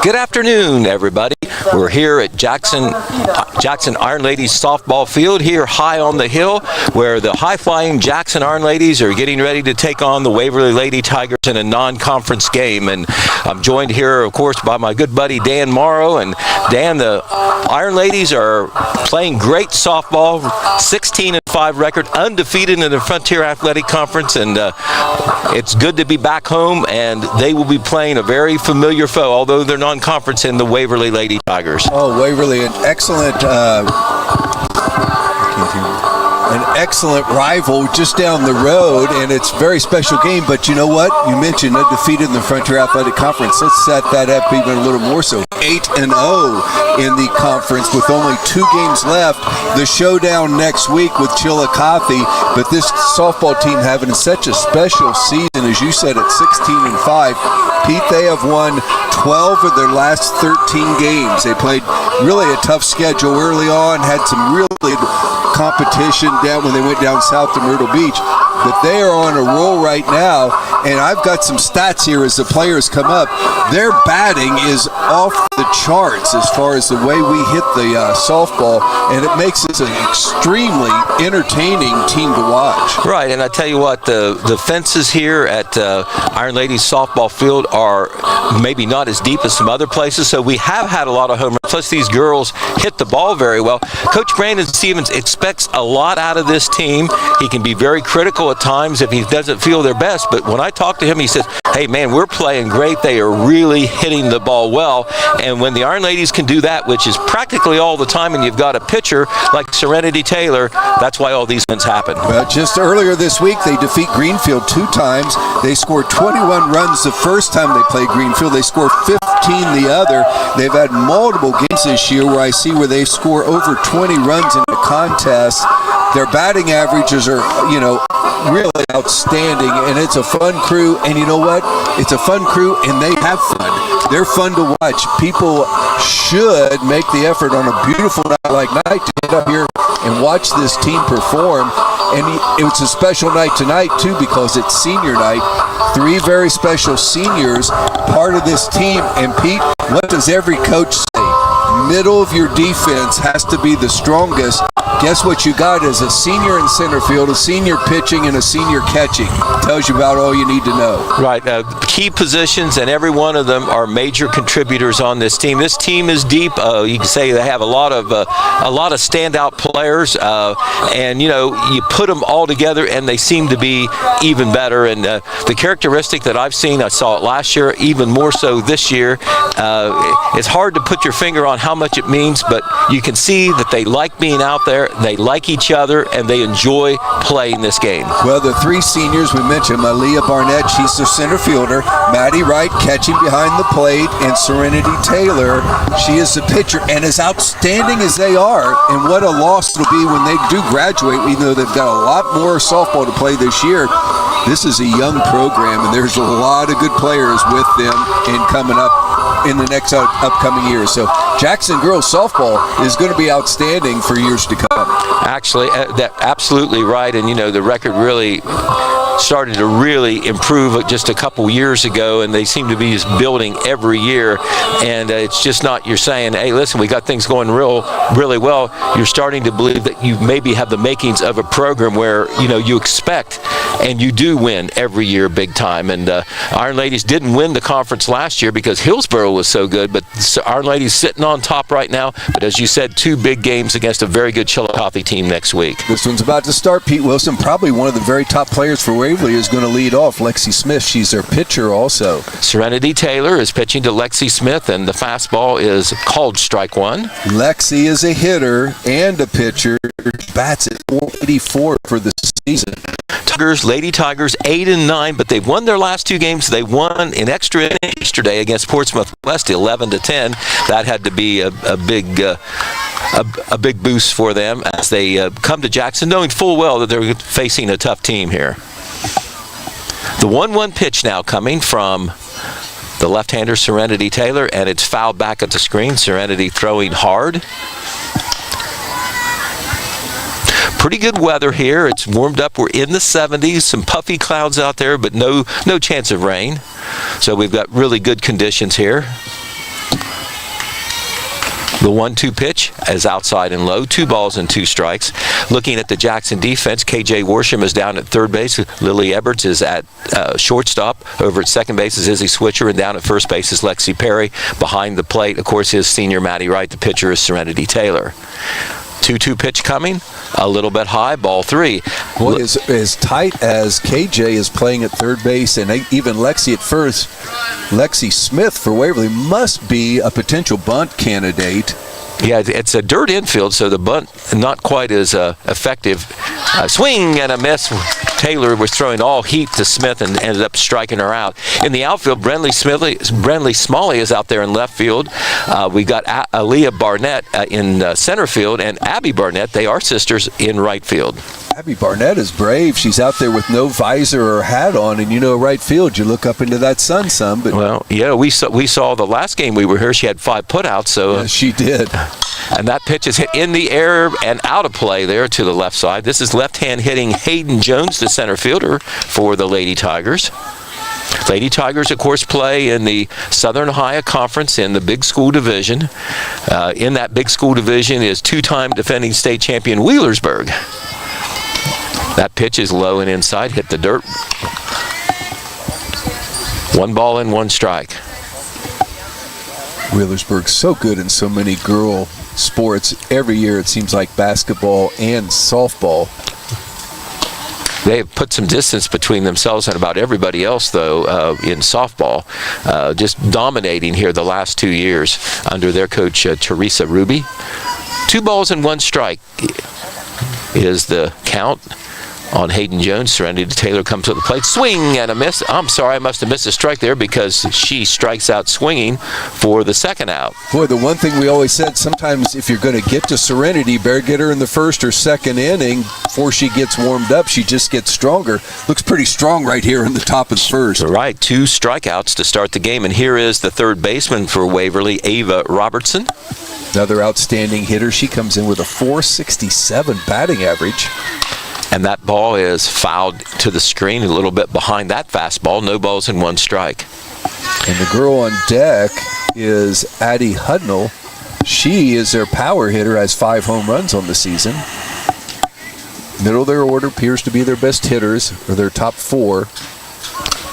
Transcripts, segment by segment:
Good afternoon, everybody. We're here at Jackson Ironladies softball field here high on the hill, where the high-flying Jackson Ironladies are getting ready to take on the Waverly Lady Tigers in a non-conference game. And I'm joined here, of course, by my good buddy Dan Morrow. And Dan, the Ironladies are playing great softball, 16-5 record, undefeated in the Frontier Athletic Conference, and it's good to be back home. And they will be playing a very familiar foe, although they're non-conference, in the Waverly Lady Tigers. Oh, Waverly, an excellent rival just down the road, and it's a very special game. But you know what? You mentioned undefeated in the Frontier Athletic Conference. Let's set that up even a little more so. 8-0 in the conference with only 2 games left. The showdown next week with Chillicothe. But this softball team having such a special season, as you said, at 16-5. Pete, they have won 12 of their last 13 games. They played really a tough schedule early on, had some really good competition down when they went down south to Myrtle Beach. But they are on a roll right now, and I've got some stats here as the players come up. Their batting is off the charts as far as the way we hit the softball, and it makes this an extremely entertaining team to watch. Right, and I tell you what, the fences here at Iron Ladies softball field are maybe not as deep as some other places, so we have had a lot of home runs. Plus, these girls hit the ball very well. Coach Brandon Stevens expects a lot out of this team. He can be very critical at times if he doesn't feel their best, but when I talk to him, he says, hey man, we're playing great. They are really hitting the ball well, and when the Iron Ladies can do that, which is practically all the time, and you've got a pitcher like Serenity Taylor, that's why all these wins happen. Well, just earlier this week, they defeat Greenfield 2 times. They scored 21 runs the first time they played Greenfield. They scored 15 the other. They've had multiple games this year where I see where they score over 20 runs in a contest. Their batting averages are, really outstanding, and it's a fun crew. And you know what? It's a fun crew, and they have fun. They're fun to watch. People should make the effort on a beautiful night like night to get up here and watch this team perform. And it's a special night tonight, too, because it's senior night. 3 very special seniors, part of this team. And, Pete, what does every coach say? Middle of your defense has to be the strongest. Guess what you got is a senior in center field, a senior pitching, and a senior catching. Tells you about all you need to know. Right. Key positions, and every one of them are major contributors on this team. This team is deep. You can say they have a lot of standout players, and you put them all together, and they seem to be even better. And the characteristic that I've seen, I saw it last year, even more so this year. It's hard to put your finger on how much it means, but you can see that they like being out there, they like each other, and they enjoy playing this game. Well, the 3 seniors we mentioned, Malia Barnett, she's the center fielder, Maddie Wright catching behind the plate, and Serenity Taylor, she is the pitcher. And as outstanding as they are, and what a loss it'll be when they do graduate, even though they've got a lot more softball to play this year, this is a young program, and there's a lot of good players with them and coming up in the next upcoming years. So Jackson girls softball is going to be outstanding for years to come. Actually, that's absolutely right. And the record really started to really improve just a couple years ago, and they seem to be just building every year. And it's just not, you're saying, hey, listen, we got things going really well. You're starting to believe that you maybe have the makings of a program where you expect and you do win every year big time. And Iron Ladies didn't win the conference last year because Hillsborough was so good, but Iron Ladies sitting on top right now. But as you said, 2 big games against a very good Chillicothe team next week. This one's about to start. Pete Wilson, probably one of the very top players for Waverly, is going to lead off. Lexi Smith, she's their pitcher also. Serenity Taylor is pitching to Lexi Smith, and the fastball is called strike 1. Lexi is a hitter and a pitcher. Bats at 484 for the season. Lady Tigers 8-9, but they've won their last 2 games. They won in extra innings yesterday against Portsmouth West 11-10. That had to be a big boost for them as they come to Jackson, knowing full well that they're facing a tough team here. The 1-1 pitch now coming from the left-hander Serenity Taylor, and it's fouled back at the screen. Serenity throwing hard. pretty good weather here. It's warmed up. We're in the 70s. Some puffy clouds out there, but no chance of rain. So we've got really good conditions here. The 1-2 pitch is outside and low. 2 balls and 2 strikes. Looking at the Jackson defense, KJ Worsham is down at third base. Lily Eberts is at shortstop. Over at second base is Izzy Switcher, and down at first base is Lexi Perry. Behind the plate, of course, is senior Maddie Wright. The pitcher is Serenity Taylor. 2-2 pitch coming, a little bit high, ball 3. Boy, as tight as KJ is playing at third base, and even Lexi at first, Lexi Smith for Waverly must be a potential bunt candidate. Yeah, it's a dirt infield, so the bunt not quite as effective. Swing and a miss. Taylor was throwing all heat to Smith and ended up striking her out. In the outfield, Brenly Smalley is out there in left field. We've got Aaliyah Barnett in center field, and Abby Barnett, they are sisters, in right field. Abby Barnett is brave. She's out there with no visor or hat on, and right field, you look up into that sun some. But well, yeah, we saw the last game we were here. She had 5 putouts, so yeah, she did. And that pitch is hit in the air and out of play there to the left side. This is left-hand hitting Hayden Jones, the center fielder for the Lady Tigers. Lady Tigers, of course, play in the Southern Ohio Conference in the Big School Division. In that Big School Division is 2-time defending state champion Wheelersburg. That pitch is low and inside, hit the dirt. 1 ball and 1 strike. Wheelersburg's so good in so many girl sports. Every year it seems like basketball and softball. They have put some distance between themselves and about everybody else, though, in softball. Just dominating here the last 2 years under their coach, Teresa Ruby. 2 balls and 1 strike is the count on Hayden Jones. Serenity Taylor comes to the plate. Swing and a miss. I'm sorry, I must have missed a strike there because she strikes out swinging for the second out. Boy, the one thing we always said, sometimes if you're going to get to Serenity, better get her in the first or second inning before she gets warmed up. She just gets stronger. Looks pretty strong right here in the top of the first. Right, 2 strikeouts to start the game. And here is the third baseman for Waverly, Ava Robertson. Another outstanding hitter. She comes in with a .467 batting average. And that ball is fouled to the screen a little bit behind that fastball. No balls and 1 strike. And the girl on deck is Addie Hudnall. She is their power hitter, has 5 home runs on the season. Middle of their order appears to be their best hitters, or their top 4.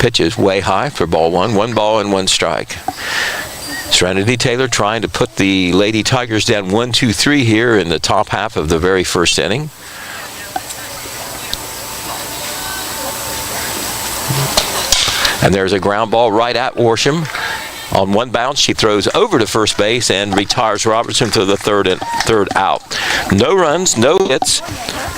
Pitch is way high for ball 1. 1 ball and 1 strike. Serenity Taylor trying to put the Lady Tigers down 1-2-3 here in the top half of the very first inning. And there's a ground ball right at Worsham. On 1 bounce, she throws over to first base and retires Robertson to the third out. No runs, no hits,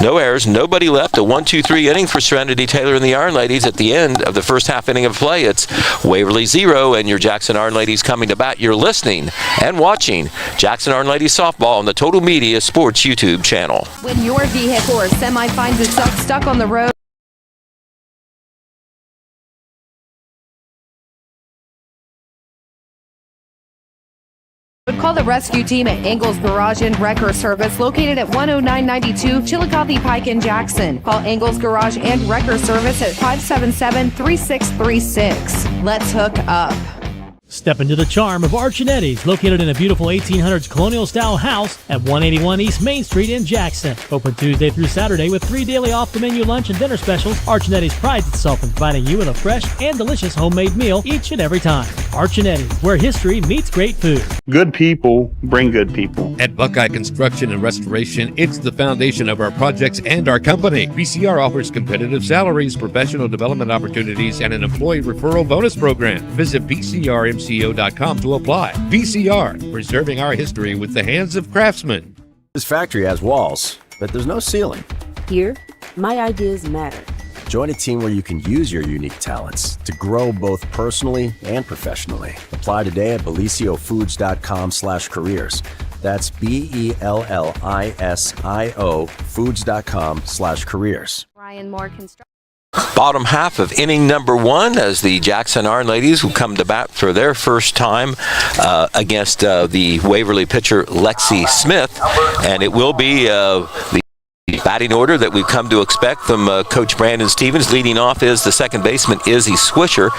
no errors, nobody left. A 1-2-3 inning for Serenity Taylor and the Iron Ladies. At the end of the first half inning of play, it's Waverly 0 and your Jackson Iron Ladies coming to bat. You're listening and watching Jackson Iron Ladies softball on the Total Media Sports YouTube channel. When your vehicle or semi finds itself stuck on the road, call the rescue team at Angles Garage and Wrecker Service, located at 10992 Chillicothe Pike in Jackson. Call Angles Garage and Wrecker Service at 577-3636. Let's hook up. Step into the charm of Archinettes, located in a beautiful 1800s colonial-style house at 181 East Main Street in Jackson. Open Tuesday through Saturday with 3 daily off-the-menu lunch and dinner specials. Archinettes prides itself in providing you with a fresh and delicious homemade meal each and every time. Archinettes, where history meets great food. Good people bring good people. At Buckeye Construction and Restoration, it's the foundation of our projects and our company. BCR offers competitive salaries, professional development opportunities, and an employee referral bonus program. Visit BCRMCO.com to apply. BCR, preserving our history with the hands of craftsmen. This factory has walls, but there's no ceiling. Here, my ideas matter. Join a team where you can use your unique talents to grow both personally and professionally. Apply today at beliciofoods.com/careers. That's BELLISIO foods.com/careers. Ryan Moore Construction. Bottom half of inning number 1 as the Jackson Iron Ladies will come to bat for their first time against the Waverly pitcher Lexi Smith, and it will be the batting order that we've come to expect from Coach Brandon Stevens. Leading off is the second baseman, Izzy Swisher.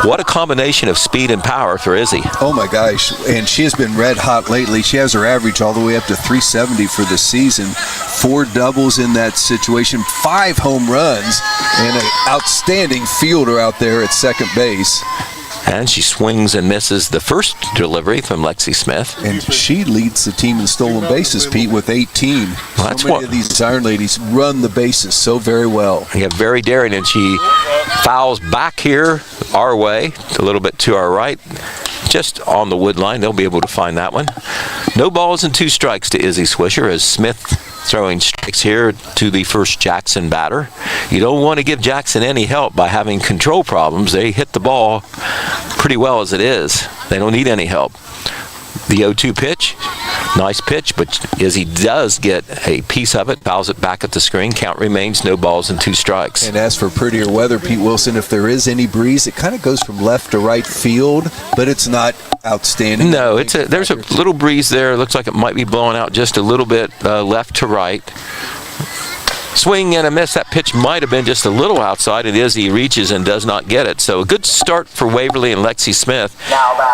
What a combination of speed and power for Izzy. Oh my gosh, and she has been red hot lately. She has her average all the way up to 370 for the season. 4 doubles in that situation, 5 home runs, and an outstanding fielder out there at second base. And she swings and misses the first delivery from Lexi Smith. And she leads the team in stolen bases, Pete, with 18. Well, so many of these Iron Ladies run the bases so very well. Yeah, very daring, and she fouls back here our way, a little bit to our right, just on the wood line. They'll be able to find that one. No balls and 2 strikes to Izzy Swisher as Smith throwing strikes here to the first Jackson batter. You don't want to give Jackson any help by having control problems. They hit the ball pretty well as it is. They don't need any help. The 0-2 pitch, nice pitch, but Izzy does get a piece of it, fouls it back at the screen. Count remains, no balls and 2 strikes. And as for prettier weather, Pete Wilson, if there is any breeze, it kind of goes from left to right field, but it's not outstanding. No, there's a little breeze there. It looks like it might be blowing out just a little bit left to right. Swing and a miss. That pitch might have been just a little outside, and Izzy reaches and does not get it. So a good start for Waverly and Lexi Smith.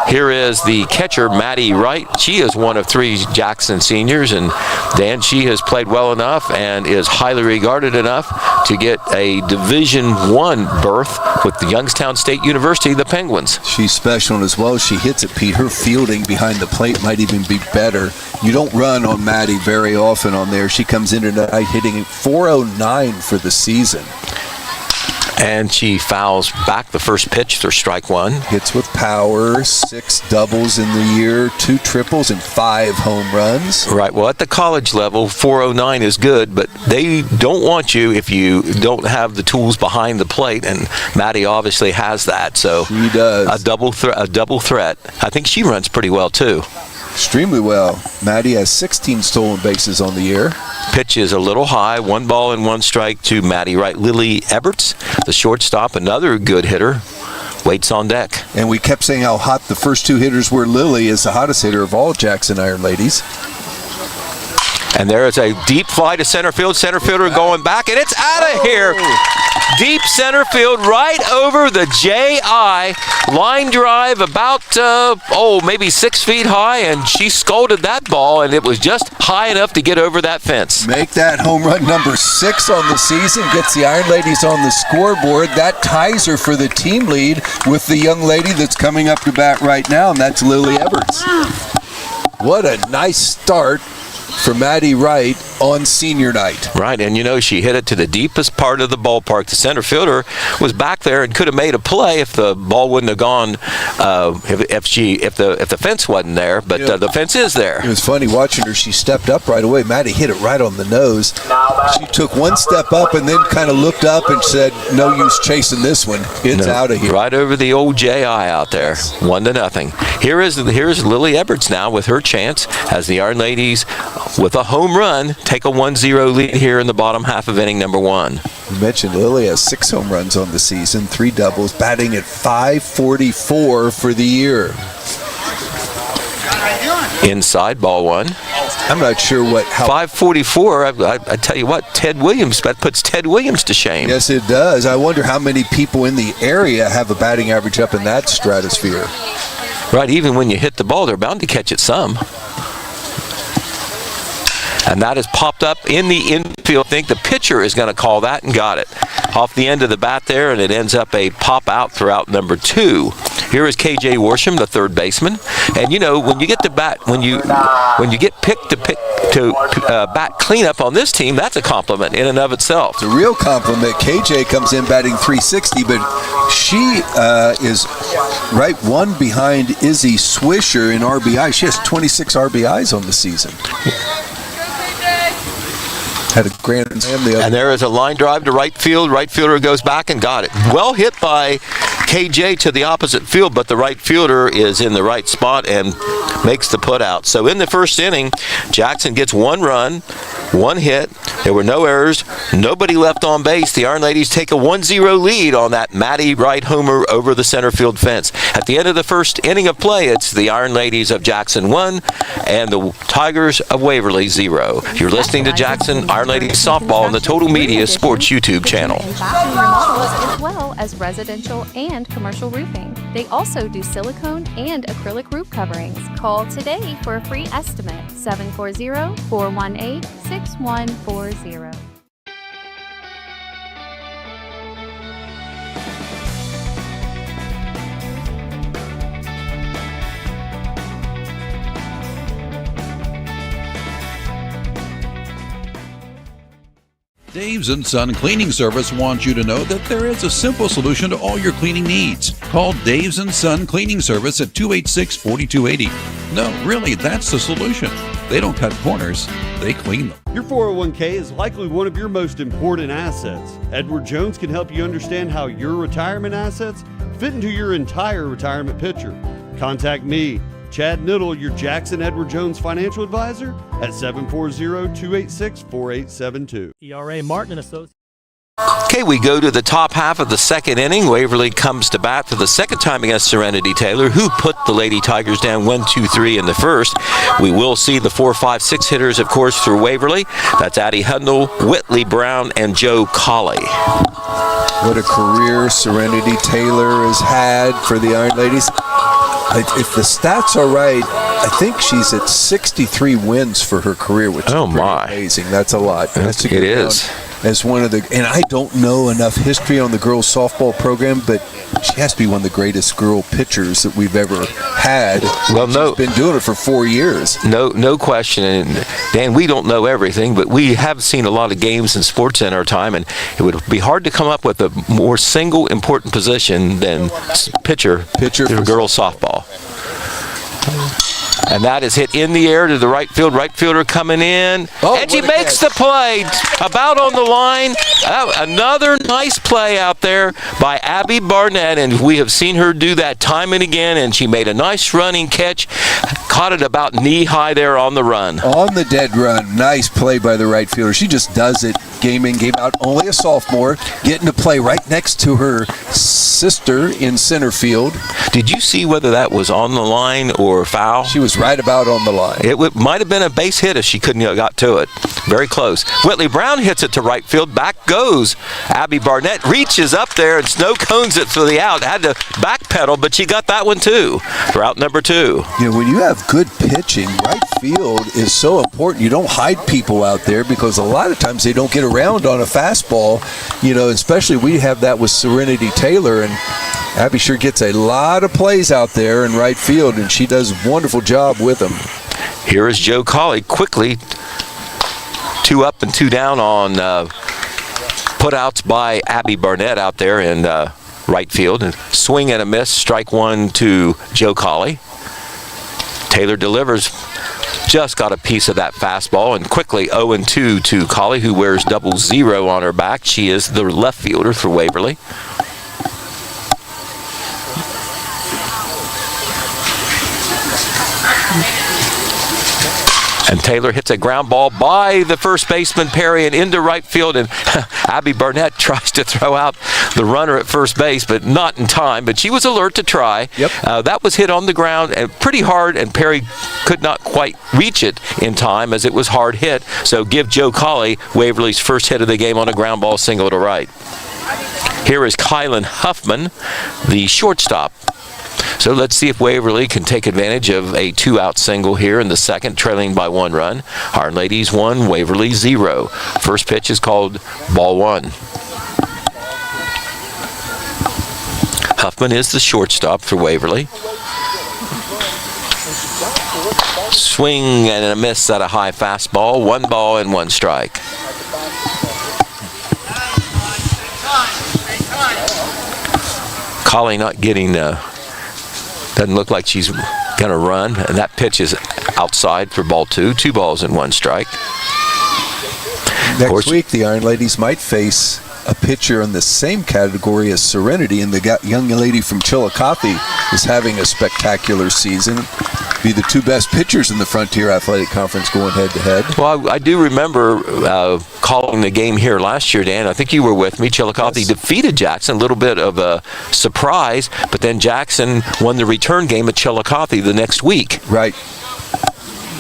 Here is the catcher, Maddie Wright. She is one of 3 Jackson seniors, and Dan, she has played well enough and is highly regarded enough to get a Division I berth with the Youngstown State University, the Penguins. She's special, and as well as she hits it, Pete, her fielding behind the plate might even be better. You don't run on Maddie very often on there. She comes in tonight hitting 409 for the season. And she fouls back the first pitch for strike 1. Hits with power, 6 doubles in the year, 2 triples, and 5 home runs. Right. Well, at the college level, 409 is good, but they don't want you if you don't have the tools behind the plate, and Maddie obviously has that. So she does. A double threat. I think she runs pretty well too. Extremely well. Maddie has 16 stolen bases on the year. Pitch is a little high. 1 ball and 1 strike to Maddie Wright. Lily Eberts, the shortstop, another good hitter, waits on deck. And we kept saying how hot the first 2 hitters were. Lily is the hottest hitter of all Jackson Iron Ladies. And there is a deep fly to center field. Center fielder going back, and it's out of here. Deep center field, right over the J.I. Line drive about, maybe 6 feet high, and she scolded that ball, and it was just high enough to get over that fence. Make that home run number 6 on the season, gets the Iron Ladies on the scoreboard. That ties her for the team lead with the young lady that's coming up to bat right now, and that's Lily Eberts. What a nice start for Maddie Wright on senior night. Right, and she hit it to the deepest part of the ballpark. The center fielder was back there and could have made a play if the ball wouldn't have gone, if the fence wasn't there, but the fence is there. It was funny watching her. She stepped up right away. Maddie hit it right on the nose. She took 1 step up and then kind of looked up and said, no use chasing this one. It's out of here. Right over the old J.I. out there, 1-0. Here's Lily Eberts now with her chance as the Iron Ladies, with a home run, take a 1-0 lead here in the bottom half of inning number 1. You mentioned Lily has 6 home runs on the season, 3 doubles, batting at .544 for the year. Inside, ball 1. I'm not sure how. .544. I tell you what, that puts Ted Williams to shame. Yes, it does. I wonder how many people in the area have a batting average up in that stratosphere. Right, even when you hit the ball, they're bound to catch it some. And that has popped up in the infield. I think the pitcher is going to call that, and got it. Off the end of the bat there, and it ends up a pop out throughout number 2. Here is KJ Worsham, the third baseman. And when you get to bat, when you get picked to bat cleanup on this team, that's a compliment in and of itself. It's a real compliment. KJ comes in batting .360, but she is right 1 behind Izzy Swisher in RBI. She has 26 RBIs on the season. Had a grand slam the other. And there is a line drive to right field. Right fielder goes back and got it. Well hit by KJ to the opposite field, but the right fielder is in the right spot and makes the put out. So in the first inning, Jackson gets 1 run, 1 hit. There were no errors, nobody left on base. The Iron Ladies take a 1-0 lead on that Matty Wright homer over the center field fence. At the end of the first inning of play, it's the Iron Ladies of Jackson 1 and the Tigers of Waverly 0. You're listening to Jackson Iron Ladies Softball on the Total Media Sports YouTube channel. As well as residential and commercial roofing. They also do silicone and acrylic roof coverings. Call today for a free estimate. 740-418-6140. Dave's & Son Cleaning Service wants you to know that there is a simple solution to all your cleaning needs. Call Dave's & Son Cleaning Service at 286-4280. No, really, that's the solution. They don't cut corners, they clean them. Your 401k is likely one of your most important assets. Edward Jones can help you understand how your retirement assets fit into your entire retirement picture. Contact me, Chad Niddle, your Jackson Edward Jones financial advisor, at 740-286-4872. ERA Martin and Associates. Okay, we go to the top half of the second inning. Waverly comes to bat for the second time against Serenity Taylor, who put the Lady Tigers down 1-2-3 in the first. We will see the 4, 5, 6 hitters, of course, for Waverly. That's Addie Hundle, Whitley Brown, and Joe Colley. What a career Serenity Taylor has had for the Iron Ladies. If the stats are right, I think she's at 63 wins for her career, which is amazing. That's a lot. That's a good is. As one of the, and I don't know enough history on the girls softball program, but she has to be one of the greatest girl pitchers that we've ever had. Well, she's been doing it for 4 years. No question. And Dan, we don't know everything, but we have seen a lot of games and sports in our time, and it would be hard to come up with a more single important position than pitcher for girls softball. And that is hit in the air to the right field. Right fielder coming in. And she makes the play. About on the line. Another nice play out there by Abby Barnett. And we have seen her do that time and again. And she made a nice running catch. Caught it about knee-high there on the run. On the dead run. Nice play by the right fielder. She just does it game in, game out. Only a sophomore. Getting to play right next to her sister in center field. Did you see whether that was on the line or foul? She was right about on the line. It might have been a base hit if she couldn't have got to it. Very close. Whitley Brown hits it to right field. Back goes Abby Barnett. Reaches up there and snow cones it for the out. Had to backpedal, but she got that one too for out number 2. You know, when you have good pitching, right field is so important. You don't hide people out there because a lot of times they don't get around on a fastball. You know, especially we have that with Serenity Taylor, and Abby sure gets a lot of plays out there in right field, and she does a wonderful job with them. Here is Joe Colley quickly. 2 up and 2 down on putouts by Abby Barnett out there in right field. And swing and a miss, strike 1 to Joe Colley. Taylor delivers. Just got a piece of that fastball, and quickly 0-2 to Colley, who wears 00 on her back. She is the left fielder for Waverly. And Taylor hits a ground ball by the first baseman, Perry, and into right field. And Abby Barnett tries to throw out the runner at first base, but not in time. But she was alert to try. Yep. That was hit on the ground and pretty hard, and Perry could not quite reach it in time as it was hard hit. So give Joe Colley Waverly's first hit of the game on a ground ball single to right. Here is Kylan Huffman, the shortstop. So let's see if Waverly can take advantage of a 2-out single here in the second, trailing by 1 run. Iron Ladies 1, Waverly 0. First pitch is called ball 1. Huffman is the shortstop for Waverly. Swing and a miss at a high fastball. 1 ball and 1 strike. Colley not getting doesn't look like she's going to run, and that pitch is outside for ball 2. 2 balls and 1 strike. Next week, the Iron Ladies might face a pitcher in the same category as Serenity, and the young lady from Chillicothe is having a spectacular season. Be the two best pitchers in the Frontier Athletic Conference going head-to-head. Well, I do remember calling the game here last year, Dan. I think you were with me. Chillicothe defeated Jackson, a little bit of a surprise, but then Jackson won the return game at Chillicothe the next week. Right.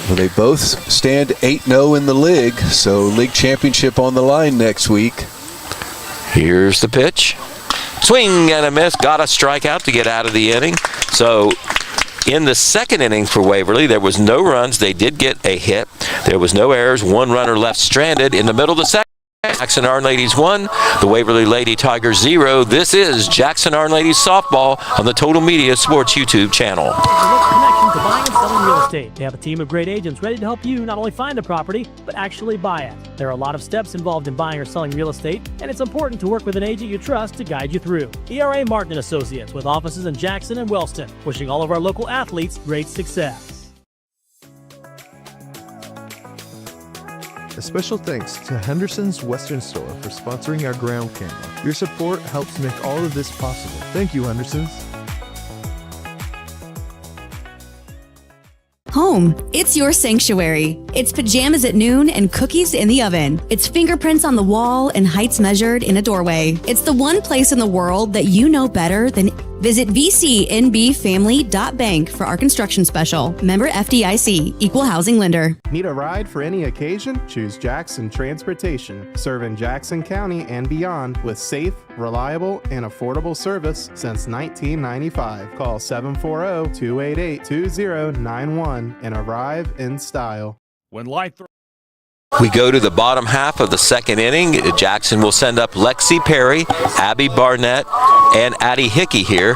Well, they both stand 8-0 in the league, so league championship on the line next week. Here's the pitch. Swing and a miss. Got a strikeout to get out of the inning. So in the second inning for Waverly, there was no runs. They did get a hit. There was no errors. One runner left stranded in the middle of the second. Jackson Ironladies 1, the Waverly Lady Tigers 0. This is Jackson Ironladies softball on the Total Media Sports YouTube channel. Connection to buying and selling real estate. They have a team of great agents ready to help you not only find a property, but actually buy it. There are a lot of steps involved in buying or selling real estate, and it's important to work with an agent you trust to guide you through. ERA Martin & Associates, with offices in Jackson and Wellston, wishing all of our local athletes great success. A special thanks to Henderson's Western Store for sponsoring our ground camera. Your support helps make all of this possible. Thank you, Henderson's. Home, it's your sanctuary. It's pajamas at noon and cookies in the oven. It's fingerprints on the wall and heights measured in a doorway. It's the one place in the world that you know better than. Visit vcnbfamily.bank for our construction special. Member FDIC, Equal Housing Lender. Need a ride for any occasion? Choose Jackson Transportation, serving Jackson County and beyond with safe, reliable, and affordable service since 1995. Call 740-288-2091 and arrive in style. When life We go to the bottom half of the second inning. Jackson will send up Lexi Perry, Abby Barnett, and Addie Hickey here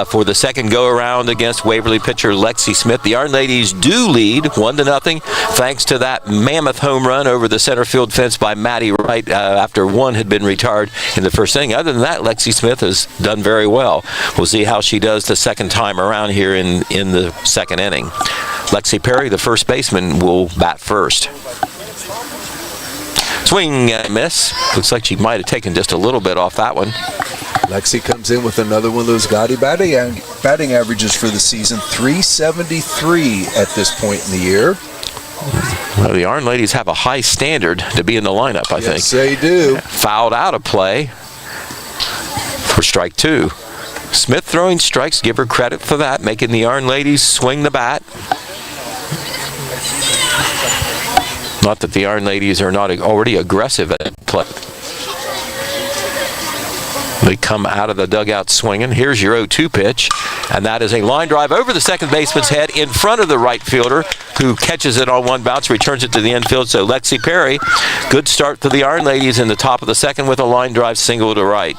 for the second go-around against Waverly pitcher Lexi Smith. the Ironladies do lead 1-0 thanks to that mammoth home run over the center field fence by Maddie Wright after one had been retired in the first inning. Other than that, Lexi Smith has done very well. We'll see how she does the second time around here in the second inning. Lexi Perry, the first baseman, will bat first. Swing and miss. Looks like she might have taken just a little bit off that one. Lexi comes in with another one of those gaudy batting averages for the season, 373 at this point in the year. Well, the Ironladies have a high standard to be in the lineup, I think. Yes, they do. Fouled out of play for strike two. Smith throwing strikes, give her credit for that, making the Ironladies swing the bat. Not that the Ironladies are not already aggressive at play. They come out of the dugout swinging. Here's your 0-2 pitch, and that is a line drive over the second baseman's head in front of the right fielder, who catches it on one bounce, returns it to the infield. So Lexi Perry, good start to the Ironladies in the top of the second with a line drive single to right.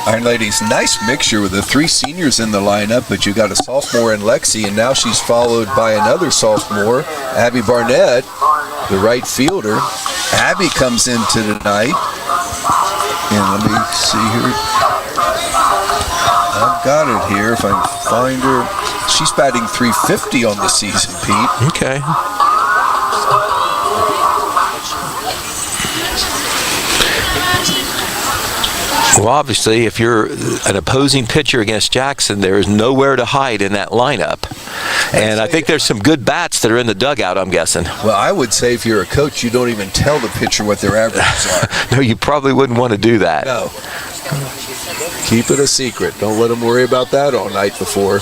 Ironladies, nice mixture with the three seniors in the lineup, but you got a sophomore in Lexi, and now she's followed by another sophomore, Abby Barnett, the right fielder. Abby comes into tonight, and let me see here. I've got it here if I can find her. She's batting .350 on the season, Pete. Okay. Well, obviously, if you're an opposing pitcher against Jackson, there is nowhere to hide in that lineup. And I think there's some good bats that are in the dugout, I'm guessing. Well, I would say if you're a coach, you don't even tell the pitcher what their averages are. No, you probably wouldn't want to do that. No. Keep it a secret. Don't let them worry about that all night before.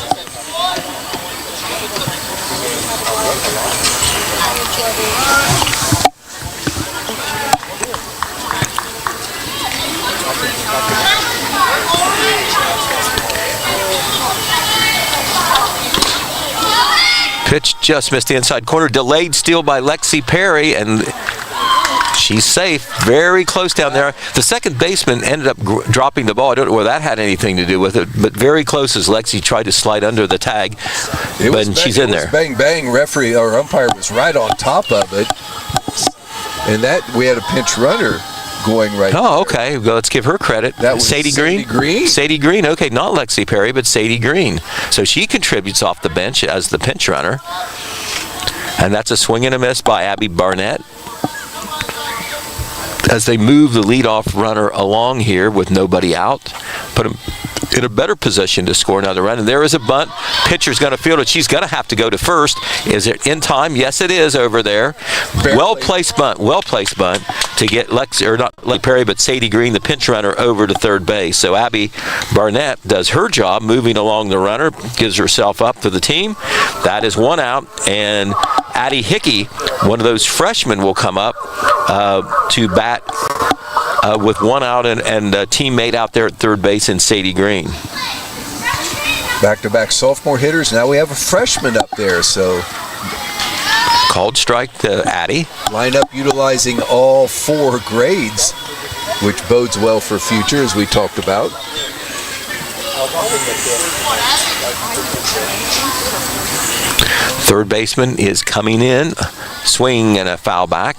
Pitch just missed the inside corner. Delayed steal by Lexi Perry, and she's safe. Very close down there. The second baseman ended up dropping the ball. I don't know whether that had anything to do with it, but very close as Lexi tried to slide under the tag. But she's in there. Bang, bang. Referee or umpire was right on top of it. And that we had a pinch runner going right Oh, okay. Well, let's give her credit. That was Sadie Green? Sadie Green. Okay, not Lexi Perry, but Sadie Green. So she contributes off the bench as the pinch runner. And that's a swing and a miss by Abby Barnett. as they move the leadoff runner along here with nobody out, put him in a better position to score another run. And there is a bunt. Pitcher's going to field it. She's going to have to go to first. Is it in time? Yes, it is over there. Well-placed bunt to get not Perry, but Sadie Green, the pinch runner, over to third base. So Abby Barnett does her job moving along the runner, gives herself up for the team. That is one out, and Addie Hickey, one of those freshmen, will come up to bat with one out and a teammate out there at third base in Sadie Green. Back-to-back sophomore hitters. Now we have a freshman up there, so called strike to Addie. Lineup utilizing all 4 grades, which bodes well for future, as we talked about. Third baseman is coming in, swing and a foul back.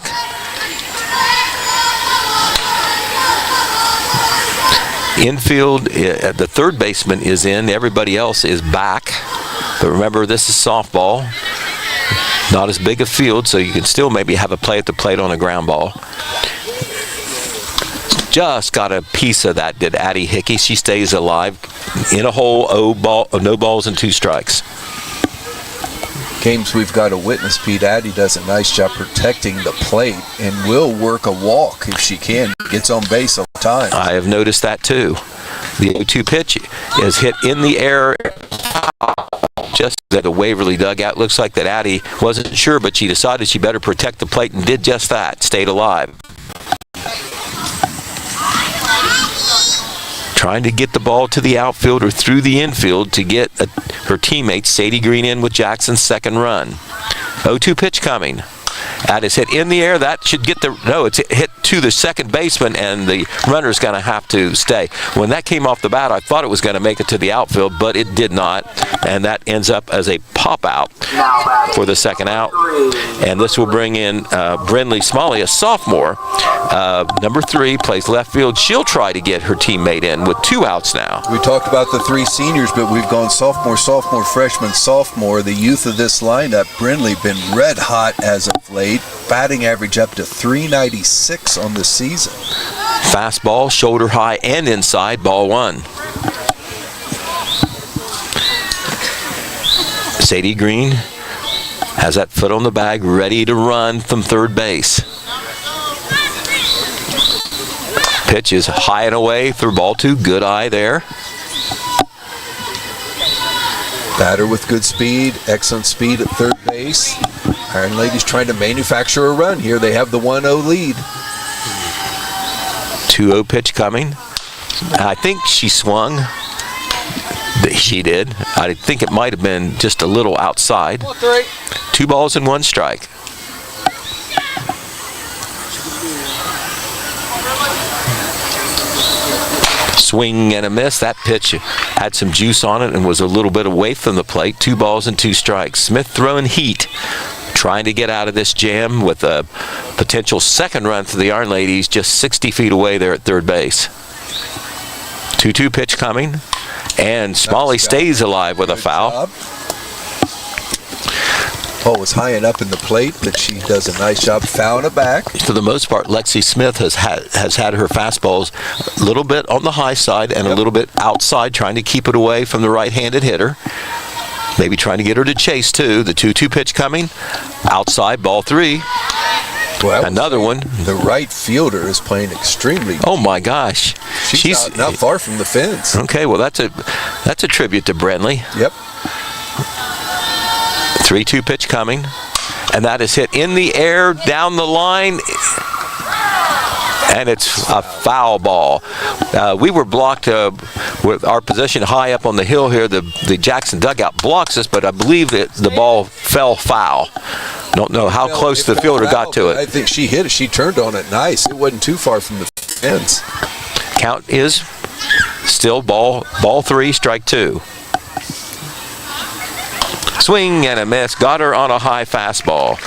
Infield, the third baseman is in, everybody else is back. But remember, this is softball. Not as big a field, so you can still maybe have a play at the plate on a ground ball. Just got a piece of that, did Addie Hickey. She stays alive in a hole, no balls and 2 strikes. Games we've got to witness, Pete. Addie does a nice job protecting the plate and will work a walk if she can. Gets on base all the time. I have noticed that too. The 0-2 pitch is hit in the air just at the Waverly dugout. Looks like that Addie wasn't sure, but she decided she better protect the plate and did just that. Stayed alive. Trying to get the ball to the outfield or through the infield to get her teammate Sadie Green in with Jackson's second run. 0-2 pitch coming. That is hit in the air. That should get it's hit to the second baseman, and the runner's going to have to stay. When that came off the bat, I thought it was going to make it to the outfield, but it did not, and that ends up as a pop out for the second out. And this will bring in Brinley Smalley, a sophomore. Number 3, plays left field. She'll try to get her teammate in with 2 outs now. We talked about the 3 seniors, but we've gone sophomore, freshman, sophomore. The youth of this lineup, Brinley, been red hot as of late. Batting average up to .396 on the season. Fastball, shoulder high and inside, ball 1. Sadie Green has that foot on the bag, ready to run from third base. Pitch is high and away through ball 2. Good eye there. Batter with good speed, excellent speed at third base. Ironladies trying to manufacture a run here. They have the 1-0 lead. 2-0 pitch coming. I think she swung. She did. I think it might have been just a little outside. 2 balls and 1 strike. Swing and a miss. That pitch had some juice on it and was a little bit away from the plate. 2 balls and 2 strikes. Smith throwing heat, trying to get out of this jam with a potential second run for the Ironladies just 60 feet away there at third base. 2-2 pitch coming, and Smalley stays alive with a foul. Ball was high enough in the plate, but she does a nice job fouling it back. For the most part, Lexi Smith has had her fastballs a little bit on the high side and a little bit outside, trying to keep it away from the right-handed hitter. Maybe trying to get her to chase, too. The 2-2 pitch coming. Outside, ball 3. Well, another one. The right fielder is playing extremely. Oh, my gosh. She's not far from the fence. Okay, well, that's a tribute to Brentley. Yep. 3-2 pitch coming. And that is hit in the air, down the line. And it's a foul ball. We were blocked with our position high up on the hill here. The Jackson dugout blocks us, but I believe that the ball fell foul. Don't know how close the fielder got to it. I think she hit it. She turned on it nice. It wasn't too far from the fence. Count is still ball 3, strike 2. Swing and a miss. Got her on a high fastball.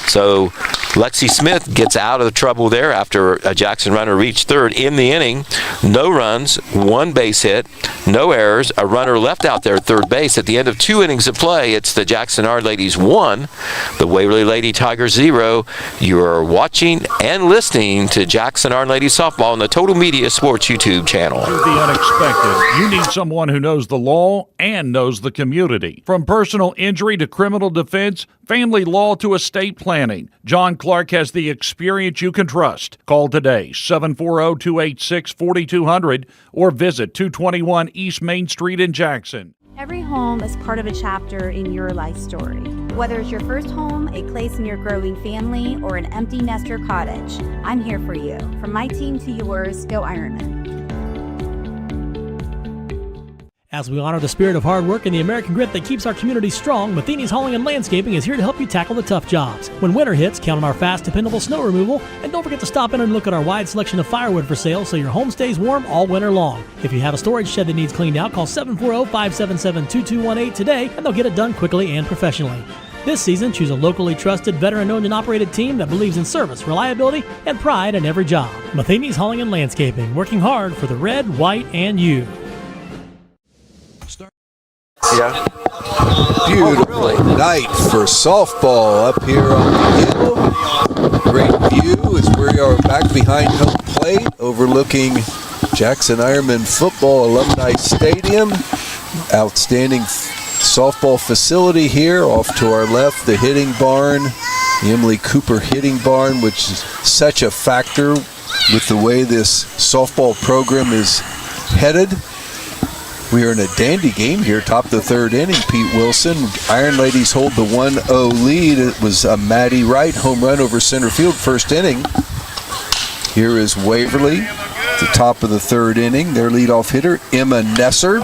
So Lexi Smith gets out of trouble there after a Jackson runner reached third in the inning. No runs, 1 base hit, no errors, a runner left out there at third base. At the end of 2 innings of play, it's the Jackson Ironladies 1, the Waverly Lady Tigers 0. You are watching and listening to Jackson Ironladies softball on the Total Media Sports YouTube channel. The unexpected. You need someone who knows the law and knows the community. From personal injury to criminal defense, family law to estate planning, John Clark has the experience you can trust. Call today, 740-286-4200, or visit 221 East Main Street in Jackson. Every home is part of a chapter in your life story. Whether it's your first home, a place in your growing family, or an empty nester cottage, I'm here for you. From my team to yours, go Ironman. As we honor the spirit of hard work and the American grit that keeps our community strong, Matheny's Hauling and Landscaping is here to help you tackle the tough jobs. When winter hits, count on our fast, dependable snow removal, and don't forget to stop in and look at our wide selection of firewood for sale so your home stays warm all winter long. If you have a storage shed that needs cleaned out, call 740-577-2218 today, and they'll get it done quickly and professionally. This season, choose a locally trusted, veteran-owned and operated team that believes in service, reliability, and pride in every job. Matheny's Hauling and Landscaping, working hard for the red, white, and you. Yeah. Beautiful night for softball up here on the hill. Great view as we are back behind home plate overlooking Jackson Ironman Football Alumni Stadium. Outstanding softball facility here. Off to our left, the hitting barn, the Emily Cooper hitting barn, which is such a factor with the way this softball program is headed. We are in a dandy game here, top of the third inning. Pete Wilson, Ironladies hold the 1-0 lead. It was a Maddie Wright home run over center field first inning. Here is Waverly, the top of the third inning. Their leadoff hitter, Emma Nesser.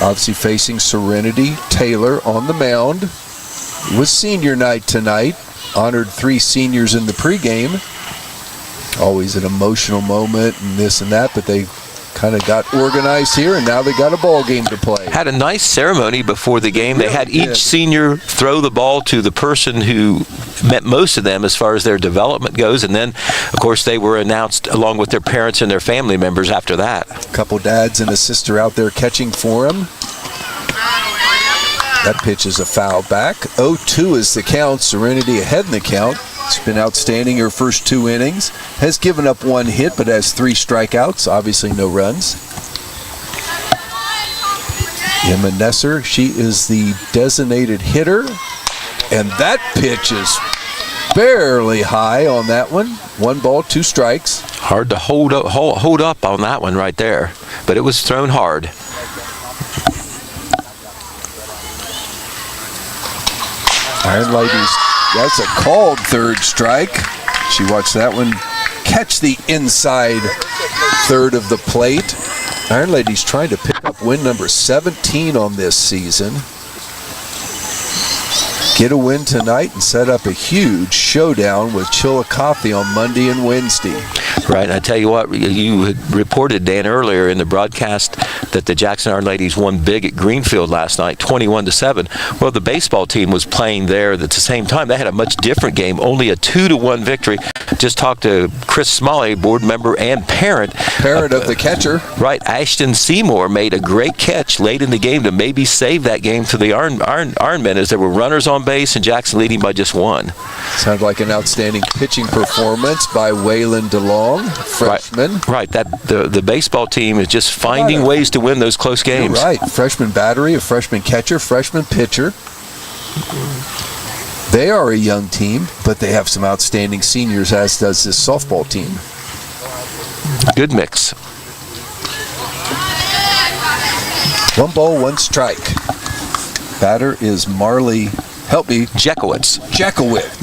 Obviously facing Serenity Taylor on the mound. It was senior night tonight. Honored 3 seniors in the pregame. Always an emotional moment and this and that, but they kind of got organized here, and now they got a ball game to play. Had a nice ceremony before the game. They had each senior throw the ball to the person who met most of them as far as their development goes, and then, of course, they were announced along with their parents and their family members after that. A couple dads and a sister out there catching for them. That pitch is a foul back. 0-2 is the count. Serenity ahead in the count. It's been outstanding her first 2 innings. Has given up 1 hit, but has 3 strikeouts. Obviously no runs. Emma Nesser, she is the designated hitter. And that pitch is barely high on that one. 1 ball, 2 strikes. Hard to hold up on that one right there, but it was thrown hard. Ironladies, that's a called third strike. She watched that one catch the inside third of the plate. Ironladies trying to pick up win number 17 on this season. Get a win tonight and set up a huge showdown with Chillicothe on Monday and Wednesday. Right, and I tell you what, you had reported, Dan, earlier in the broadcast that the Jackson Ironladies won big at Greenfield last night, 21-7. Well, the baseball team was playing there at the same time. They had a much different game, only a 2-1 victory. Just talked to Chris Smalley, board member and parent of the catcher. Right, Ashton Seymour made a great catch late in the game to maybe save that game for the Ironmen as there were runners on base and Jackson leading by just 1. Sounded like an outstanding pitching performance by Waylon DeLong, freshman. Right, that the baseball team is just finding ways to win those close games. You're right, freshman battery, a freshman catcher, freshman pitcher. They are a young team, but they have some outstanding seniors, as does this softball team. Good mix. 1 ball, 1 strike. Batter is Marley, help me. Jekowitz.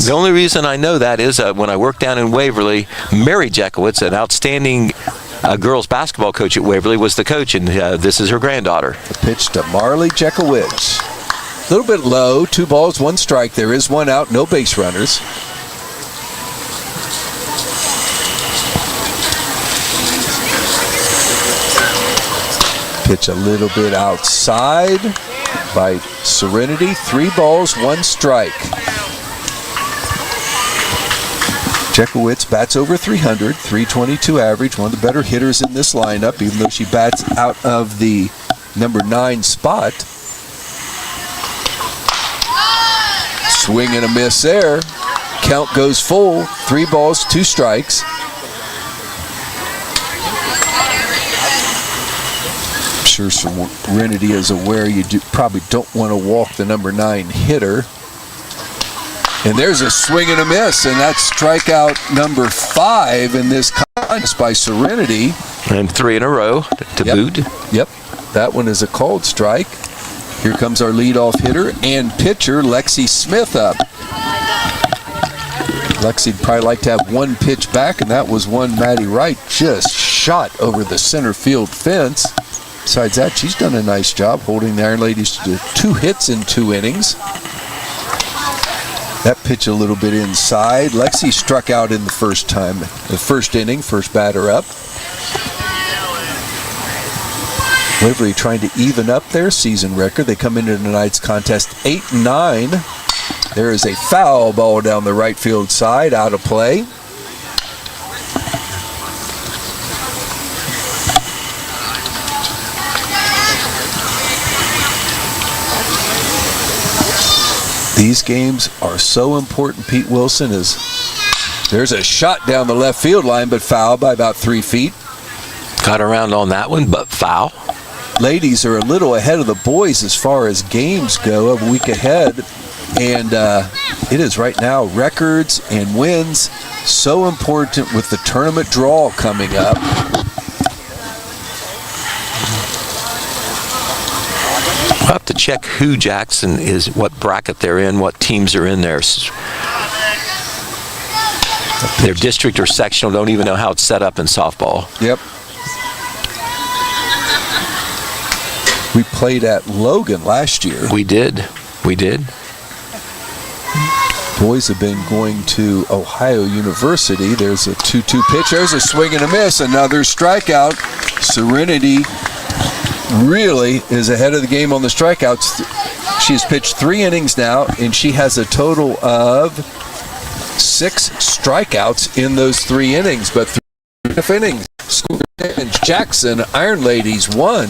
The only reason I know that is when I worked down in Waverly, Mary Jekowitz, an outstanding girls basketball coach at Waverly, was the coach, and this is her granddaughter. The pitch to Marley Jekowitz. A little bit low, 2 balls, 1 strike. There is 1 out, no base runners. Pitch a little bit outside by Serenity. 3 balls, 1 strike. Jekowitz bats over 300, 322 average, one of the better hitters in this lineup, even though she bats out of the number 9 spot. Swing and a miss there. Count goes full, 3 balls, 2 strikes. I'm sure Serenity is aware you probably don't want to walk the number 9 hitter. And there's a swing and a miss, and that's strikeout number 5 in this contest by Serenity. And 3 in a row to boot. Yep, that one is a called strike. Here comes our leadoff hitter and pitcher, Lexi Smith up. Lexi'd probably like to have one pitch back, and that was one Maddie Wright just shot over the center field fence. Besides that, she's done a nice job holding the Iron Ladies to 2 hits in 2 innings. That pitch a little bit inside. Lexi struck out in the first inning, first batter up. Waverly trying to even up their season record. They come into tonight's contest 8-9. There is a foul ball down the right field side, out of play. These games are so important, Pete Wilson, there's a shot down the left field line, but foul by about 3 feet. Got around on that one, but foul. Ladies are a little ahead of the boys as far as games go, a week ahead. And it is right now records and wins so important with the tournament draw coming up. We'll have to check who Jackson is, what bracket they're in, what teams are in there. Their district or sectional, don't even know how it's set up in softball. Yep. We played at Logan last year. We did. Boys have been going to Ohio University. There's a 2-2 pitch. There's a swing and a miss. Another strikeout. Serenity really is ahead of the game on the strikeouts. She's pitched 3 innings now, and she has a total of 6 strikeouts in those 3 innings. But 3 innings. Jackson Ironladies 1.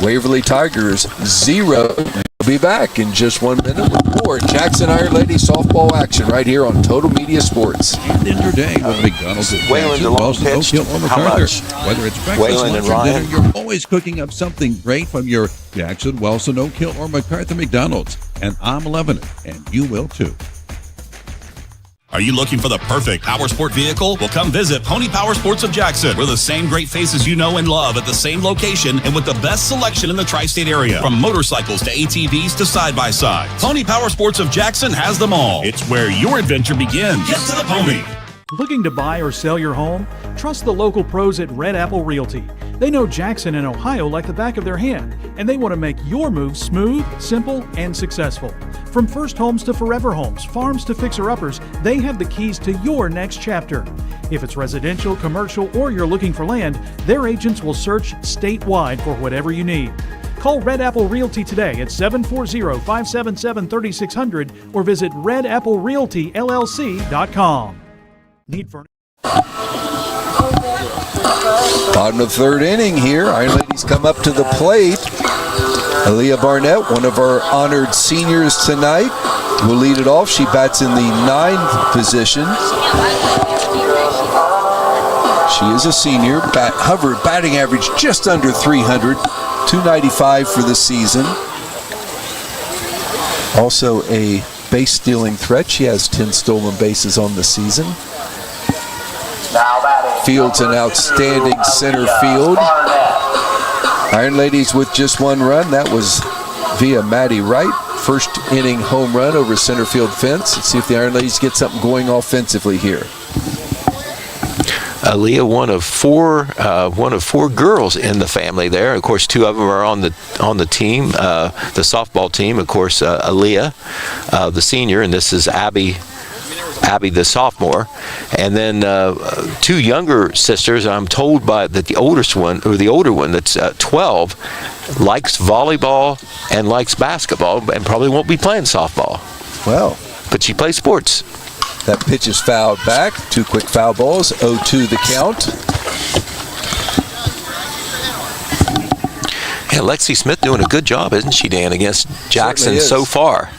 Waverly Tigers 0. We'll be back in just 1 minute with more Jackson Ironladies softball action right here on Total Media Sports. And in your day with McDonald's at Jackson, Wilson, Oak Hill, or MacArthur. Whether it's breakfast, lunch, or dinner, you're always cooking up something great from your Jackson, Wilson, Oak Hill, or MacArthur McDonald's. And I'm loving it, and you will too. Are you looking for the perfect power sport vehicle? Well, come visit Pony Power Sports of Jackson. We're the same great faces you know and love at the same location and with the best selection in the tri-state area. From motorcycles to ATVs to side-by-sides. Pony Power Sports of Jackson has them all. It's where your adventure begins. Get to the pony. Looking to buy or sell your home? Trust the local pros at Red Apple Realty. They know Jackson and Ohio like the back of their hand, and they want to make your move smooth, simple, and successful. From first homes to forever homes, farms to fixer-uppers, they have the keys to your next chapter. If it's residential, commercial, or you're looking for land, their agents will search statewide for whatever you need. Call Red Apple Realty today at 740-577-3600 or visit redapplerealtyllc.com. Need furniture? Bottom of the 3rd inning here. Iron Ladies come up to the plate. Aaliyah Barnett, one of our honored seniors tonight, will lead it off. She bats in the 9th position. She is a senior. Batting average just under 300, 295 for the season. Also a base stealing threat. She has 10 stolen bases on the season. Fields an outstanding center field. Iron Ladies with just 1 run. That was via Maddie Wright. First inning home run over center field fence. Let's see if the Iron Ladies get something going offensively here. Aaliyah, one of four girls in the family there. Of course, 2 of them are on the team, the softball team. Of course, Aaliyah, the senior, and this is Abby, the sophomore, and then 2 younger sisters. I'm told that the older one that's 12 likes volleyball and likes basketball, and probably won't be playing softball. Well, but she plays sports. That pitch is fouled back. 2 quick foul balls. 0-2 the count. Yeah, Lexi Smith doing a good job, isn't she, Dan, against Jackson so far?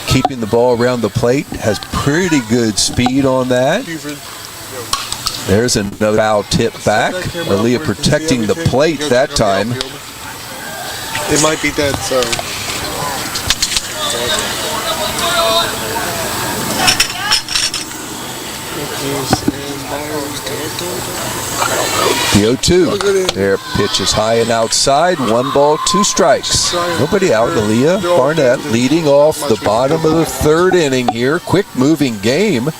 Keeping the ball around the plate. Has pretty good speed on that. There's another foul tip back. Aaliyah protecting the plate that time. It might be dead, so. The 0-2. Their pitch is high and outside. 1 ball, 2 strikes. Nobody out. Aaliyah Barnett leading off the bottom of the 3rd inning here. Quick moving game.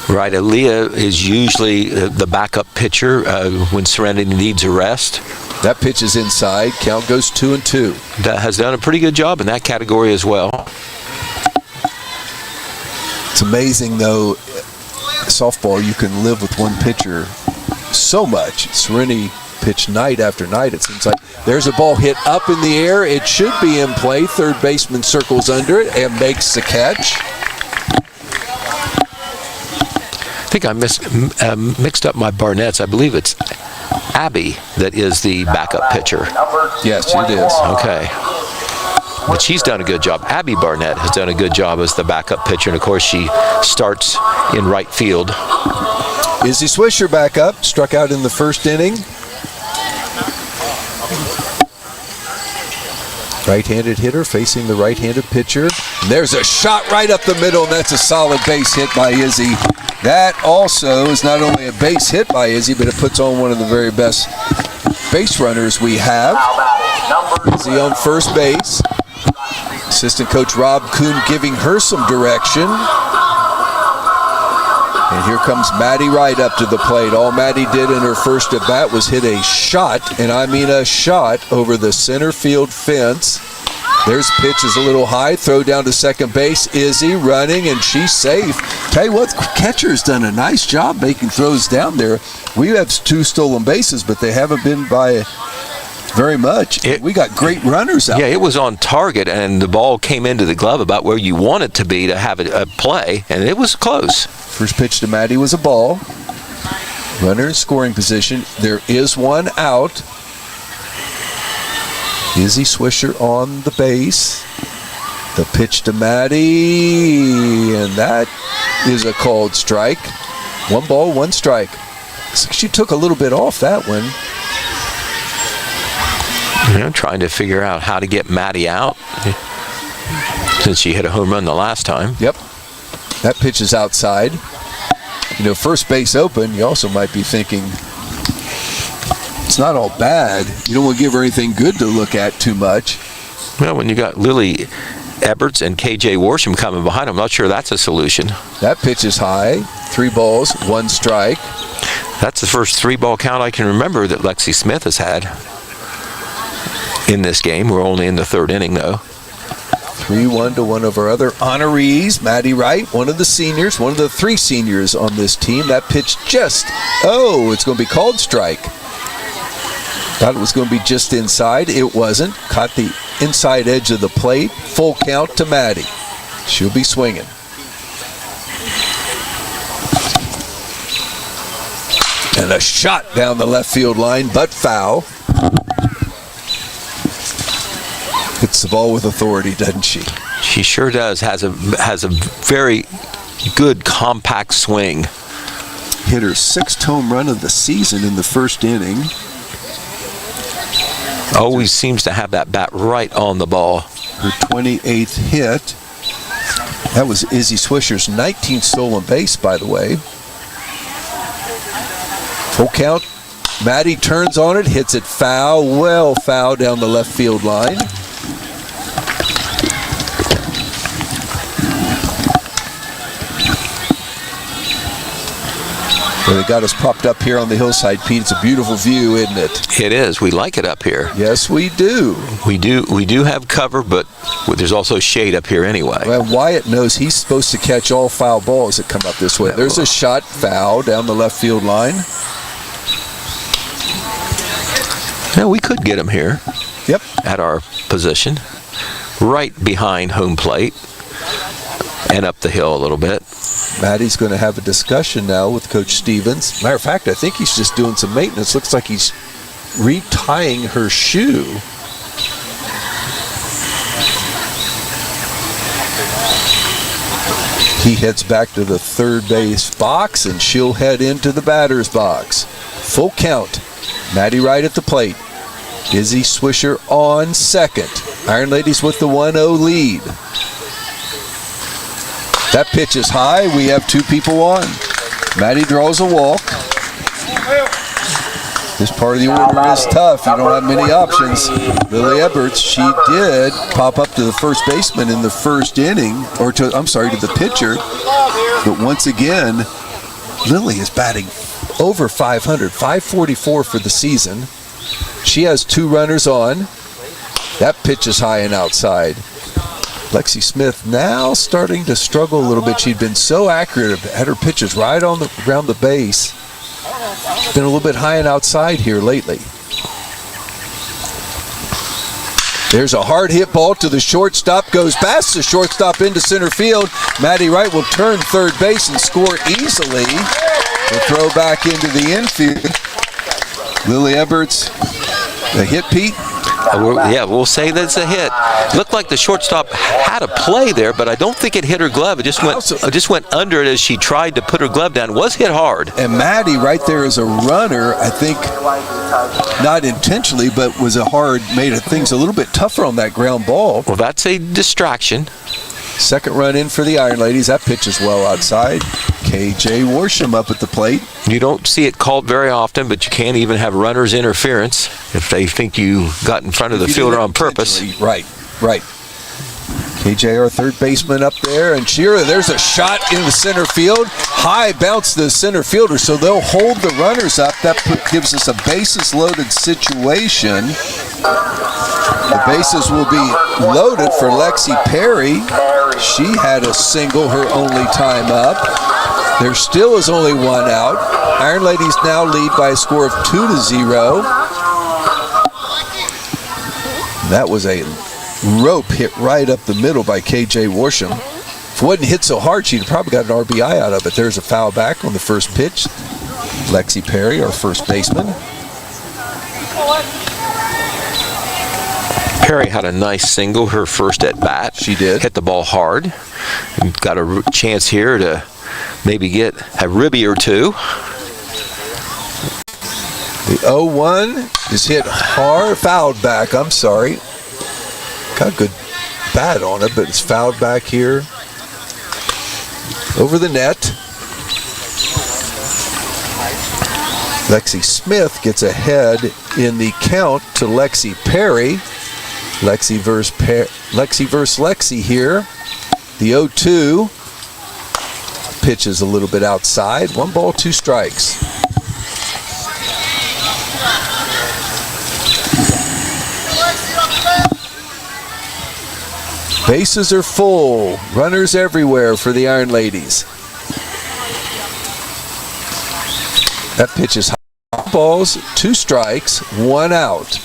Right, Aaliyah is usually the backup pitcher when Serenity needs a rest. That pitch is inside. Count goes 2-2. That has done a pretty good job in that category as well. It's amazing, though, softball, you can live with one pitcher so much. Serenity pitch night after night, it seems like. There's a ball hit up in the air. It should be in play. 3rd baseman circles under it and makes the catch. I think I mixed up my Barnetts. I believe it's Abby that is the backup pitcher. Yes, it is. Okay. But she's done a good job. Abby Barnett has done a good job as the backup pitcher, and of course she starts in right field. Izzy Swisher back up, struck out in the 1st inning. Right-handed hitter facing the right-handed pitcher. And there's a shot right up the middle, and that's a solid base hit by Izzy. That also is not only a base hit by Izzy, but it puts on one of the very best base runners we have. Izzy on first base. Assistant coach Rob Kuhn giving her some direction. And here comes Maddie Wright up to the plate. All Maddie did in her first at bat was hit a shot, and I mean a shot, over the center field fence. There's pitch is a little high. Throw down to second base. Izzy running, and she's safe. Tell you what, catcher's done a nice job making throws down there. We have 2 stolen bases, but they haven't been by very much. We got great runners out. Yeah, it was on target, and the ball came into the glove about where you want it to be to have a play, and it was close. First pitch to Maddie was a ball. Runner in scoring position. There is one out. Izzy Swisher on the base. The pitch to Maddie, and that is a called strike. 1 ball, 1 strike. She took a little bit off that one. Trying to figure out how to get Maddie out since she hit a home run the last time. Yep. That pitch is outside. First base open, you also might be thinking it's not all bad. You don't want to give her anything good to look at too much. Well, when you got Lily Eberts and KJ Worsham coming behind, I'm not sure that's a solution. That pitch is high. 3 balls, 1 strike. That's the first 3-ball count I can remember that Lexi Smith has had in this game. We're only in the 3rd inning, though. 3-1 to one of our other honorees, Maddie Wright, one of the seniors, one of the 3 seniors on this team. That pitch it's going to be called strike. Thought it was going to be just inside. It wasn't. Caught the inside edge of the plate. Full count to Maddie. She'll be swinging. And a shot down the left field line, but foul. Hits the ball with authority, doesn't she? She sure does. Has a very good compact swing. Hit her 6th home run of the season in the 1st inning. Always seems to have that bat right on the ball. Her 28th hit. That was Izzy Swisher's 19th stolen base, by the way. Full count. Maddie turns on it, hits it foul, well foul down the left field line. Well, they got us propped up here on the hillside, Pete. It's a beautiful view, isn't it? It is. We like it up here. Yes, we do. We do have cover, but there's also shade up here anyway. Well, Wyatt knows he's supposed to catch all foul balls that come up this way. There's a shot, foul down the left field line. Now we could get him here. Yep. At our position, right behind home plate, and up the hill a little bit. Maddie's going to have a discussion now with Coach Stevens. Matter of fact, I think he's just doing some maintenance. Looks like he's retying her shoe. He heads back to the third base box, and she'll head into the batter's box. Full count. Maddie Wright at the plate. Izzy Swisher on second. Iron Ladies with the 1-0 lead. That pitch is high. We have two people on. Maddie draws a walk. This part of the order is tough. You don't have many options. Lily Eberts, she did pop up to the first baseman in the first inning, or to the pitcher. But once again, Lily is batting over 500, 544 for the season. She has two runners on. That pitch is high and outside. Lexi Smith now starting to struggle a little bit. She'd been so accurate, had her pitches right on around the base. Been a little bit high and outside here lately. There's a hard hit ball to the shortstop, goes past the shortstop into center field. Maddie Wright will turn third base and score easily. The throw back into the infield. Lily Eberts, a hit, Pete? Yeah, we'll say that's a hit. Looked like the shortstop had a play there, but I don't think it hit her glove. It just went under it as she tried to put her glove down. It was hit hard. And Maddie right there is a runner, I think, not intentionally, but made things a little bit tougher on that ground ball. Well, that's a distraction. Second run in for the Iron Ladies. That pitch is well outside. KJ Worsham up at the plate. You don't see it called very often, but you can't even have runners interference if they think you got in front of the fielder on purpose. Right. KJ, our third baseman, up there, and Shearer, there's a shot in the center field. High bounce to the center fielder, so they'll hold the runners up. That gives us a bases-loaded situation. The bases will be loaded for Lexi Perry. She had a single, her only time up. There still is only one out. Iron Ladies now lead by a score of 2-0. That was a rope hit right up the middle by KJ Worsham. If it wasn't hit so hard, she'd probably got an RBI out of it. There's a foul back on the first pitch. Lexi Perry, our first baseman. Perry had a nice single, her first at bat. She did. Hit the ball hard. And got a chance here to maybe get a ribby or two. The 0-1 is hit hard, fouled back, I'm sorry. Got a good bat on it, but it's fouled back here. Over the net. Lexi Smith gets ahead in the count to Lexi Perry. Lexi versus Lexi here. The 0-2. Pitch is a little bit outside. 1 ball, 2 strikes. Bases are full. Runners everywhere for the Iron Ladies. That pitch is high. Balls, 2 strikes, 1 out.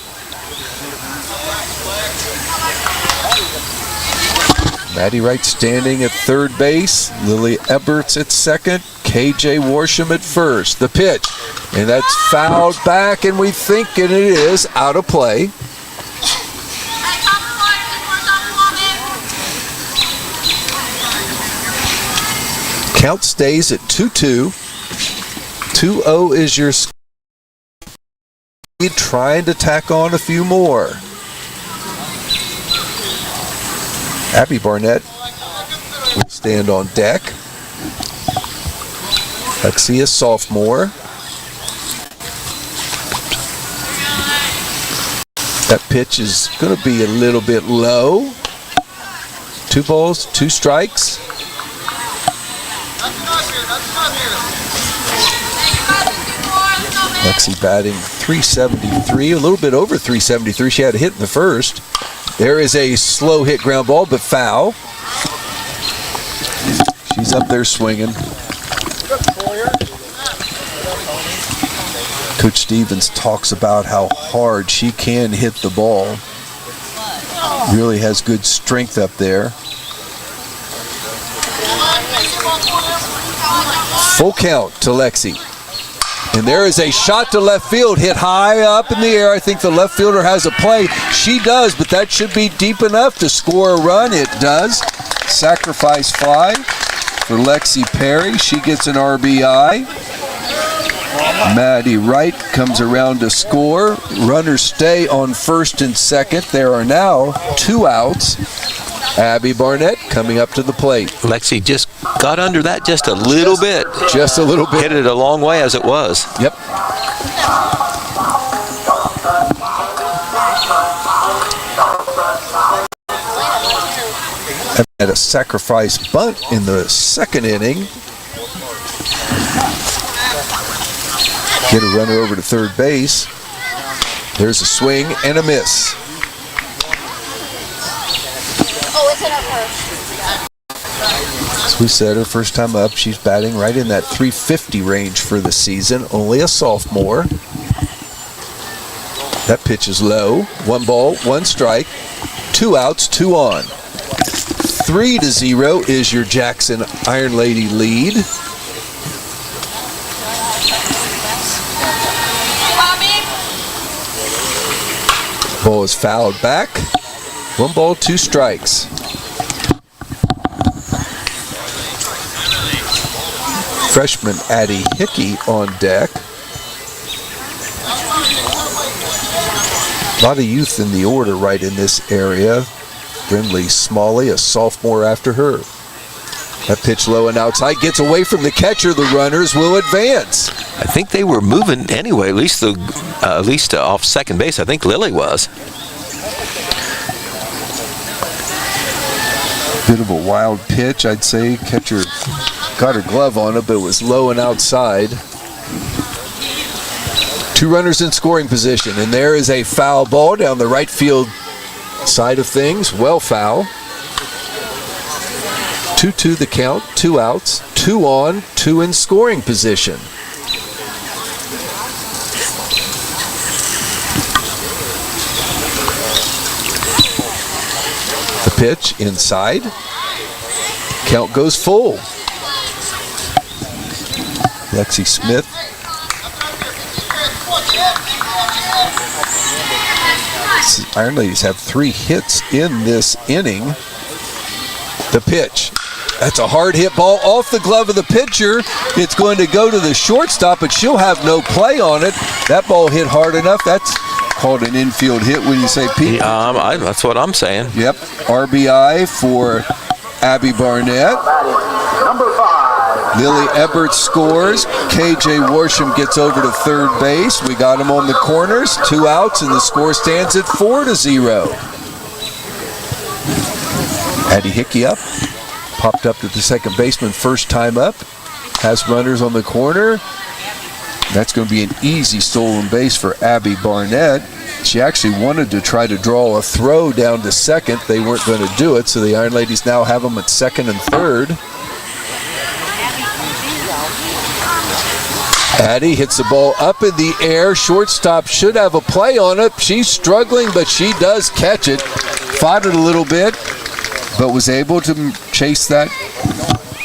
Maddie Wright standing at third base. Lily Eberts at second. KJ Worsham at first. The pitch. And that's fouled back, and we think it is out of play. Count stays at 2-2. 2-0 is your score. Trying to tack on a few more. Abby Barnett will stand on deck. Lexi, a sophomore. That pitch is going to be a little bit low. 2 balls, 2 strikes. Lexi batting .373, a little bit over .373. She had a hit in the first. There is a slow hit ground ball, but foul. She's up there swinging. Coach Stevens talks about how hard she can hit the ball. Really has good strength up there. Full count to Lexi. And there is a shot to left field, hit high up in the air. I think the left fielder has a play. She does, but that should be deep enough to score a run. It does. Sacrifice fly for Lexi Perry. She gets an RBI. Maddie Wright comes around to score. Runners stay on first and second. There are now 2 outs. Abby Barnett coming up to the plate. Lexi just got under that just a little bit. Just a little bit. Hit it a long way as it was. Yep. Had a sacrifice bunt in the second inning. Get a runner over to third base. There's a swing and a miss. As we said, her first time up, she's batting right in that 350 range for the season. Only a sophomore. That pitch is low. 1 ball, 1 strike. 2 outs, 2 on. 3-0 is your Jackson Iron Lady lead. Ball is fouled back. 1 ball, 2 strikes. Freshman Addie Hickey on deck. A lot of youth in the order right in this area. Brindley Smalley, a sophomore after her. That pitch low and outside gets away from the catcher. The runners will advance. I think they were moving anyway, at least off second base. I think Lily was. Bit of a wild pitch, I'd say. Catcher got her glove on it, but it was low and outside. 2 runners in scoring position, and there is a foul ball down the right field side of things. Well foul. 2-2 the count, 2 outs, 2 on, 2 in scoring position. The pitch inside. Count goes full. Lexi Smith. Iron Ladies have 3 hits in this inning. The pitch. That's a hard hit ball off the glove of the pitcher. It's going to go to the shortstop, but she'll have no play on it. That ball hit hard enough. That's called an infield hit when you say Pete. That's what I'm saying. Yep. RBI for Abby Barnett. Number 5. Lily Ebert scores. KJ Worsham gets over to third base. We got him on the corners. 2 outs, and the score stands at 4-0. Addie Hickey up. Popped up to the second baseman first time up. Has runners on the corner. That's going to be an easy stolen base for Abby Barnett. She actually wanted to try to draw a throw down to second. They weren't going to do it, so the Iron Ladies now have them at second and third. Addie hits the ball up in the air. Shortstop should have a play on it. She's struggling, but she does catch it. Fought it a little bit, but was able to chase that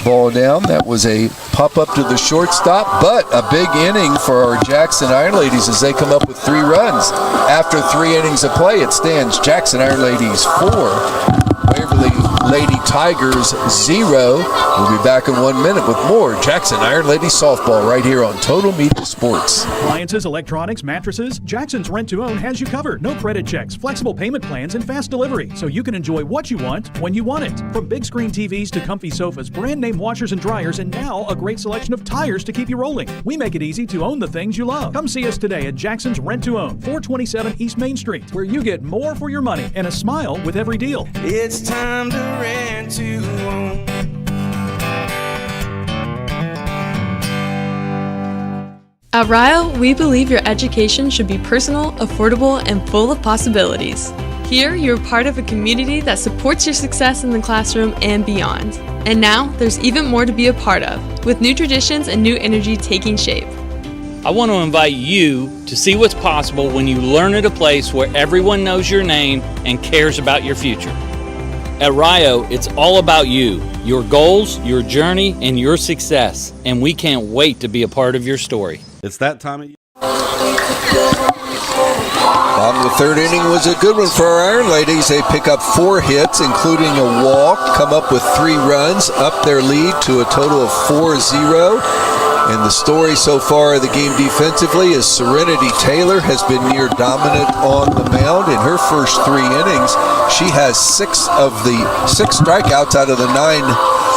ball down. That was a pop up to the shortstop, but a big inning for our Jackson Iron Ladies as they come up with 3 runs. After 3 innings of play, it stands Jackson Iron Ladies 4, Waverly Lady Tigers 0. We'll be back in 1 minute with more Jackson Iron Ladies softball right here on Total Media Sports. Appliances, electronics, mattresses, Jackson's Rent to Own has you covered. No credit checks, flexible payment plans, and fast delivery, so you can enjoy what you want when you want it. From big screen TVs to comfy sofas, brand name washers and dryers, and now a great selection of tires to keep you rolling. We make it easy to own the things you love. Come see us today at Jackson's Rent to Own, 427 East Main Street, where you get more for your money and a smile with every deal. It's time to rent to own. At Ryle, we believe your education should be personal, affordable, and full of possibilities. Here, you're part of a community that supports your success in the classroom and beyond. And now, there's even more to be a part of, with new traditions and new energy taking shape. I want to invite you to see what's possible when you learn at a place where everyone knows your name and cares about your future. At Rio, it's all about you, your goals, your journey, and your success. And we can't wait to be a part of your story. It's that time of year. Bottom of the third inning was a good one for our Iron Ladies. They pick up 4 hits, including a walk, come up with 3 runs, up their lead to a total of 4-0. And the story so far of the game defensively is Serenity Taylor has been near dominant on the mound. In her first 3 innings, she has 6 strikeouts out of the 9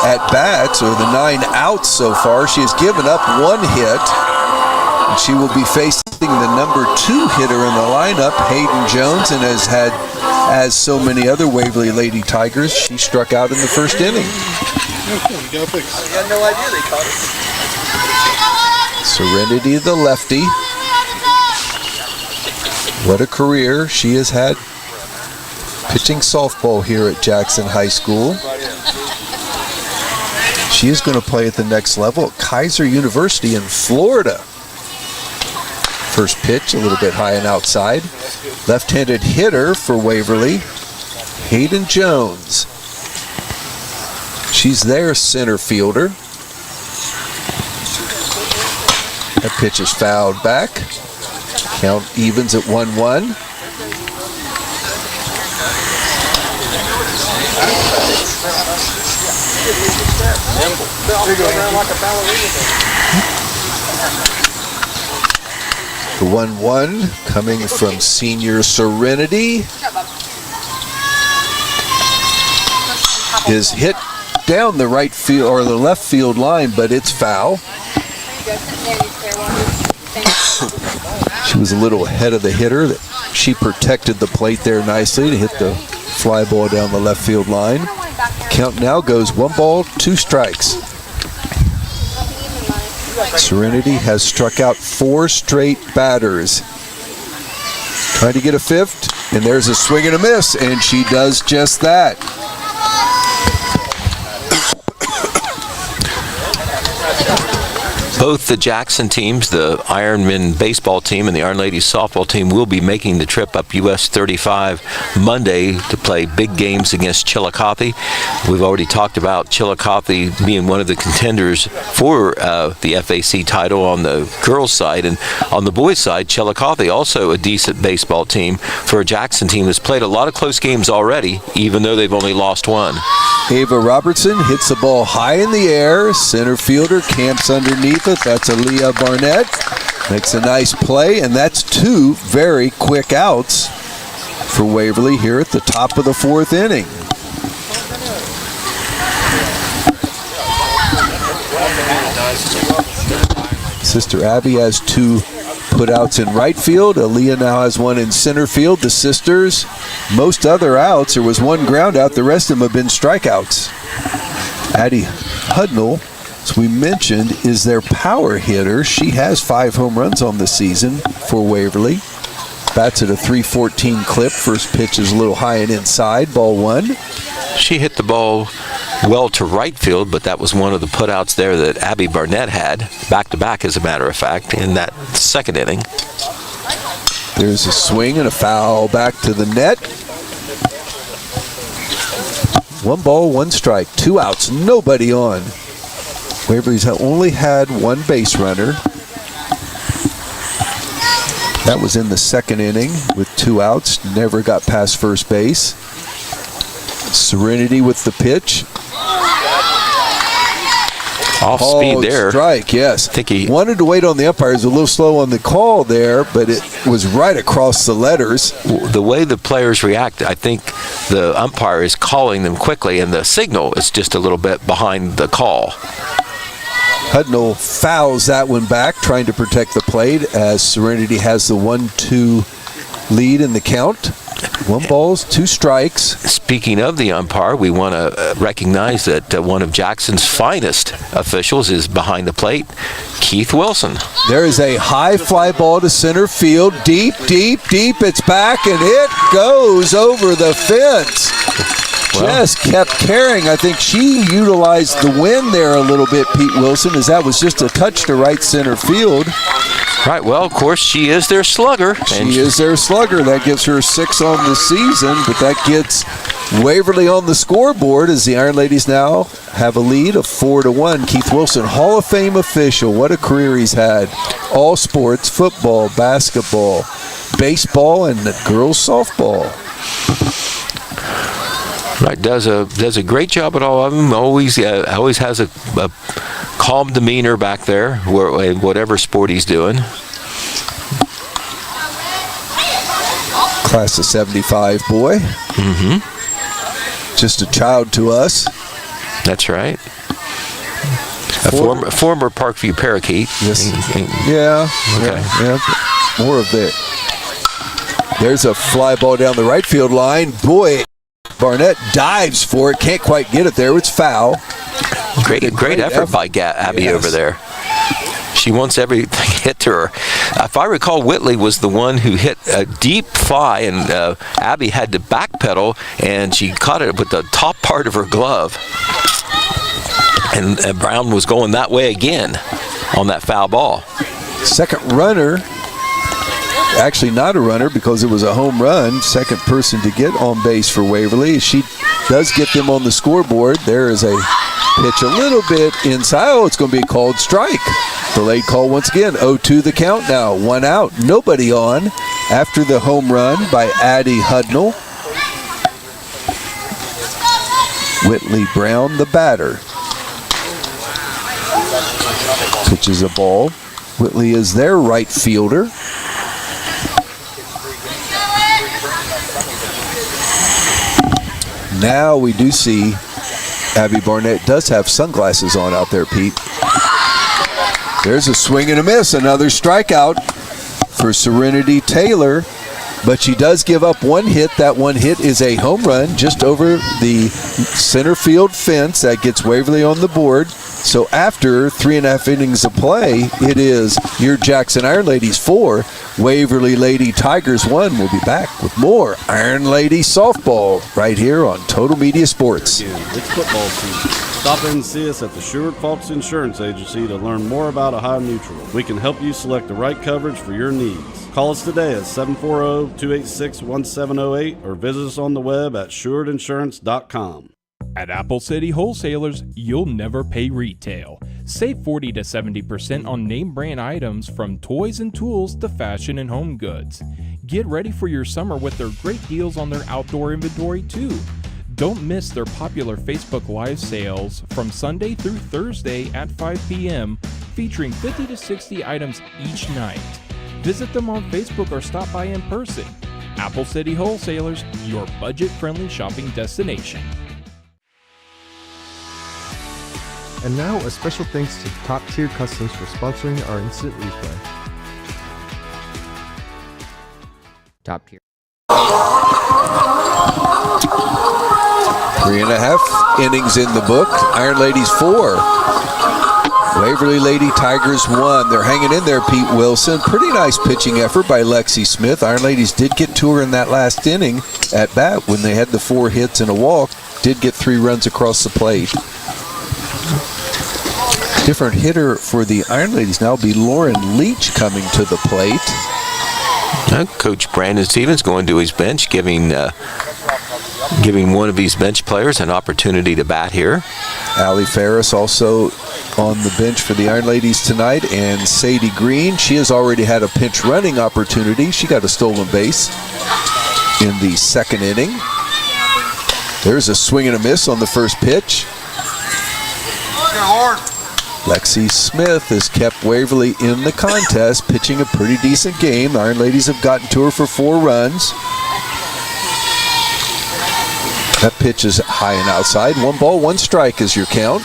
at-bats, or the 9 outs so far. She has given up 1 hit. And she will be facing the number 2 hitter in the lineup, Hayden Jones, and has had, as so many other Waverly Lady Tigers, she struck out in the first inning. I got no idea they caught it. Serenity, the lefty. What a career she has had pitching softball here at Jackson High School. She is going to play at the next level at Kaiser University in Florida. First pitch, a little bit high and outside. Left-handed hitter for Waverly, Hayden Jones. She's their center fielder. That pitch is fouled back. Count evens at 1-1. The 1-1 coming from senior Serenity is hit down the right field or the left field line, but it's foul. She was a little ahead of the hitter. She protected the plate there nicely to hit the fly ball down the left field line. Count now goes 1 ball, 2 strikes. Serenity has struck out 4 straight batters. Trying to get a 5th, and there's a swing and a miss, and she does just that. Both the Jackson teams, the Ironmen baseball team and the Iron Ladies softball team, will be making the trip up US 35 Monday to play big games against Chillicothe. We've already talked about Chillicothe being one of the contenders for the FAC title on the girls' side, and on the boys' side, Chillicothe, also a decent baseball team, for a Jackson team that's played a lot of close games already, even though they've only lost 1. Ava Robertson hits the ball high in the air. Center fielder camps underneath it. That's Aaliyah Barnett. Makes a nice play, and that's 2 very quick outs for Waverly here at the top of the 4th inning. Sister Abby has 2 putouts in right field. Aaliyah now has 1 in center field. The sisters, most other outs, there was 1 ground out. The rest of them have been strikeouts. Addie Hudnall, as we mentioned, is their power hitter. She has 5 home runs on the season for Waverly. Bats at a .314 clip. First pitch is a little high and inside. Ball 1. She hit the ball well to right field, but that was one of the putouts there that Abby Barnett had, back-to-back as a matter of fact, in that 2nd inning. There's a swing and a foul back to the net. 1 ball, 1 strike, 2 outs, nobody on. Waverly's only had 1 base runner. That was in the 2nd inning with 2 outs, never got past first base. Serenity with the pitch. Off speed there. Strike, yes. I think he wanted to wait on the umpires, a little slow on the call there, but it was right across the letters. The way the players react, I think the umpire is calling them quickly, and the signal is just a little bit behind the call. Hudnall fouls that one back, trying to protect the plate as Serenity has the 1-2 lead in the count. 1 ball, 2 strikes. Speaking of the umpire, we want to recognize that one of Jackson's finest officials is behind the plate, Keith Wilson. There is a high fly ball to center field. Deep, deep, deep. It's back, and it goes over the fence. Just kept carrying. I think she utilized the wind there a little bit, Pete Wilson, as that was just a touch to right center field. Right, well, of course, she is their slugger. She is their slugger. That gives her 6 on the season, but that gets Waverly on the scoreboard as the Iron Ladies now have a lead of 4-1. Keith Wilson, Hall of Fame official. What a career he's had. All sports, football, basketball, baseball, and girls softball. Right, does a great job at all of them. Always has a calm demeanor back there, whatever sport he's doing. Class of 75 boy. Mm-hmm. Just a child to us. That's right. A former Parkview Parakeet. Yes. Yeah. Okay. Yeah. More of that. There's a fly ball down the right field line. Boy, Barnett dives for it. Can't quite get it there. It's foul. Great effort by Abby over there. She wants everything hit to her. If I recall, Whitley was the one who hit a deep fly, and Abby had to backpedal, and she caught it with the top part of her glove. And Brown was going that way again on that foul ball. Second runner, actually not a runner because it was a home run. Second person to get on base for Waverly. She does get them on the scoreboard. There is a pitch a little bit inside. Oh, it's going to be called strike. Delayed call once again. 0-2 the count now. 1 out. Nobody on after the home run by Addie Hudnall. Whitley Brown, the batter. Pitches a ball. Whitley is their right fielder. Now we do see Abby Barnett does have sunglasses on out there, Pete. There's a swing and a miss. Another strikeout for Serenity Taylor. But she does give up one hit. That one hit is a home run just over the center field fence. That gets Waverly on the board. So after 3.5 innings of play, it is your Jackson Ironladies 4, Waverly Lady Tigers 1. We'll be back with more Iron Lady softball right here on Total Media Sports. It's football season. Stop in and see us at the Sherwood Falks Insurance Agency to learn more about Ohio Mutual. We can help you select the right coverage for your needs. Call us today at 740-286-1708 or visit us on the web at SherwoodInsurance.com. At Apple City Wholesalers, you'll never pay retail. Save 40 to 70% on name brand items from toys and tools to fashion and home goods. Get ready for your summer with their great deals on their outdoor inventory too. Don't miss their popular Facebook Live sales from Sunday through Thursday at 5 p.m. featuring 50 to 60 items each night. Visit them on Facebook or stop by in person. Apple City Wholesalers, your budget-friendly shopping destination. And now, a special thanks to Top Tier Customs for sponsoring our instant replay. Top Tier. 3.5 innings in the book. Iron Ladies 4. Waverly Lady Tigers 1. They're hanging in there, Pete Wilson. Pretty nice pitching effort by Lexi Smith. Iron Ladies did get to her in that last inning at bat when they had the 4 hits and a walk. Did get 3 runs across the plate. Different hitter for the Iron Ladies now will be Lauren Leach coming to the plate. Coach Brandon Stevens going to his bench, giving one of these bench players an opportunity to bat here. Allie Ferris also on the bench for the Iron Ladies tonight, and Sadie Green. She has already had a pinch running opportunity. She got a stolen base in the second inning. There's a swing and a miss on the first pitch. Lexi Smith has kept Waverly in the contest, pitching a pretty decent game. The Iron Ladies have gotten to her for 4 runs. That pitch is high and outside. 1 ball, 1 strike is your count.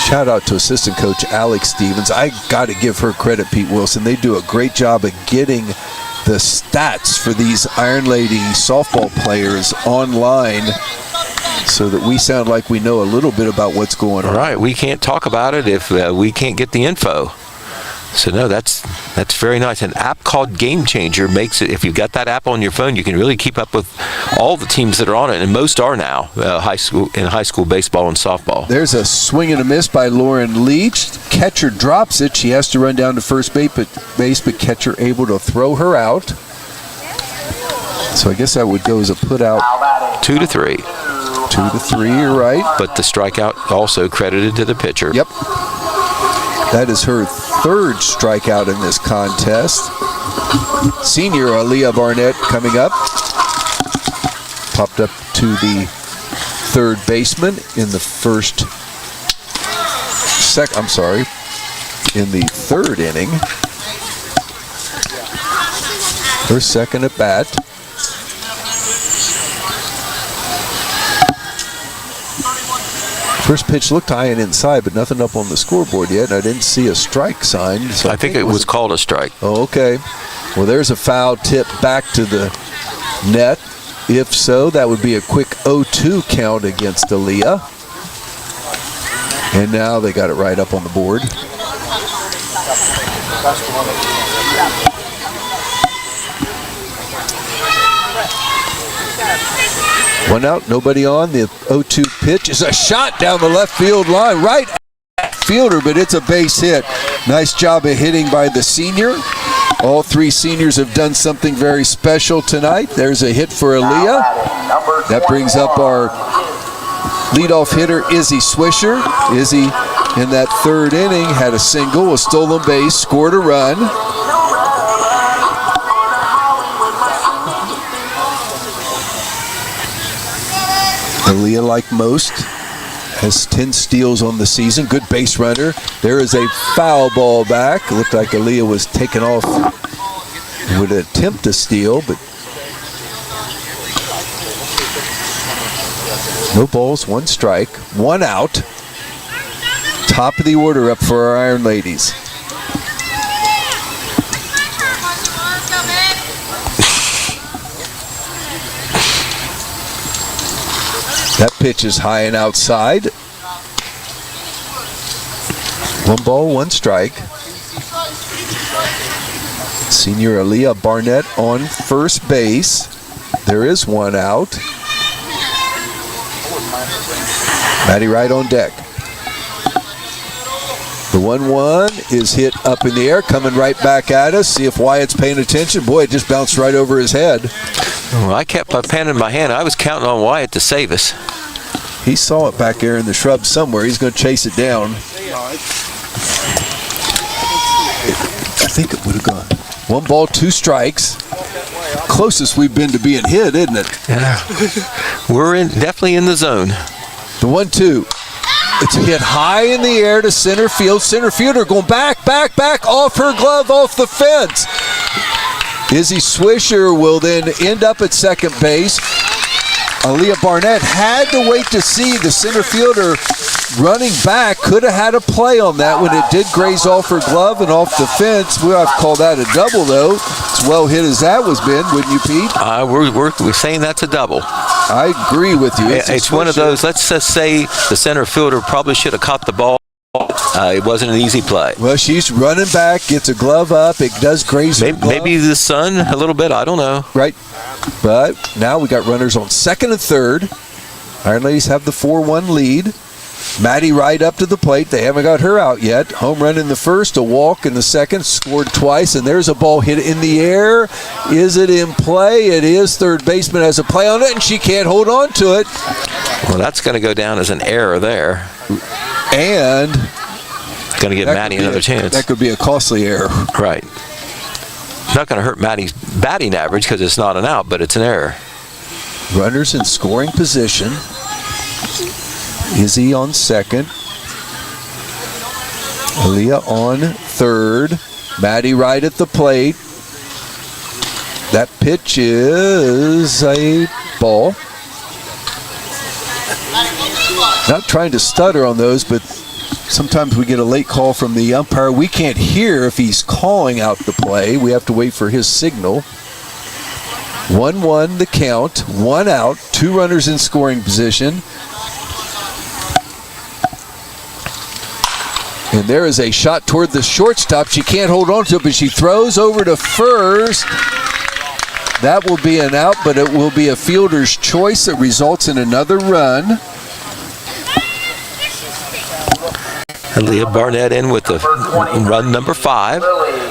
Shout out to assistant coach Alex Stevens. I got to give her credit, Pete Wilson. They do a great job of getting the stats for these Iron Lady softball players online so that we sound like we know a little bit about what's going on. Right, we can't talk about it if we can't get the info. So no, that's very nice. An app called Game Changer makes it. If you've got that app on your phone, you can really keep up with all the teams that are on it, and most are now high school baseball and softball. There's a swing and a miss by Lauren Leach. Catcher drops it. She has to run down to first base, but catcher able to throw her out. So I guess that would go as a put out. 2-3. 2-3, you're right. But the strikeout also credited to the pitcher. Yep. That is her third strikeout in this contest. Senior Aaliyah Barnett coming up. Popped up to the third baseman in the in the third inning. Her second at bat. First pitch looked high and inside, but nothing up on the scoreboard yet, and I didn't see a strike sign. So I think it was called a strike. Oh, okay. Well, there's a foul tip back to the net. If so, that would be a quick 0-2 count against Aaliyah. And now they got it right up on the board. One out, nobody on. The 0-2 pitch is a shot down the left field line, right at fielder, but it's a base hit. Nice job of hitting by the senior. All three seniors have done something very special tonight. There's a hit for Aaliyah. That brings up our leadoff hitter, Izzy Swisher. Izzy, in that third inning, had a single, a stolen base, scored a run. Aaliyah, like most, has 10 steals on the season. Good base runner. There is a foul ball back. It looked like Aaliyah was taken off, would attempt to steal, but no balls, one strike, one out. Top of the order up for our Iron Ladies. That pitch is high and outside. One ball, one strike. Senior Aaliyah Barnett on first base. There is one out. Maddie Wright on deck. The 1-1 is hit up in the air, coming right back at us. See if Wyatt's paying attention. Boy, it just bounced right over his head. Well, I kept my pen in my hand. I was counting on Wyatt to save us. He saw it back there in the shrubs somewhere. He's going to chase it down. I think it would have gone. One ball, two strikes. Closest we've been to being hit, isn't it? Yeah. We're definitely in the zone. The 1-2. It's hit high in the air to center field. Center fielder going back, off her glove, off the fence. Izzy Swisher will then end up at second base. Aaliyah Barnett had to wait to see the center fielder running back. Could have had a play on that when it did graze off her glove and off the fence. We'll have to call that a double, though. As well hit as that was been, wouldn't you, Pete? We're saying that's a double. I agree with you. It's one of those, let's just say the center fielder probably should have caught the ball. It wasn't an easy play. Well, she's running back, gets a glove up. It does graze her glove. Maybe the sun a little bit. I don't know. Right. But now we got runners on second and third. Iron Ladies have the 4-1 lead. Maddie Wright up to the plate. They haven't got her out yet. Home run in the first, a walk in the second, scored twice, and there's a ball hit in the air. Is it in play? It is. Third baseman has a play on it, and she can't hold on to it. Well, that's going to go down as an error there. And going to give Maddie another chance. That could be a costly error. Right. Not going to hurt Maddie's batting average because it's not an out, but it's an error. Runners in scoring position. Izzy on second. Aaliyah on third. Maddie Wright at the plate. That pitch is a ball. Not trying to stutter on those, but sometimes we get a late call from the umpire. We can't hear if he's calling out the play. We have to wait for his signal. 1-1 the count, one out, two runners in scoring position. And there is a shot toward the shortstop. She can't hold on to it, but she throws over to first. That will be an out, but it will be a fielder's choice that results in another run. Leah Barnett in with the run number 5.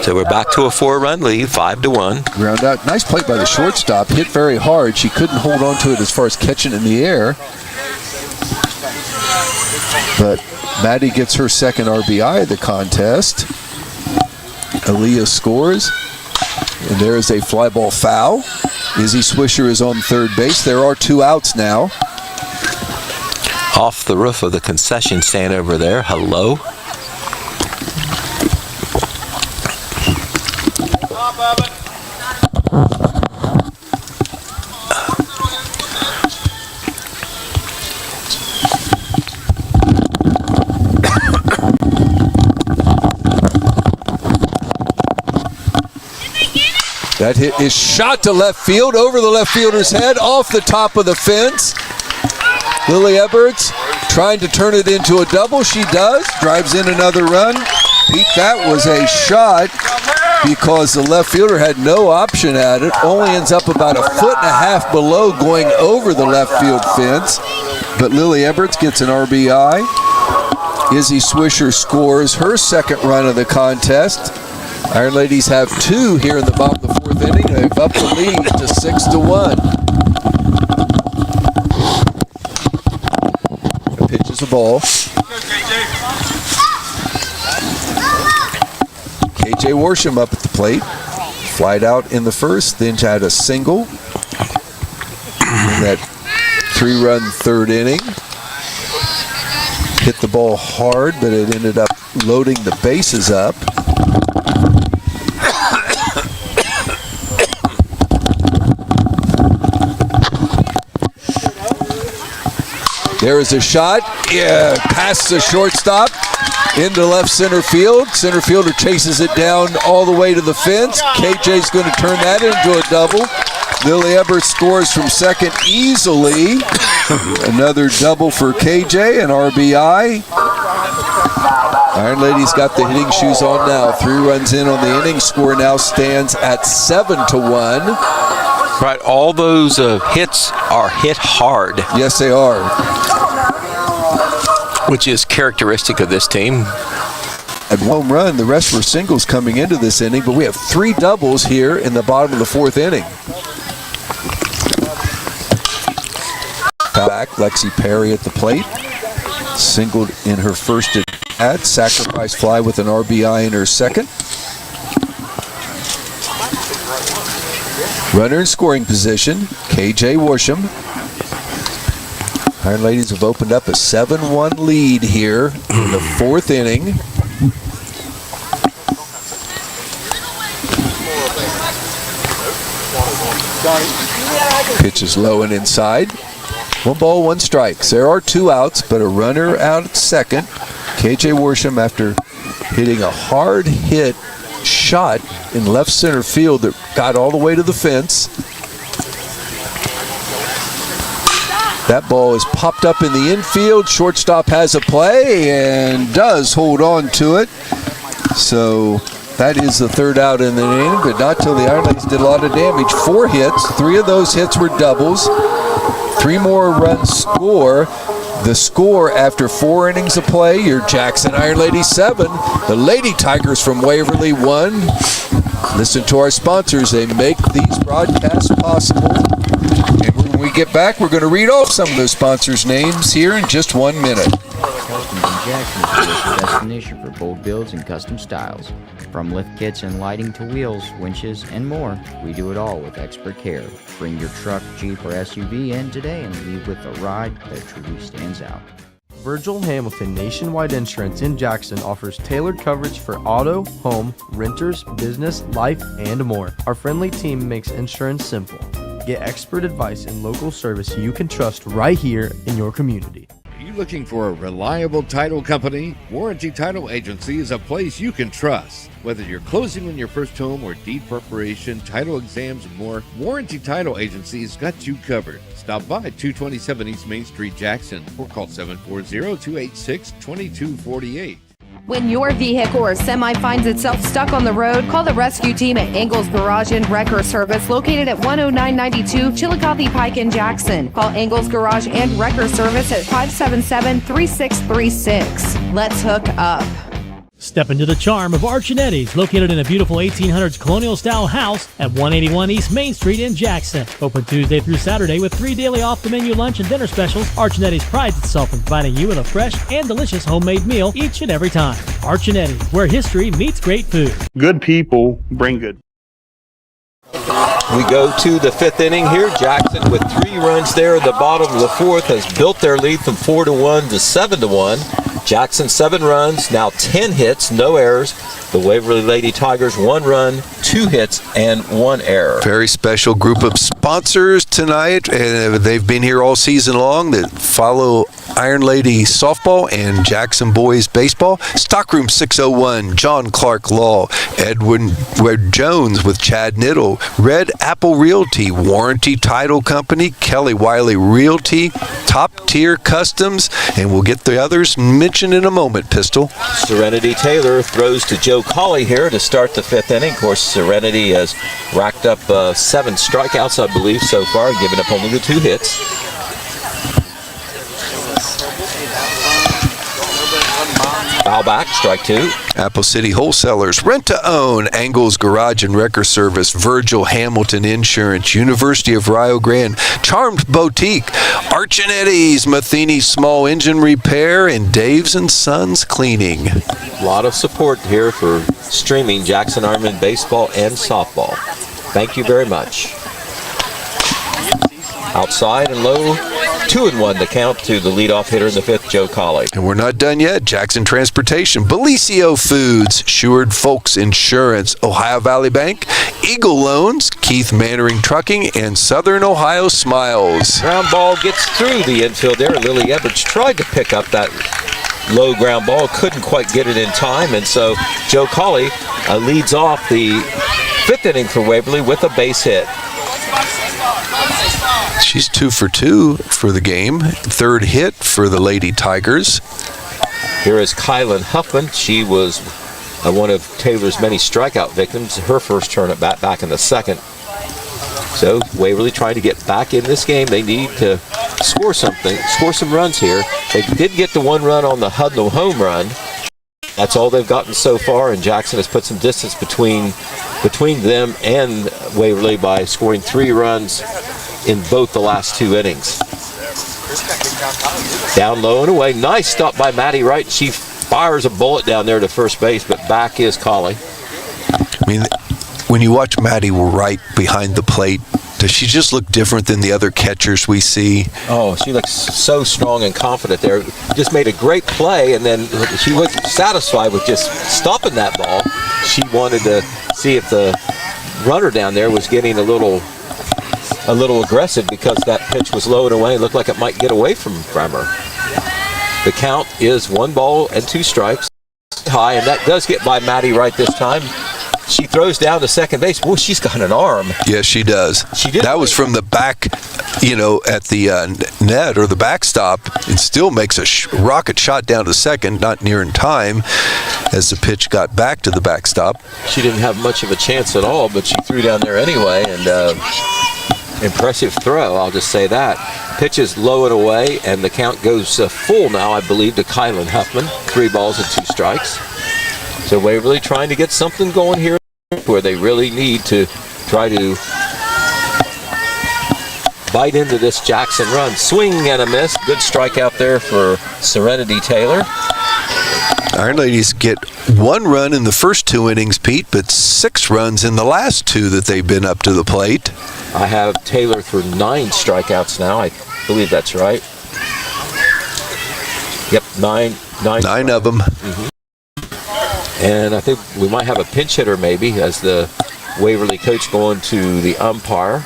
So we're back to a 4-run lead, 5-1. Ground out. Nice play by the shortstop. Hit very hard. She couldn't hold on to it as far as catching it in the air. But Maddie gets her second RBI of the contest. Aaliyah scores. And there is a fly ball foul. Izzy Swisher is on third base. There are 2 outs now. Off the roof of the concession stand over there. Hello. That hit is shot to left field, over the left fielder's head, off the top of the fence. Lily Eberts trying to turn it into a double. She does. Drives in another run. Pete, that was a shot because the left fielder had no option at it. Only ends up about 1.5 feet below going over the left field fence. But Lily Eberts gets an RBI. Izzy Swisher scores her second run of the contest. Iron Ladies have 2 here in the bottom of the 4th inning. They've upped the lead to 6-1. Pitches a ball. KJ Worsham up at the plate. Flied out in the first, then had a single in that 3-run 3rd inning. Hit the ball hard, but it ended up loading the bases up. There is a shot, past the shortstop, into left center field. Center fielder chases it down all the way to the fence. KJ's going to turn that into a double. Lily Eberts scores from second easily. Another double for KJ, an RBI. Iron Ladies got the hitting shoes on now. 3 runs in on the inning. Score now stands at 7-1. Right, all those hits are hit hard. Yes, they are. Which is characteristic of this team. At 1 home run, the rest were singles coming into this inning, but we have 3 doubles here in the bottom of the 4th inning. Back, Lexi Perry at the plate. Singled in her first at-bat. Sacrifice fly with an RBI in her second. Runner in scoring position, KJ Worsham. Iron Ladies have opened up a 7-1 lead here in the 4th inning. Pitch is low and inside. 1 ball, 1 strike. There are 2 outs, but a runner out at second. KJ Worsham, after hitting a hard hit shot in left center field that got all the way to the fence. That ball is popped up in the infield. Shortstop has a play and does hold on to it. So that is the 3rd out in the inning, but not till the Iron Ladies did a lot of damage. 4 hits, 3 of those hits were doubles. 3 more runs score. The score after 4 innings of play, your Jackson Iron Ladies 7, the Lady Tigers from Waverly 1. Listen to our sponsors. They make these broadcasts possible. And when we get back, we're going to read off some of those sponsors' names here in just 1 minute. Customs in Jackson is your destination for bold builds and custom styles. From lift kits and lighting to wheels, winches, and more, we do it all with expert care. Bring your truck, Jeep, or SUV in today and leave with a ride that truly stands out. Virgil Hamilton Nationwide Insurance in Jackson offers tailored coverage for auto, home, renters, business, life, and more. Our friendly team makes insurance simple. Get expert advice and local service you can trust right here in your community. Are you looking for a reliable title company? Warranty Title Agency is a place you can trust. Whether you're closing on your first home or deed preparation, title exams, and more, Warranty Title Agency has got you covered. Stop by 227 East Main Street, Jackson, or call 740-286-2248. When your vehicle or semi finds itself stuck on the road, call the rescue team at Angles Garage and Wrecker Service located at 10992 Chillicothe Pike in Jackson. Call Angles Garage and Wrecker Service at 577-3636. Let's hook up. Step into the charm of Archinettes, located in a beautiful 1800s colonial-style house at 181 East Main Street in Jackson. Open Tuesday through Saturday with 3 daily off-the-menu lunch and dinner specials, Archinettes prides itself in providing you with a fresh and delicious homemade meal each and every time. Archinettes, where history meets great food. Good people bring good. We go to the 5th inning here. Jackson with 3 runs there at the bottom of the 4th has built their lead from 4-1 to 7-1. Jackson 7 runs, now 10 hits, no errors. The Waverly Lady Tigers 1 run, 2 hits, and 1 error. Very special group of sponsors tonight, and they've been here all season long that follow Iron Lady Softball and Jackson Boys Baseball. Stockroom 601, John Clark Law, Edwin Jones with Chad Niddle, Red Apple Realty, Warranty Title Company, Kelly Wiley Realty, Top Tier Customs, and we'll get the others mentioned in a moment, Pistol. Serenity Taylor throws to Joe Colley here to start the 5th inning. Of course, Serenity has racked up 7 strikeouts, I believe, so far, giving up only the 2 hits. Foul back, strike 2. Apple City Wholesalers, Rent to Own, Angles Garage and Wrecker Service, Virgil Hamilton Insurance, University of Rio Grande, Charmed Boutique, Archinettes, Matheny Small Engine Repair, and Dave's and Sons Cleaning. A lot of support here for streaming Jackson Ironman baseball and softball. Thank you very much. Outside and low, 2-1 to count to the leadoff hitter in the 5th, Joe Colley. And we're not done yet. Jackson Transportation, Belicio Foods, Schuard Folks Insurance, Ohio Valley Bank, Eagle Loans, Keith Mannering Trucking, and Southern Ohio Smiles. Ground ball gets through the infield there. Lily Edwards tried to pick up that low ground ball, couldn't quite get it in time, and so Joe Colley leads off the 5th inning for Waverly with a base hit. She's 2 for 2 for the game. 3rd hit for the Lady Tigers. Here is Kylan Huffman. She was one of Taylor's many strikeout victims. Her first turn at bat back in the 2nd. So Waverly trying to get back in this game. They need to score something, score some runs here. They did get the 1 run on the Hudlow home run. That's all they've gotten so far, and Jackson has put some distance between them and Waverly by scoring 3 runs in both the last 2 innings. Down low and away. Nice stop by Maddie Wright. She fires a bullet down there to first base, but back is Colley. I mean, when you watch Maddie Wright behind the plate, does she just look different than the other catchers we see? Oh, she looks so strong and confident there. Just made a great play, and then she wasn't satisfied with just stopping that ball. She wanted to see if the runner down there was getting a little aggressive because that pitch was low and away. It looked like it might get away from her. The count is 1 ball and 2 strikes. High, and that does get by Maddie Wright this time. She throws down to second base. Boy, she's got an arm. Yes, she does. She did. That was from the back, at the net or the backstop. It still makes a rocket shot down to second, not near in time, as the pitch got back to the backstop. She didn't have much of a chance at all, but she threw down there anyway, and impressive throw, I'll just say that. Pitch is low and away, and the count goes full now, I believe, to Kylan Huffman. 3 balls and 2 strikes. So Waverly trying to get something going here where they really need to try to bite into this Jackson run. Swing and a miss. Good strikeout there for Serenity Taylor. Iron Ladies get 1 run in the first 2 innings, Pete, but 6 runs in the last 2 that they've been up to the plate. I have Taylor through 9 strikeouts now. I believe that's right. Yep, 9 of them. Mm-hmm. And I think we might have a pinch hitter maybe as the Waverly coach going to the umpire.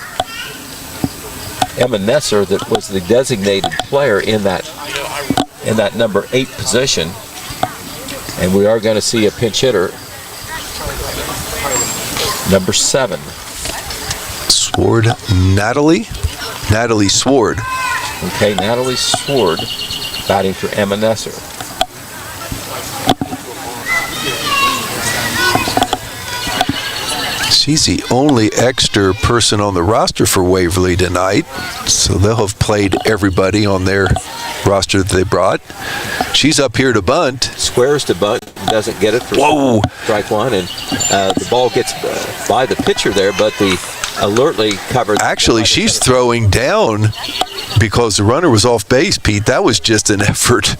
Emma Nesser, that was the designated player in that number 8 position. And we are going to see a pinch hitter, number 7. Sword, Natalie Sword. Okay, Natalie Sword batting for Emma Nesser. She's the only extra person on the roster for Waverly tonight, so they'll have played everybody on their roster that they brought. She's up here to bunt. Squares to bunt, doesn't get it for strike one, and the ball gets by the pitcher there, but the alertly covered. Actually, she's throwing down because the runner was off base, Pete. That was just an effort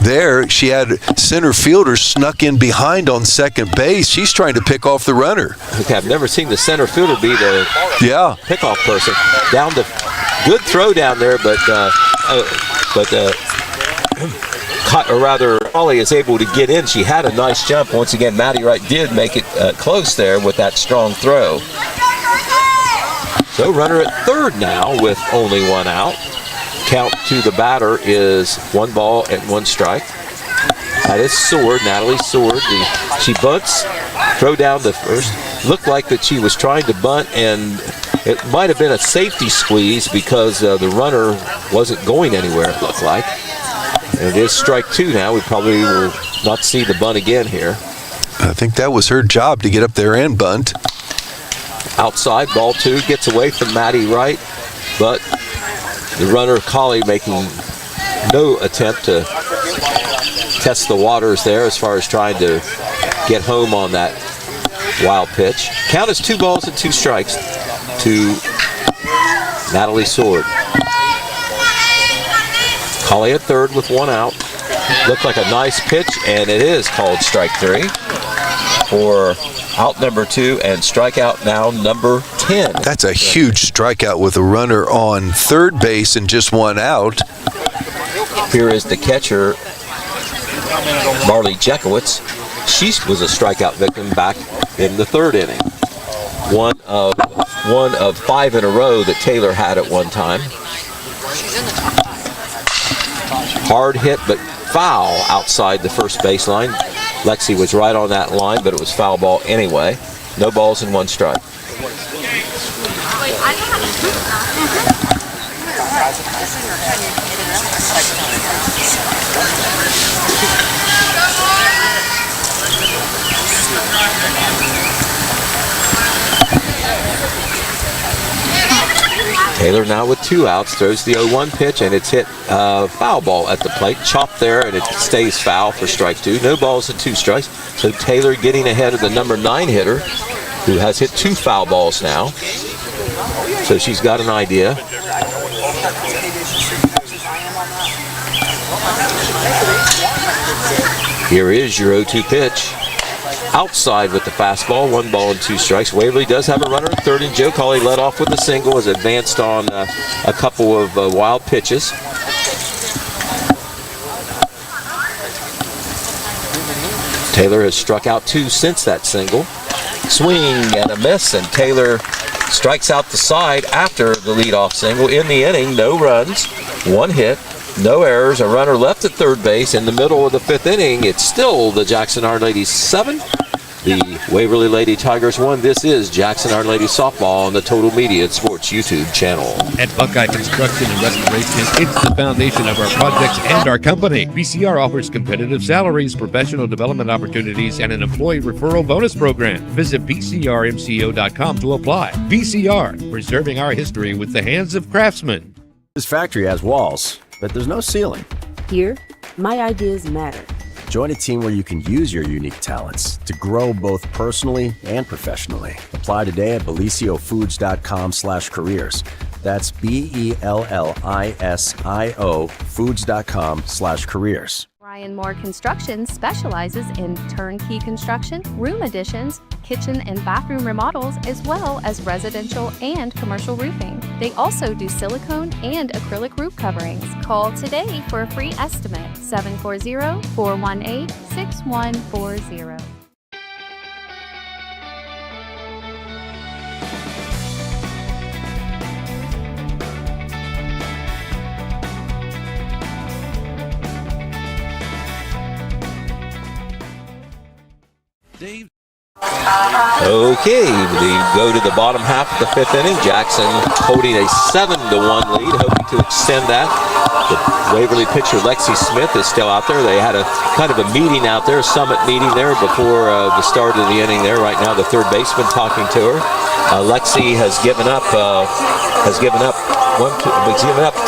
there. She had center fielder snuck in behind on second base. She's trying to pick off the runner. Okay, I've never seen the center fielder be the pickoff person. Down to good throw down there, but or rather, Holly is able to get in. She had a nice jump. Once again, Maddie Wright did make it close there with that strong throw. So runner at third now with only one out. Count to the batter is 1 ball and 1 strike. That is Sword, Natalie Sword. She bunts, throw down the first. Looked like that she was trying to bunt, and it might have been a safety squeeze because the runner wasn't going anywhere, it looked like. And it is strike 2 now. We probably will not see the bunt again here. I think that was her job to get up there and bunt. Outside, ball 2, gets away from Maddie Wright, but the runner, Collie, making no attempt to test the waters there as far as trying to get home on that wild pitch. Count is 2 balls and 2 strikes to Natalie Sword. Collie at third with 1 out. Looked like a nice pitch, and it is called strike 3 for out number 2 and strikeout now number 10. That's a huge strikeout with a runner on third base and just 1 out. Here is the catcher, Marley Jekowitz. She was a strikeout victim back in the 3rd inning. One of 5 in a row that Taylor had at one time. Hard hit, but foul outside the first baseline. Lexi was right on that line, but it was foul ball anyway. No balls and 1 strike. Taylor now with 2 outs, throws the 0-1 pitch, and it's hit foul ball at the plate. Chopped there, and it stays foul for strike 2. No balls and 2 strikes. So Taylor getting ahead of the number 9 hitter, who has hit 2 foul balls now. So she's got an idea. Here is your 0-2 pitch. Outside with the fastball, 1 ball and 2 strikes. Waverly does have a runner at third, and Joe Colley led off with a single, has advanced on a couple of wild pitches. Taylor has struck out 2 since that single. Swing and a miss, and Taylor strikes out the side after the leadoff single. In the inning, no runs, 1 hit. No errors, a runner left at third base. In the middle of the 5th inning, it's still the Jackson Ironladies 7, the Waverly Lady Tigers 1. This is Jackson Ironladies softball on the Total Media and Sports YouTube channel. At Buckeye Construction and Restoration, it's the foundation of our projects and our company. VCR offers competitive salaries, professional development opportunities, and an employee referral bonus program. Visit VCRMCO.com to apply. VCR, preserving our history with the hands of craftsmen. This factory has walls, but there's no ceiling. Here, my ideas matter. Join a team where you can use your unique talents to grow both personally and professionally. Apply today at belisiofoods.com/careers. That's BELLISIO foods.com/careers. Ryan Moore Construction specializes in turnkey construction, room additions, kitchen and bathroom remodels, as well as residential and commercial roofing. They also do silicone and acrylic roof coverings. Call today for a free estimate, 740-418-6140. Dave. Okay, we go to the bottom half of the 5th inning. Jackson holding a 7-1 lead, hoping to extend that The Waverly pitcher Lexi Smith is still out there. They had a kind of a meeting out there, summit meeting there before the start of the inning there. Right now, the third baseman talking to her. Lexi has given up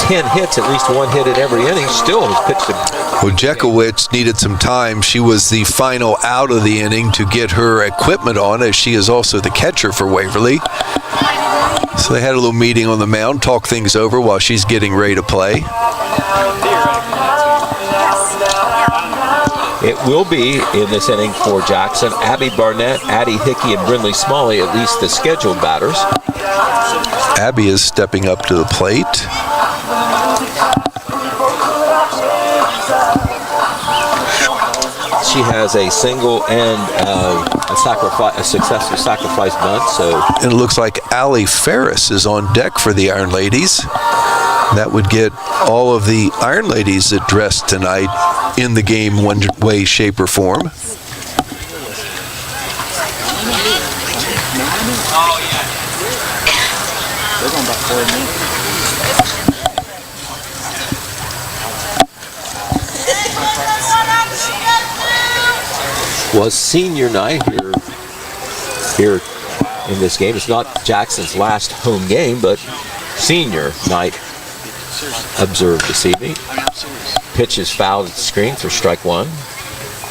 10 hits, at least one hit in every inning. Still has pitched Well, Jekowicz needed some time. She was the final out of the inning to get her equipment on, as she is also the catcher for Waverly. So they had a little meeting on the mound, talk things over while she's getting ready to play. It will be in this inning for Jackson. Abby Barnett, Addie Hickey, and Brindley Smalley, at least the scheduled batters. Abby is stepping up to the plate. She has a single and a successful sacrifice bunt. So, and it looks like Allie Ferris is on deck for the Iron Ladies. That would get all of the Iron Ladies addressed tonight in the game one way, shape, or form. Was senior night here in this game. It's not Jackson's last home game, but senior night observed this evening. Pitch is fouled at the screen for strike one.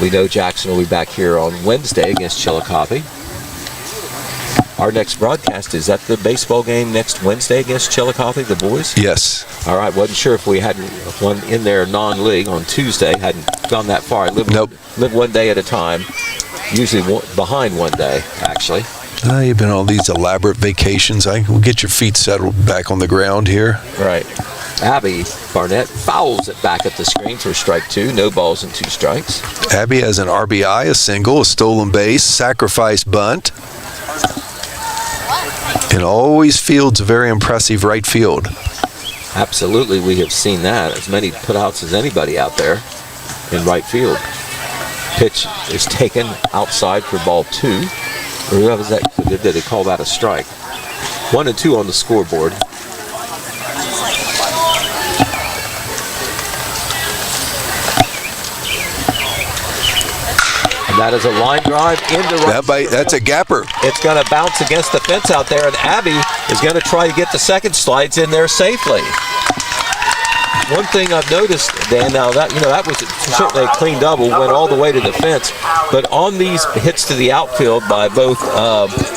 We know Jackson will be back here on Wednesday against Chillicothe. Our next broadcast is at the baseball game next Wednesday against Chillicothe, the boys? Yes. All right, wasn't sure if we had one in there non-league on Tuesday. Hadn't gone that far. I live one day at a time, usually behind one day, actually. You've been on these elaborate vacations. We'll get your feet settled back on the ground here. Right. Abby Barnett fouls it back at the screen for strike two. No balls and 2 strikes. Abby has an RBI, a single, a stolen base, sacrifice bunt. And always fields a very impressive right field. Absolutely, we have seen that. As many putouts as anybody out there in right field. Pitch is taken outside for ball 2. Or was that? Did they call that a strike? 1 and 2 on the scoreboard. And that is a line drive into right. That's a gapper. It's going to bounce against the fence out there, and Abby is going to try to get the second slides in there safely. One thing I've noticed, Dan, now that was certainly a clean double, went all the way to the fence, but on these hits to the outfield by both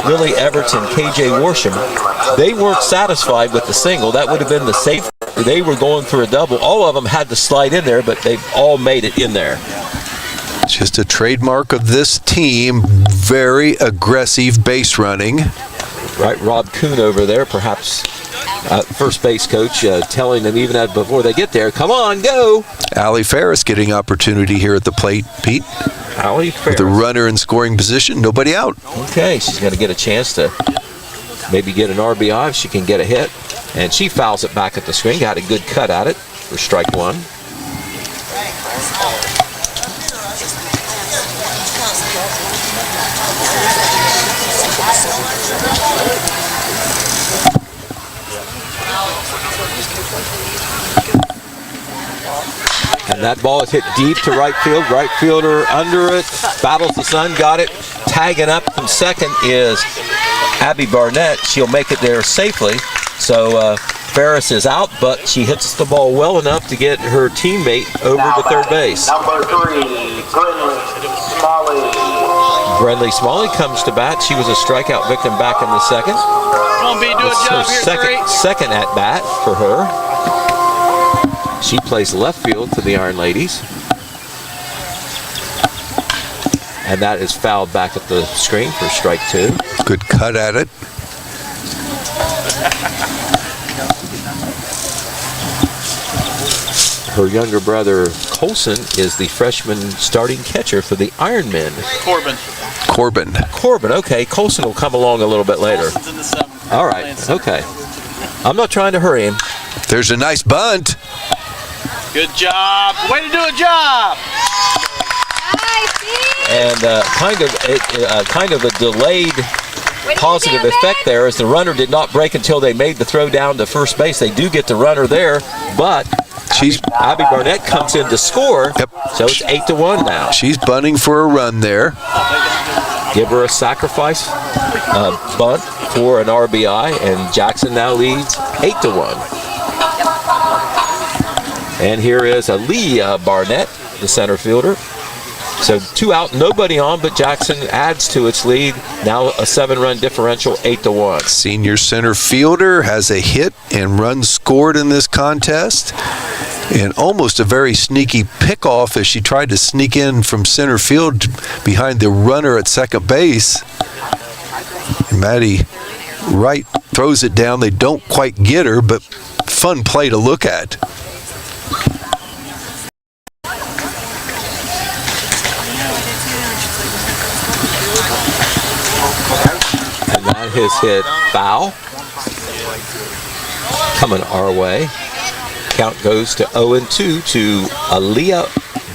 Lily Everts and KJ Worsham, they weren't satisfied with the single. That would have been the safe. They were going for a double. All of them had to slide in there, but they've all made it in there. Just a trademark of this team, very aggressive base running. Right, Rob Kuhn over there, perhaps first base coach, telling them even before they get there, come on, go. Allie Ferris getting opportunity here at the plate, Pete. Allie Ferris. With a runner in scoring position, nobody out. Okay, she's going to get a chance to maybe get an RBI if she can get a hit. And she fouls it back at the screen, got a good cut at it for strike one. And that ball is hit deep to right field. Right fielder under it, battles the sun, got it. Tagging up from second is Abby Barnett. She'll make it there safely. So Ferris is out, but she hits the ball well enough to get her teammate over to third base. Number 3, Brindley Smalley. Brindley Smalley comes to bat. She was a strikeout victim back in the second. Come on, B, do a job here, second at bat for her. She plays left field to the Iron Ladies. And that is fouled back at the screen for strike two. Good cut at it. Her younger brother, Colson, is the freshman starting catcher for the Iron Men. Corbin, okay. Colson will come along a little bit later. In the 7th. All right, okay. I'm not trying to hurry him. There's a nice bunt. Good job. Way to do a job. And kind of a delayed positive effect there, as the runner did not break until they made the throw down to first base. They do get the runner there, but Abby Barnett comes in to score. Yep. So it's 8-1 now. She's bunting for a run there. Give her a sacrifice bunt for an RBI, and Jackson now leads 8-1. And here is Aaliyah Barnett, the center fielder. So 2 out, nobody on, but Jackson adds to its lead. Now a 7-run differential, 8-1. Senior center fielder has a hit and runs scored in this contest. And almost a very sneaky pickoff as she tried to sneak in from center field behind the runner at second base. And Maddie Wright throws it down. They don't quite get her, but fun play to look at. And that is hit foul. Coming our way. Count goes to 0-2 to Aaliyah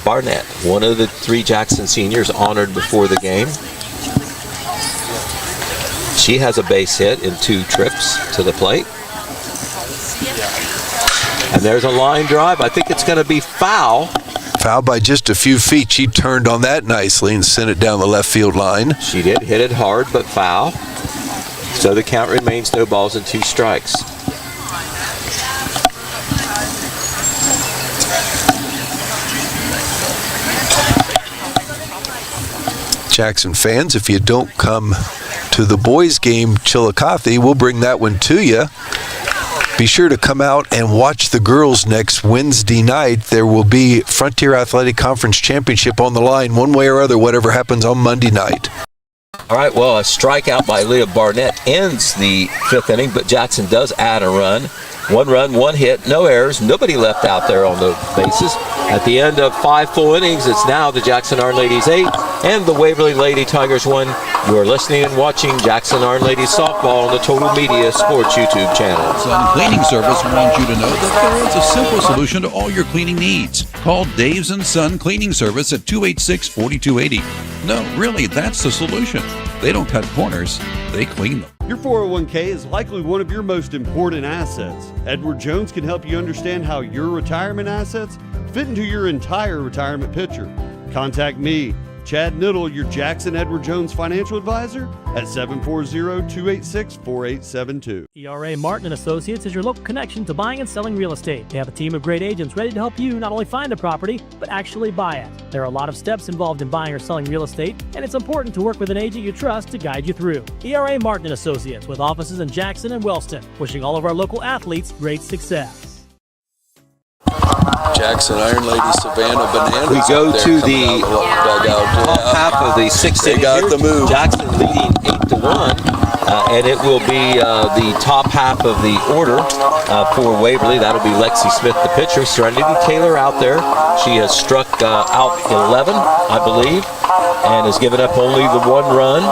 Barnett, one of the 3 Jackson seniors honored before the game. She has a base hit in 2 trips to the plate. And there's a line drive. I think it's going to be foul. Foul by just a few feet. She turned on that nicely and sent it down the left field line. She did hit it hard, but foul. So the count remains no balls and 2 strikes. Jackson fans, if you don't come to the boys game, Chillicothe, we'll bring that one to you. Be sure to come out and watch the girls next Wednesday night. There will be Frontier Athletic Conference Championship on the line one way or other, whatever happens on Monday night. All right, well, a strikeout by Leah Barnett ends the 5th inning, but Jackson does add a run. 1 run, 1 hit, no errors, nobody left out there on the bases. At the end of 5 full innings, it's now the Jackson Ironladies 8 and the Waverly Lady Tigers 1. You are listening and watching Jackson Ironladies softball on the Total Media Sports YouTube channel. Sun Cleaning Service wants you to know that there is a simple solution to all your cleaning needs. Call Dave's and Son Cleaning Service at 286-4280. No, really, that's the solution. They don't cut corners, they clean them. Your 401k is likely one of your most important assets. Edward Jones can help you understand how your retirement assets fit into your entire retirement picture. Contact me, Chad Niddle, your Jackson Edward Jones financial advisor, at 740-286-4872. ERA Martin & Associates is your local connection to buying and selling real estate. They have a team of great agents ready to help you not only find a property, but actually buy it. There are a lot of steps involved in buying or selling real estate, and it's important to work with an agent you trust to guide you through. ERA Martin & Associates, with offices in Jackson and Wellston, wishing all of our local athletes great success. Jackson Ironladies, Savannah Bananas. We go to the top half of the 6th inning. Got the move. Jackson leading 8-1, and it will be the top half of the order for Waverly. That'll be Lexi Smith, the pitcher. Serenity Taylor out there. She has struck out 11, I believe, and has given up only the 1 run.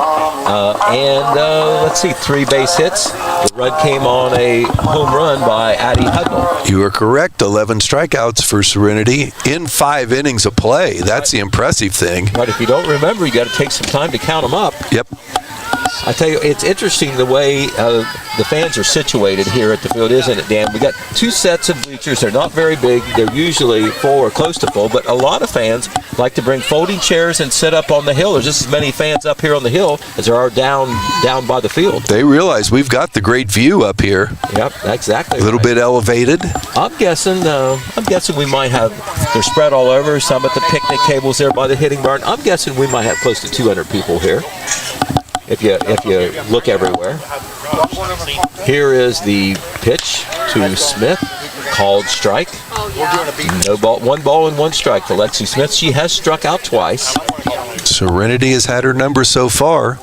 Let's see, 3 base hits. The run came on a home run by Addie Hudnall. You are correct. 11 strikeouts for Serenity in 5 innings of play. That's the impressive thing. But if you don't remember, you got to take some time to count them up. Yep. I tell you, it's interesting the way the fans are situated here at the field, isn't it, Dan? We got 2 sets of bleachers. They're not very big. They're usually full or close to full, but a lot of fans like to bring folding chairs and sit up on the hill. There's just as many fans up here on the hill as there are down by the field. They realize we've got the great view up here. Yep, exactly. A little bit elevated. I'm guessing we might have, they're spread all over, some at the picnic tables there by the hitting barn. I'm guessing we might have close to 200 people here. If you look everywhere. Here is the pitch to Smith, called strike. No ball, 1 ball and 1 strike to Lexi Smith. She has struck out twice. Serenity has had her number so far.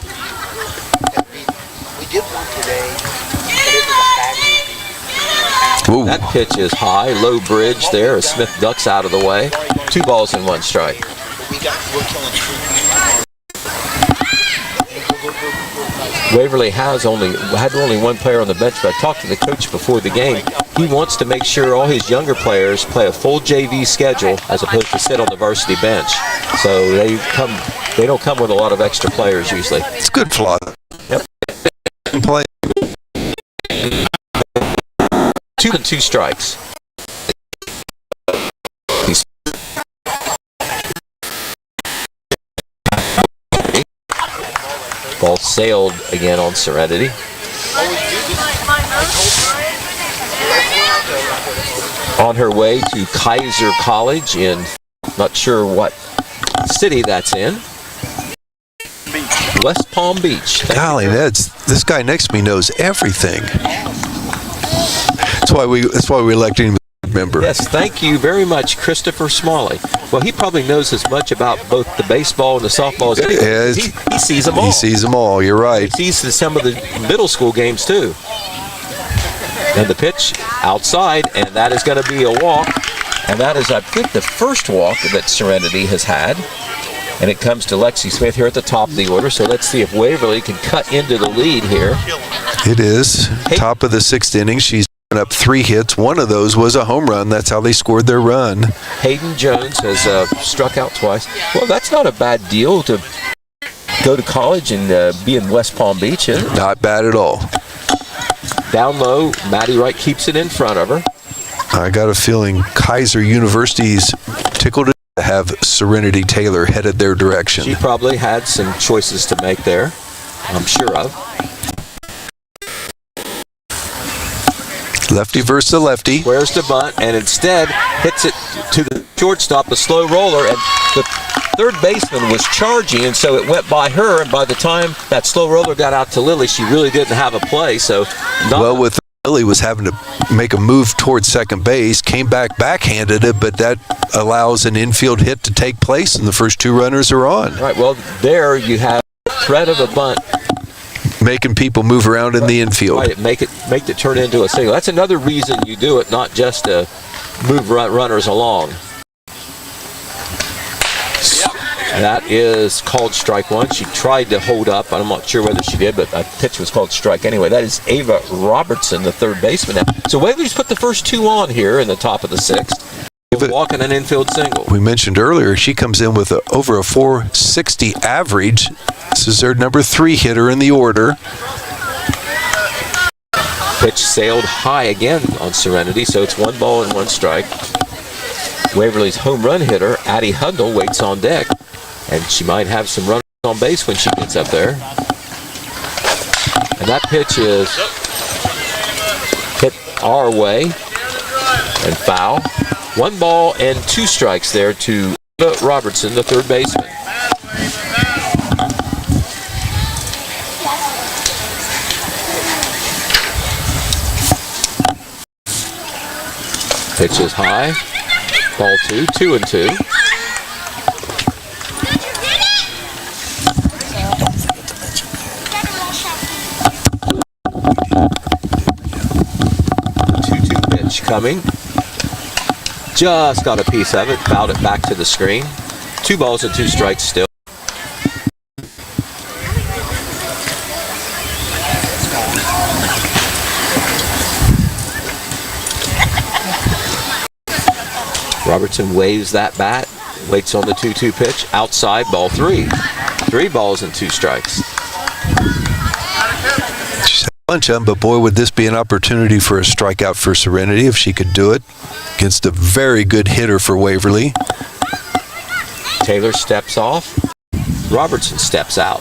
Ooh. That pitch is high, low bridge there as Smith ducks out of the way. 2 balls and 1 strike. Waverly had only 1 player on the bench, but I talked to the coach before the game. He wants to make sure all his younger players play a full JV schedule as opposed to sit on the varsity bench. So they don't come with a lot of extra players usually. It's good for a lot. Yep. 2 and 2 strikes. Ball sailed again on Serenity. On her way to Kaiser College in, not sure what city that's in. West Palm Beach. Golly, this guy next to me knows everything. That's why we elected him as a member. Yes, thank you very much, Christopher Smalley. Well, he probably knows as much about both the baseball and the softball as anyone. Yeah, he sees them all. He sees them all, you're right. He sees some of the middle school games too. And the pitch outside, and that is going to be a walk. And that is, I think, the first walk that Serenity has had. And it comes to Lexi Smith here at the top of the order. So let's see if Waverly can cut into the lead here. It is. Top of the 6th inning. She's up 3 hits. One of those was a home run. That's how they scored their run. Hayden Jones has struck out twice. Well, that's not a bad deal to go to college and be in West Palm Beach, is it? Not bad at all. Down low, Maddie Wright keeps it in front of her. I got a feeling Kaiser University's tickled to have Serenity Taylor headed their direction. She probably had some choices to make there, I'm sure of. Lefty versus the lefty. Where's the bunt, and instead hits it to the shortstop, a slow roller, and the third baseman was charging, and so it went by her, and by the time that slow roller got out to Lily, she really didn't have a play. So, with Lily was having to make a move towards second base, came backhanded it, but that allows an infield hit to take place, and the first 2 runners are on. Right, well, there you have threat of a bunt. Making people move around in the infield. Right, make it turn into a single. That's another reason you do it, not just to move runners along. And that is called strike 1. She tried to hold up. I'm not sure whether she did, but a pitch was called strike anyway. That is Ava Robertson, the third baseman. So Waverly's put the first 2 on here in the top of the 6th. Walking an infield single. We mentioned earlier, she comes in with over a 460 average. This is their number 3 hitter in the order. Pitch sailed high again on Serenity, so it's 1 ball and 1 strike. Waverly's home run hitter, Addie Hudnall, waits on deck, and she might have some runners on base when she gets up there. And that pitch is hit our way and foul. 1 ball and 2 strikes there to Eva Robertson, the third baseman. Pitch is high. Ball 2, 2 and 2. Pitch coming. Just got a piece of it, fouled it back to the screen. 2 balls and 2 strikes still. Robertson waves that bat, waits on the 2-2 pitch, outside, ball 3. 3 balls and 2 strikes. She's had a bunch of them, but boy, would this be an opportunity for a strikeout for Serenity if she could do it against a very good hitter for Waverly. Taylor steps off. Robertson steps out.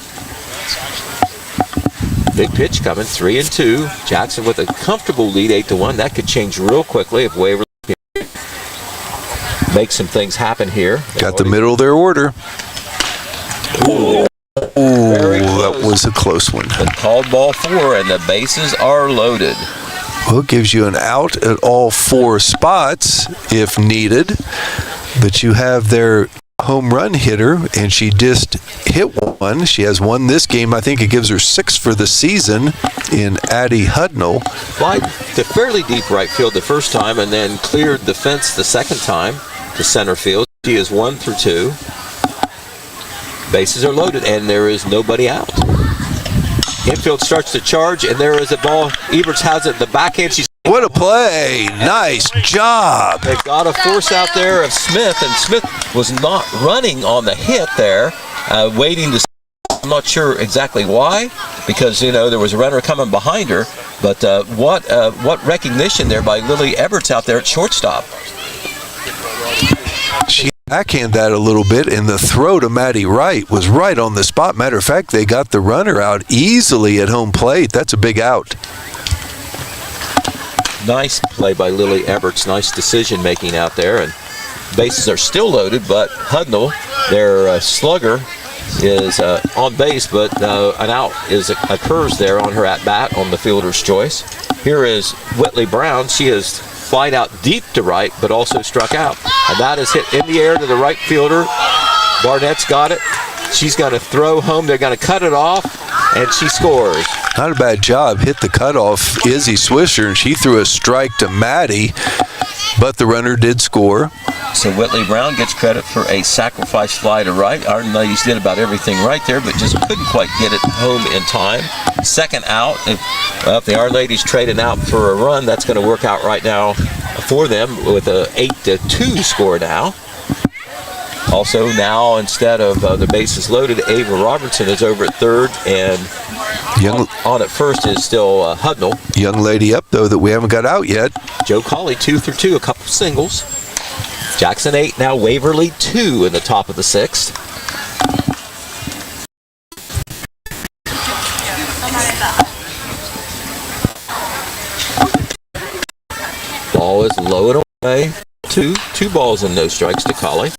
Big pitch coming, 3 and 2. Jackson with a comfortable lead, 8-1. That could change real quickly if Waverly make some things happen here. Got the middle of their order. Ooh, that was a close one. But called ball 4, and the bases are loaded. Well, it gives you an out at all 4 spots if needed, but you have their home run hitter, and she just hit 1. She has 1 this game. I think it gives her 6 for the season in Addie Hudnall. Flied to fairly deep right field the first time, and then cleared the fence the second time to center field. She is 1 through 2. Bases are loaded, and there is nobody out. Infield starts to charge, and there is a ball. Eberts has it. The backhand. What a play. Nice job. They've got a force out there of Smith, and Smith was not running on the hit there, waiting to I'm not sure exactly why, because there was a runner coming behind her. But what recognition there by Lily Eberts out there at shortstop. She backhanded that a little bit, and the throw to Maddie Wright was right on the spot. Matter of fact, they got the runner out easily at home plate. That's a big out. Nice play by Lily Eberts. Nice decision making out there, and bases are still loaded, but Hudnall, their slugger, is on base, but an out occurs there on her at bat on the fielder's choice. Here is Whitley Brown. She is flied out deep to right, but also struck out, and that is hit in the air to the right fielder. Barnett's got it. She's going to throw home. They're going to cut it off, and she scores. Not a bad job. Hit the cutoff, Izzy Swisher, and she threw a strike to Maddie, but the runner did score. So Whitley Brown gets credit for a sacrifice fly to right. Iron Ladies did about everything right there, but just couldn't quite get it home in time. Second out. If the Iron Ladies trade an out for a run, that's going to work out right now for them with a 8-2 score now. Also now, instead of the bases loaded, Ava Robertson is over at third, and on at first is still Hudnall. Young lady up, though, that we haven't got out yet. Joe Colley 2 for 2, a couple singles. Jackson 8, now Waverly 2 in the top of the 6th. Ball is low and away. Two balls and no strikes to Colley.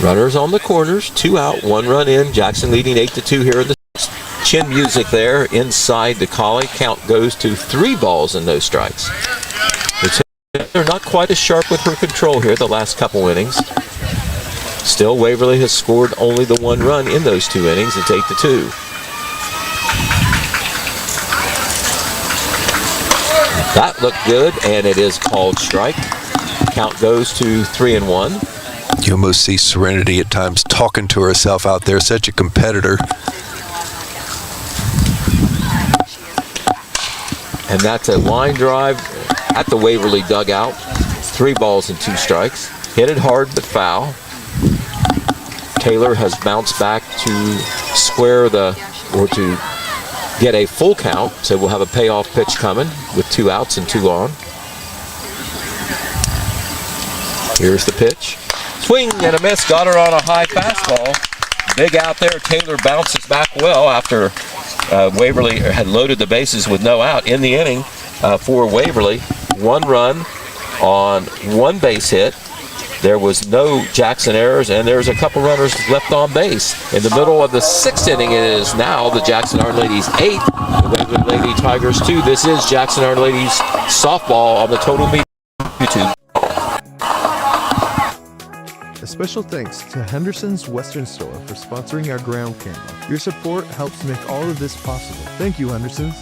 Runners on the corners, 2 out, 1 run in. Jackson leading 8-2 here in the 6th. Chin music there inside to Colley. Count goes to 3 balls and no strikes. They're not quite as sharp with her control here the last couple innings. Still, Waverly has scored only the 1 run in those 2 innings. It's 8-2. That looked good, and it is called strike. Count goes to 3-1. You almost see Serenity at times talking to herself out there, such a competitor. And that's a line drive at the Waverly dugout. 3 balls and 2 strikes. Hit it hard but foul. Taylor has bounced back to square to get a full count, so we'll have a payoff pitch coming with 2 outs and 2 on. Here's the pitch. Swing and a miss, got her on a high fastball. Big out there. Taylor bounces back well after Waverly had loaded the bases with no out in the inning for Waverly. 1 run on 1 base hit. There was no Jackson errors, and there's a couple runners left on base. In the middle of the 6th inning, it is now the Jackson Ironladies 8, the Waverly Lady Tigers 2. This is Jackson Ironladies softball on the Total Media YouTube. A special thanks to Henderson's Western Store for sponsoring our ground camera. Your support helps make all of this possible. Thank you, Henderson's.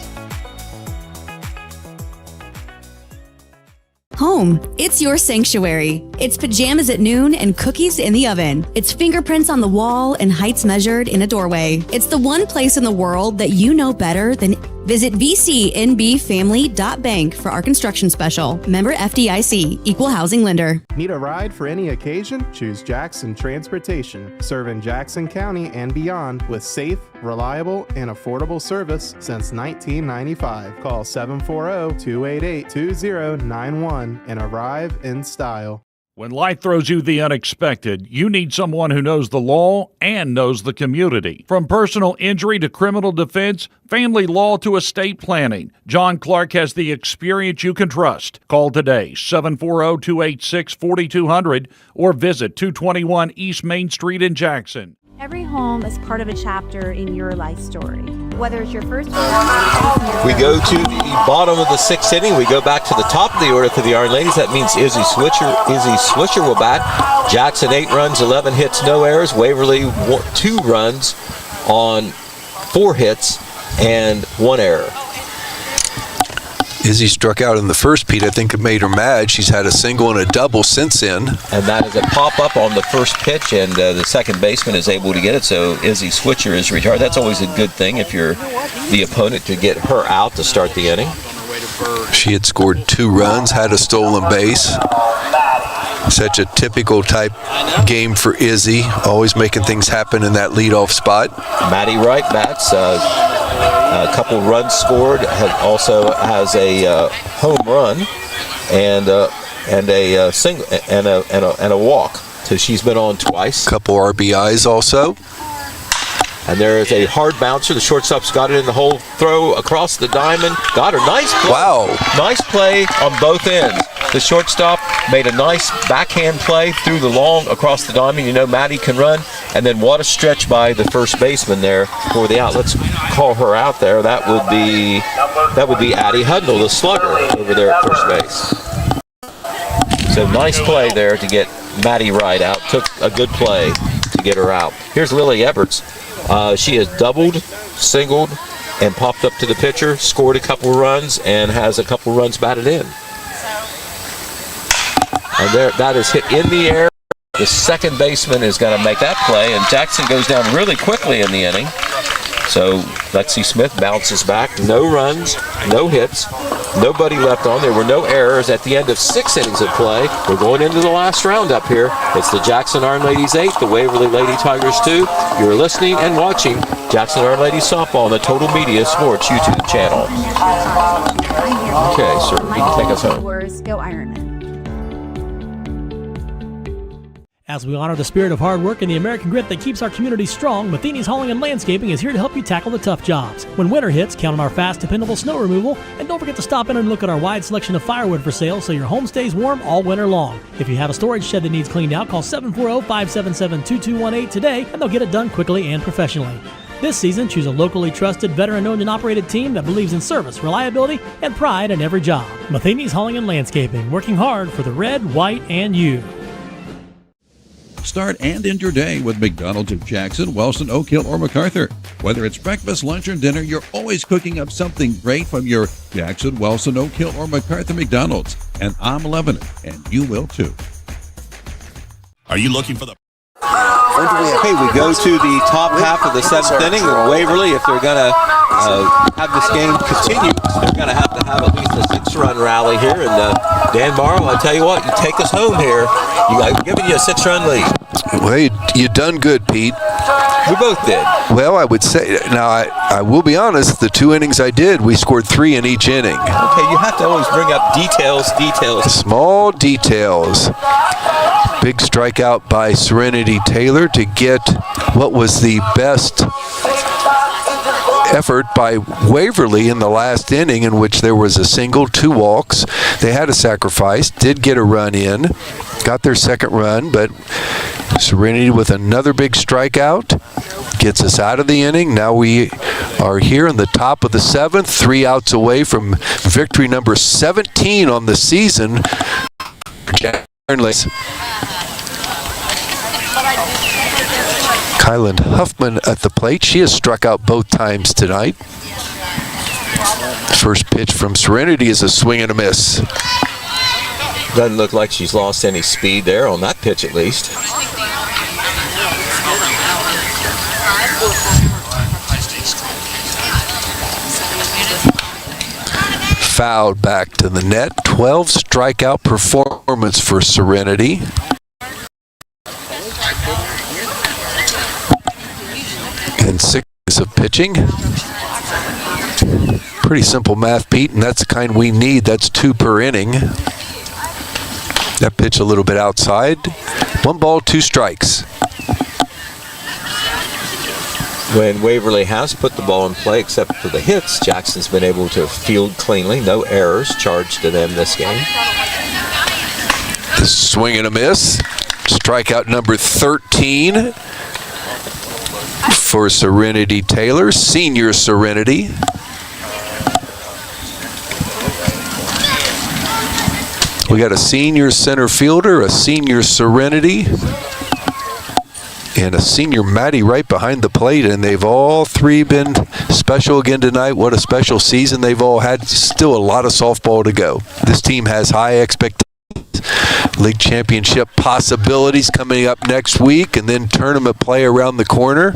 Home, it's your sanctuary. It's pajamas at noon and cookies in the oven. It's fingerprints on the wall and heights measured in a doorway. It's the one place in the world that you know better than. Visit VCNBFamily.bank for our construction special. Member FDIC, Equal Housing Lender. Need a ride for any occasion? Choose Jackson Transportation, serving Jackson County and beyond with safe, reliable, and affordable service since 1995. Call 740-288-2091 and arrive in style. When life throws you the unexpected, you need someone who knows the law and knows the community. From personal injury to criminal defense, family law to estate planning, John Clark has the experience you can trust. Call today, 740-286-4200, or visit 221 East Main Street in Jackson. Every home is part of a chapter in your life story. Whether it's your first We go to the bottom of the 6th inning. We go back to the top of the order for the Iron Ladies. That means Izzy Swisher will bat. Jackson 8 runs, 11 hits, no errors. Waverly 2 runs on 4 hits and 1 error. Izzy struck out in the first, Pete. I think it made her mad. She's had a single and a double since then. And that is a pop-up on the first pitch, and the second baseman is able to get it, so Izzy Switcher is retired. That's always a good thing if you're the opponent to get her out to start the inning. She had scored 2 runs, had a stolen base. Such a typical type game for Izzy, always making things happen in that leadoff spot. Maddie Wright bats, a couple runs scored, also has a home run and a single and a walk. So she's been on twice. Couple RBIs also. And there is a hard bouncer. The shortstop's got it in the hole. Throw across the diamond. Got her. Nice play. Wow. Nice play on both ends. The shortstop made a nice backhand play through the long across the diamond. You know Maddie can run. And then what a stretch by the first baseman there for the out. Let's call her out there. That would be Addie Hudnall, the slugger, over there at first base. So nice play there to get Maddie Wright out. Took a good play to get her out. Here's Lily Everts. She has doubled, singled, and popped up to the pitcher, scored a couple runs, and has a couple runs batted in. And there, that is hit in the air. The second baseman is going to make that play, and Jackson goes down really quickly in the inning. So Lexi Smith bounces back. No runs, no hits, nobody left on. There were no errors at the end of 6 innings of play. We're going into the last round up here. It's the Jackson Ironladies 8, the Waverly Lady Tigers 2. You're listening and watching Jackson Ironladies Softball on the Total Media Sports YouTube channel. Okay, sir, you can take us home. Go Ironman. As we honor the spirit of hard work and the American grit that keeps our community strong, Matheny's Hauling and Landscaping is here to help you tackle the tough jobs. When winter hits, count on our fast, dependable snow removal, and don't forget to stop in and look at our wide selection of firewood for sale so your home stays warm all winter long. If you have a storage shed that needs cleaned out, call 740-577-2218 today, and they'll get it done quickly and professionally. This season, choose a locally trusted, veteran-owned and operated team that believes in service, reliability, and pride in every job. Matheny's Hauling and Landscaping, working hard for the red, white, and you. Start and end your day with McDonald's of Jackson, Wellston, Oak Hill, or MacArthur. Whether it's breakfast, lunch, or dinner, you're always cooking up something great from your Jackson, Wellston, Oak Hill, or MacArthur McDonald's. And I'm loving it, and you will too. Are you looking for the... Okay, we go to the top half of the 7th inning, and Waverly, if they're going to have this game continue, they're going to have at least a 6-run rally here. And Dan Morrow, I tell you what, you take us home here. I'm giving you a 6-run lead. Well, you done good, Pete. We both did. Well, I would say, now I will be honest, the 2 innings I did, we scored 3 in each inning. Okay, you have to always bring up details. Small details. Big strikeout by Serenity Taylor to get what was the best effort by Waverly in the last inning, in which there was a single, 2 walks. They had a sacrifice, did get a run in, got their 2nd run, but Serenity with another big strikeout gets us out of the inning. Now we are here in the top of the 7th, 3 outs away from victory number 17 on the season. Kylan Huffman at the plate. She has struck out both times tonight. First pitch from Serenity is a swing and a miss. Doesn't look like she's lost any speed there on that pitch at least. Fouled back to the net. 12 strikeout performance for Serenity. And 6 of pitching. Pretty simple math, Pete, and that's the kind we need. That's 2 per inning. That pitch a little bit outside. 1 ball, 2 strikes. When Waverly has put the ball in play, except for the hits, Jackson's been able to field cleanly. No errors charged to them this game. The swing and a miss. Strikeout number 13 for Serenity Taylor, senior Serenity. We got a senior center fielder, a senior Serenity, and a senior Maddie right behind the plate, and they've all 3 been special again tonight. What a special season they've all had. Still a lot of softball to go. This team has high expectations. League championship possibilities coming up next week, and then tournament play around the corner.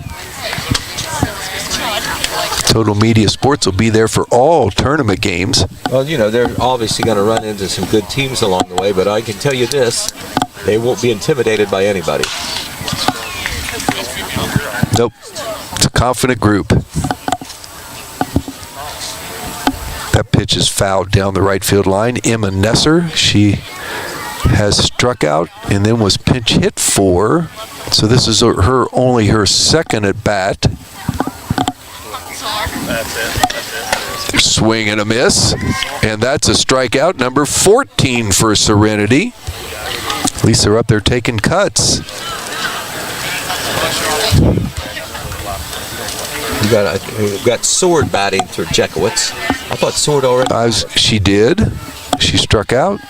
Total Media Sports will be there for all tournament games. Well, you know, they're obviously going to run into some good teams along the way, but I can tell you this, they won't be intimidated by anybody. Nope. It's a confident group. That pitch is fouled down the right field line. Emma Nesser, she has struck out and then was pinch hit for. So this is only her second at bat. Swing and a miss. And that's a strikeout, number 14 for Serenity. At least they're up there taking cuts. We've got Sword batting for Jekowitz. I thought Sword already. She did. She struck out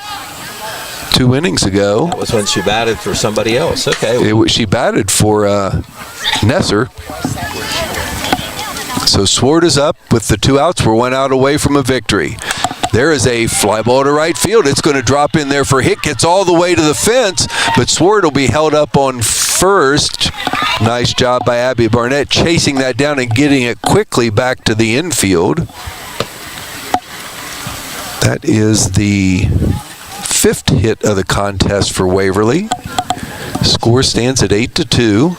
2 innings ago. That was when she batted for somebody else. Okay. She batted for Nesser. So Sword is up with the 2 outs. We're 1 out away from a victory. There is a fly ball to right field. It's going to drop in there for a hit. Gets all the way to the fence, but Sword will be held up on first. Nice job by Abby Barnett chasing that down and getting it quickly back to the infield. That is the 5th hit of the contest for Waverly. Score stands at 8-2.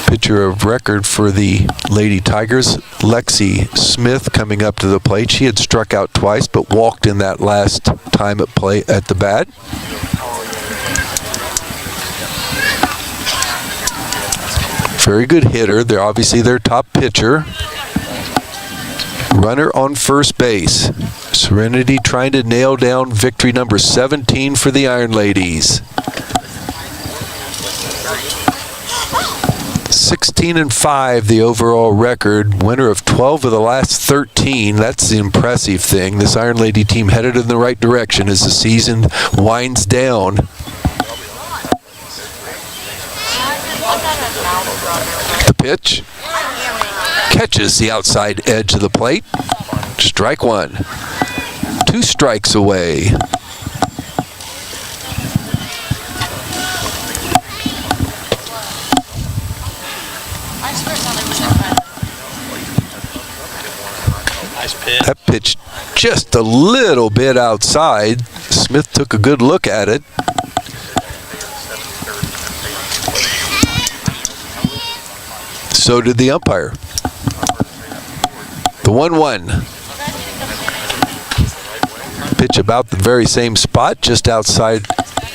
Pitcher of record for the Lady Tigers, Lexi Smith, coming up to the plate. She had struck out twice, but walked in that last time at the bat. Very good hitter. They're obviously their top pitcher. Runner on first base. Serenity trying to nail down victory number 17 for the Ironladies. 16-5 the overall record. Winner of 12 of the last 13. That's the impressive thing. This Iron Lady team headed in the right direction as the season winds down. The pitch catches the outside edge of the plate. Strike 1. 2 strikes away. That pitch just a little bit outside. Smith took a good look at it. So did the umpire. The 1-1. Pitch about the very same spot, just outside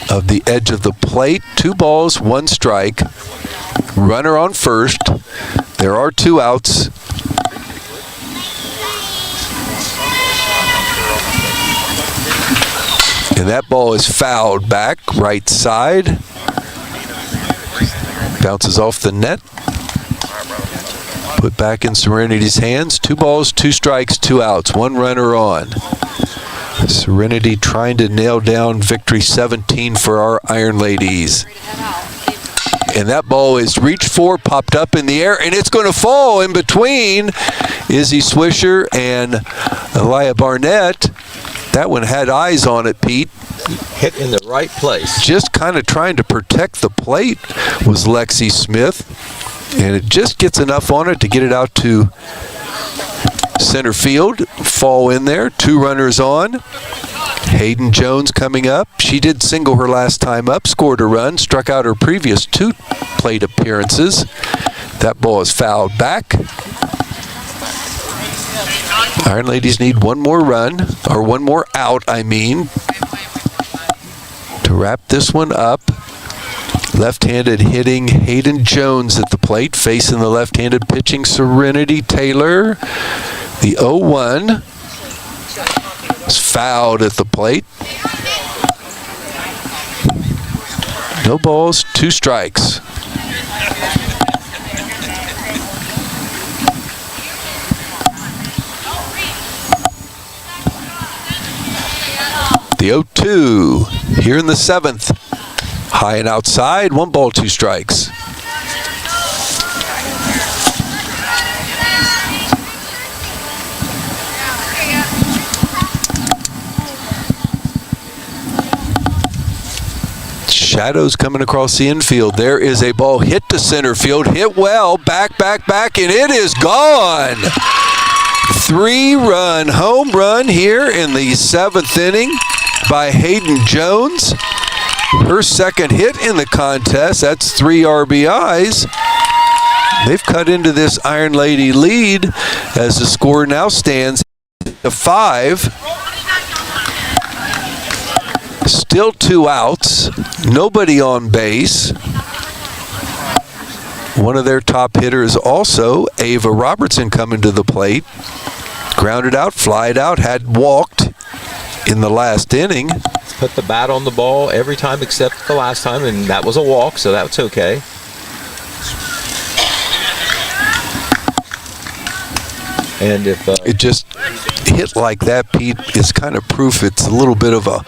of the edge of the plate. 2 balls, 1 strike. Runner on first. There are 2 outs. And that ball is fouled back, right side. Bounces off the net. Put back in Serenity's hands. 2 balls, 2 strikes, 2 outs. 1 runner on. Serenity trying to nail down victory 17 for our Iron Ladies. And that ball is reached for, popped up in the air, and it's going to fall in between Izzy Swisher and Elia Barnett. That one had eyes on it, Pete. Hit in the right place. Just kind of trying to protect the plate was Lexi Smith. And it just gets enough on it to get it out to center field. Fall in there. 2 runners on. Hayden Jones coming up. She did single her last time up. Scored a run. Struck out her previous 2 plate appearances. That ball is fouled back. Iron Ladies need 1 more run, or 1 more out, I mean, to wrap this one up. Left-handed hitting Hayden Jones at the plate, facing the left-handed pitching Serenity Taylor. The 0-1 is fouled at the plate. No balls, 2 strikes. The 0-2 here in the 7th. High and outside, 1 ball, 2 strikes. shadows coming across the infield. There is a ball hit to center field, hit well, back, and it is gone. 3-run home run here in the 7th inning by Hayden Jones. Her second hit in the contest. That's 3 RBIs. They've cut into this Iron Lady lead as the score now stands at 5. Still 2 outs. Nobody on base. One of their top hitters also, Ava Robertson, coming to the plate. Grounded out, flied out, had walked in the last inning. Put the bat on the ball every time except the last time, and that was a walk, so that's okay. And if it just hit like that, Pete, is kind of proof it's a little bit of a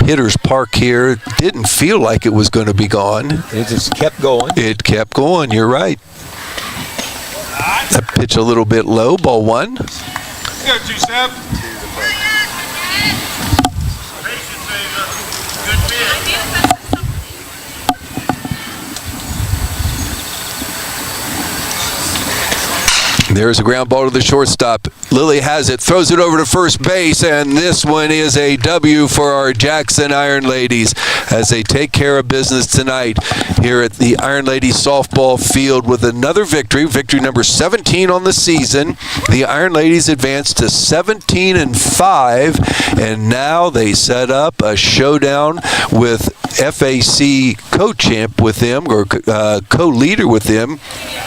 hitter's park here. It didn't feel like it was going to be gone. It just kept going. It kept going, you're right. That pitch a little bit low, ball 1. Go, 2-step. There's a ground ball to the shortstop. Lily has it, throws it over to first base, and this one is a W for our Jackson Iron Ladies as they take care of business tonight here at the Iron Ladies softball field with another victory number 17 on the season. The Iron Ladies advance to 17-5, and now they set up a showdown with FAC co-champ with them, or co-leader with them.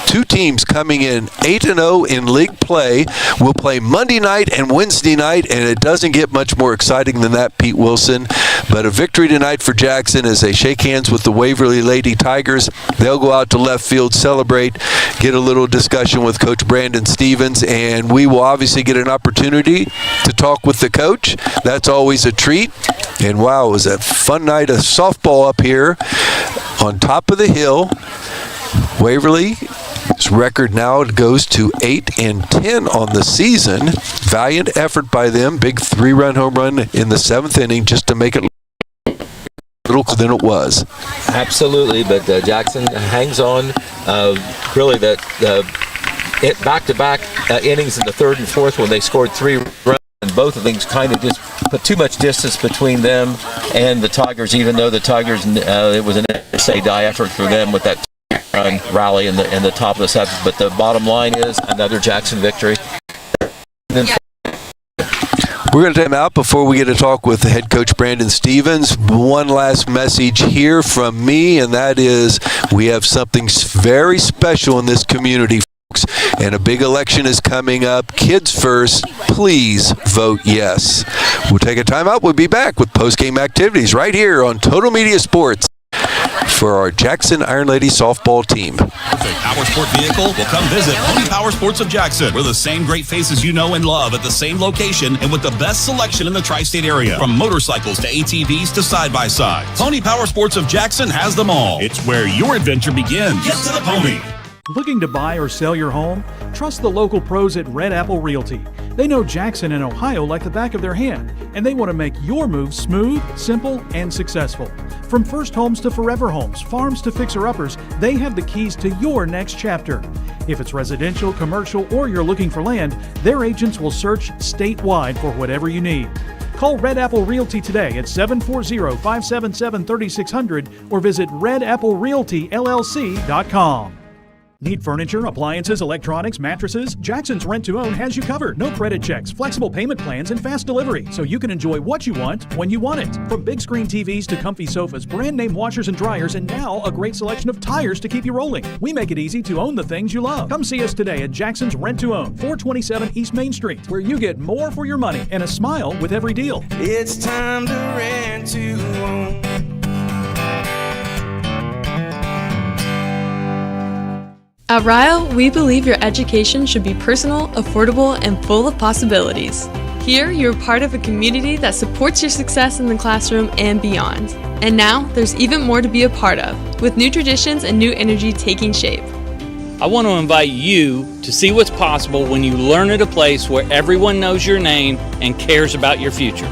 2 teams coming in 8-0 in league play. We'll play Monday night and Wednesday night, and it doesn't get much more exciting than that, Pete Wilson. But a victory tonight for Jackson as they shake hands with the Waverly Lady Tigers. They'll go out to left field, celebrate, get a little discussion with Coach Brandon Stevens, and we will obviously get an opportunity to talk with the coach. That's always a treat. And wow, it was a fun night of softball up here on top of the hill. Waverly's record now goes to 8-10 on the season. Valiant effort by them. Big 3-run home run in the 7th inning just to make it a little closer than it was. Absolutely, but Jackson hangs on. Really, back-to-back innings in the 3rd and 4th when they scored 3 runs. And both of things kind of just put too much distance between them and the Tigers, even though the Tigers, it was an die effort for them with that run rally in the top of the 7th. But the bottom line is another Jackson victory. We're going to time out before we get to talk with the head coach Brandon Stevens. One last message here from me, and that is we have something very special in this community, folks, and a big election is coming up. Kids first, please vote yes. We'll take a time out. We'll be back with post-game activities right here on Total Media Sports for our Jackson Iron Ladies softball team. Perfect power sport vehicle? Well, come visit Pony Power Sports of Jackson. We're the same great faces you know and love at the same location and with the best selection in the tri-state area. From motorcycles to ATVs to side-by-sides. Pony Power Sports of Jackson has them all. It's where your adventure begins. Get to the pony. Looking to buy or sell your home? Trust the local pros at Red Apple Realty. They know Jackson and Ohio like the back of their hand, and they want to make your move smooth, simple, and successful. From first homes to forever homes, farms to fixer-uppers, they have the keys to your next chapter. If it's residential, commercial, or you're looking for land, their agents will search statewide for whatever you need. Call Red Apple Realty today at 740-577-3600 or visit redapple.realtyllc.com. Need furniture, appliances, electronics, mattresses? Jackson's Rent to Own has you covered. No credit checks, flexible payment plans, and fast delivery, so you can enjoy what you want when you want it. From big screen TVs to comfy sofas, brand name washers and dryers, and now a great selection of tires to keep you rolling. We make it easy to own the things you love. Come see us today at Jackson's Rent to Own, 427 East Main Street, where you get more for your money and a smile with every deal. It's time to rent to own. At Ryle, we believe your education should be personal, affordable, and full of possibilities. Here, you're part of a community that supports your success in the classroom and beyond. And now, there's even more to be a part of, with new traditions and new energy taking shape. I want to invite you to see what's possible when you learn at a place where everyone knows your name and cares about your future.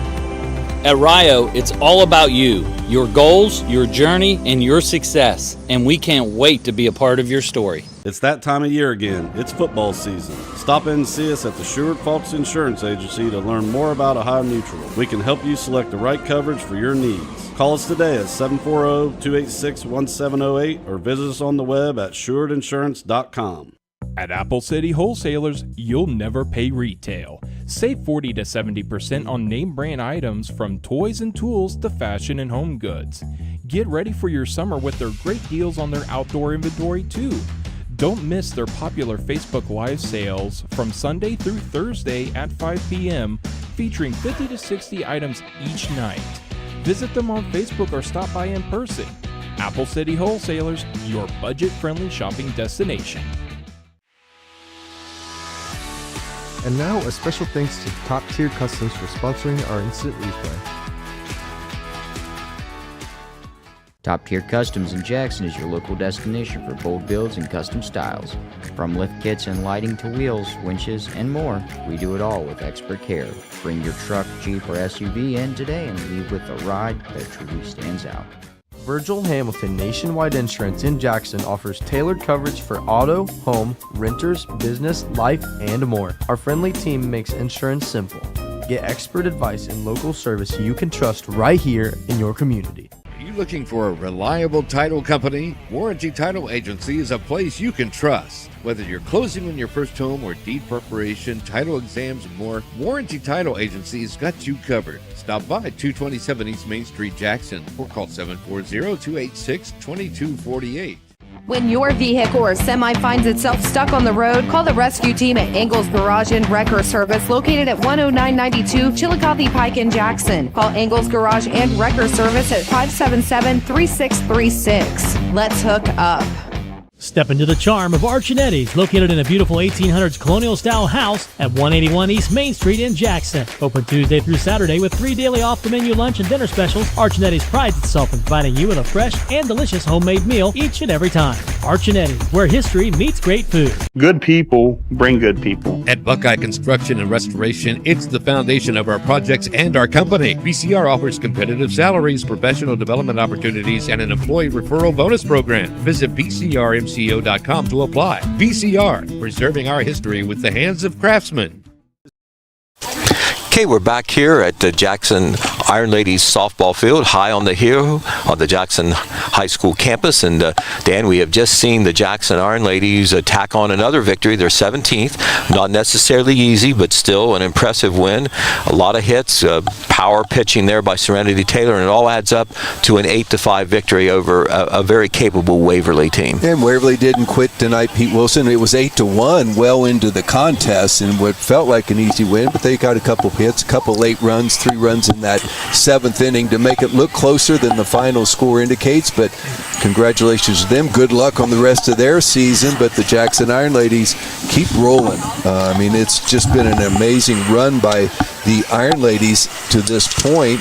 At Rio, it's all about you, your goals, your journey, and your success. And we can't wait to be a part of your story. It's that time of year again. It's football season. Stop in and see us at the Sherwood Falks Insurance Agency to learn more about Ohio Mutual. We can help you select the right coverage for your needs. Call us today at 740-286-1708 or visit us on the web at SherwoodInsurance.com. At Apple City Wholesalers, you'll never pay retail. Save 40 to 70% on name brand items from toys and tools to fashion and home goods. Get ready for your summer with their great deals on their outdoor inventory too. Don't miss their popular Facebook Live sales from Sunday through Thursday at 5 p.m. featuring 50 to 60 items each night. Visit them on Facebook or stop by in person. Apple City Wholesalers, your budget-friendly shopping destination. And now, a special thanks to Top Tier Customs for sponsoring our instant replay. Top Tier Customs in Jackson is your local destination for bold builds and custom styles. From lift kits and lighting to wheels, winches, and more, we do it all with expert care. Bring your truck, Jeep, or SUV in today and leave with a ride that truly stands out. Virgil Hamilton Nationwide Insurance in Jackson offers tailored coverage for auto, home, renters, business, life, and more. Our friendly team makes insurance simple. Get expert advice and local service you can trust right here in your community. Are you looking for a reliable title company? Warranty Title Agency is a place you can trust. Whether you're closing on your first home or deed preparation, title exams, and more, Warranty Title Agency has got you covered. Stop by 227 East Main Street, Jackson, or call 740-286-2248. When your vehicle or semi finds itself stuck on the road, call the rescue team at Angles Garage and Wrecker Service, located at 10992 Chillicothe Pike in Jackson. Call Angles Garage and Wrecker Service at 577-3636. Let's hook up. Step into the charm of Archinettes, located in a beautiful 1800s colonial-style house at 181 East Main Street in Jackson. Open Tuesday through Saturday with 3 daily off-the-menu lunch and dinner specials. Archinettes prides itself in providing you with a fresh and delicious homemade meal each and every time. Archinettes, where history meets great food. Good people bring good people. At Buckeye Construction and Restoration, it's the foundation of our projects and our company. VCR offers competitive salaries, professional development opportunities, and an employee referral bonus program. Visit VCRMCO.com to apply. VCR, preserving our history with the hands of craftsmen. Okay, we're back here at the Jackson Ironladies softball field, high on the hill on the Jackson High School campus. And Dan, we have just seen the Jackson Ironladies tack on another victory. They're 17th. Not necessarily easy, but still an impressive win. A lot of hits, power pitching there by Serenity Taylor, and it all adds up to an 8-5 victory over a very capable Waverly team. And Waverly didn't quit tonight, Pete Wilson. It was 8-1 well into the contest, and what felt like an easy win, but they got a couple hits, a couple late runs, 3 runs in that 7th inning to make it look closer than the final score indicates. But congratulations to them. Good luck on the rest of their season. But the Jackson Ironladies keep rolling. I mean, it's just been an amazing run by the Ironladies to this point.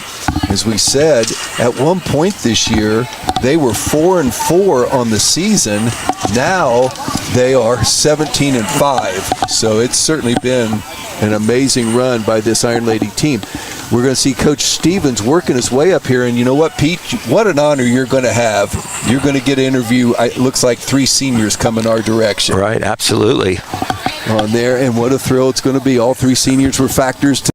As we said, at one point this year, they were 4-4 on the season. Now they are 17-5. So it's certainly been an amazing run by this Iron Lady team. We're going to see Coach Stevens working his way up here, and you know what, Pete? What an honor you're going to have. You're going to get to interview, it looks like 3 seniors coming our direction. Right, absolutely. On there, and what a thrill it's going to be. All 3 seniors were factors to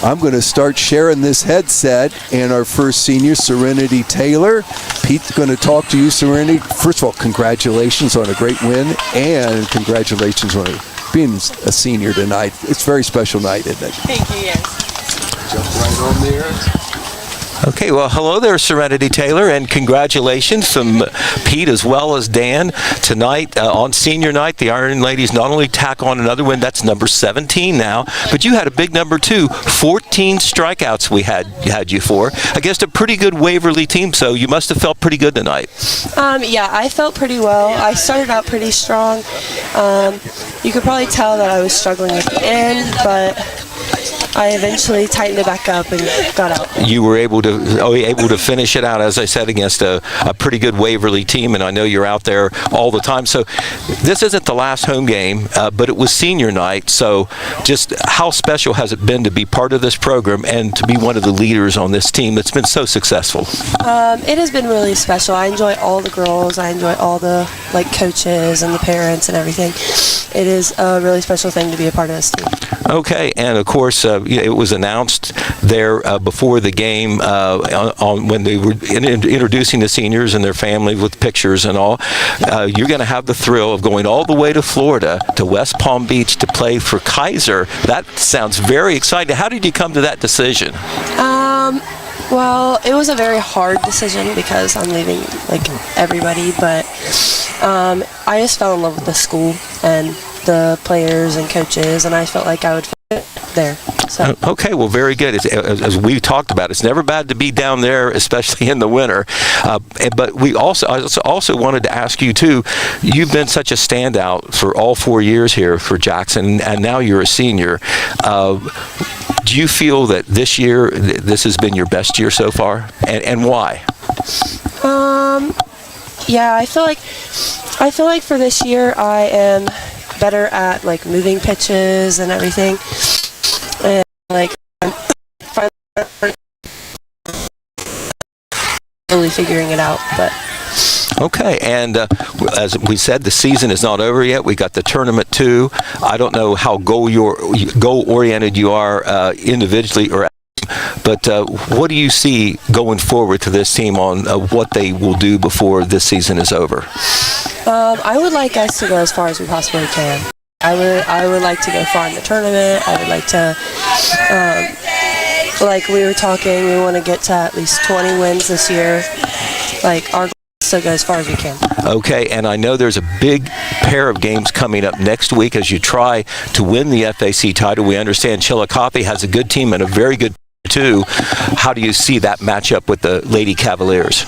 I'm going to start sharing this headset, and our first senior, Serenity Taylor. Pete's going to talk to you, Serenity. First of all, congratulations on a great win, and congratulations on being a senior tonight. It's a very special night, isn't it? Thank you, yes. Jump right on there. Okay, well, hello there, Serenity Taylor, and congratulations from Pete as well as Dan. Tonight, on senior night, the Iron Ladies not only tack on another win, that's number 17 now, but you had a big number too, 14 strikeouts we had you for against a pretty good Waverly team, so you must have felt pretty good tonight. Yeah, I felt pretty well. I started out pretty strong. You could probably tell that I was struggling at the end, but I eventually tightened it back up and got out. You were able to finish it out, as I said, against a pretty good Waverly team, and I know you're out there all the time. So this isn't the last home game, but it was senior night. So just how special has it been to be part of this program and to be one of the leaders on this team that's been so successful? It has been really special. I enjoy all the girls. I enjoy all the coaches and the parents and everything. It is a really special thing to be a part of this team. Okay, and of course, it was announced there before the game when they were introducing the seniors and their family with pictures and all. You're going to have the thrill of going all the way to Florida, to West Palm Beach, to play for Kaiser. That sounds very exciting. How did you come to that decision? Well, it was a very hard decision because I'm leaving everybody, but I just fell in love with the school and the players and coaches, and I felt like I would fit there. So. Okay, well, very good. As we talked about, it's never bad to be down there, especially in the winter. But I also wanted to ask you too. You've been such a standout for all 4 years here for Jackson, and now you're a senior. Do you feel that this year, this has been your best year so far, and why? Yeah, I feel like for this year I am better at moving pitches and everything, and I'm finally figuring it out. But okay, and as we said, the season is not over yet. We got the tournament too. I don't know how goal-oriented you are individually or. But what do you see going forward to this team on what they will do before this season is over? I would like us to go as far as we possibly can. I would like to go far in the tournament. I would like to, like we were talking, we want to get to at least 20 wins this year. Our goal is to go as far as we can. Okay, and I know there's a big pair of games coming up next week as you try to win the FAC title. We understand Chillicothe has a good team and a very good too. How do you see that matchup with the Lady Cavaliers?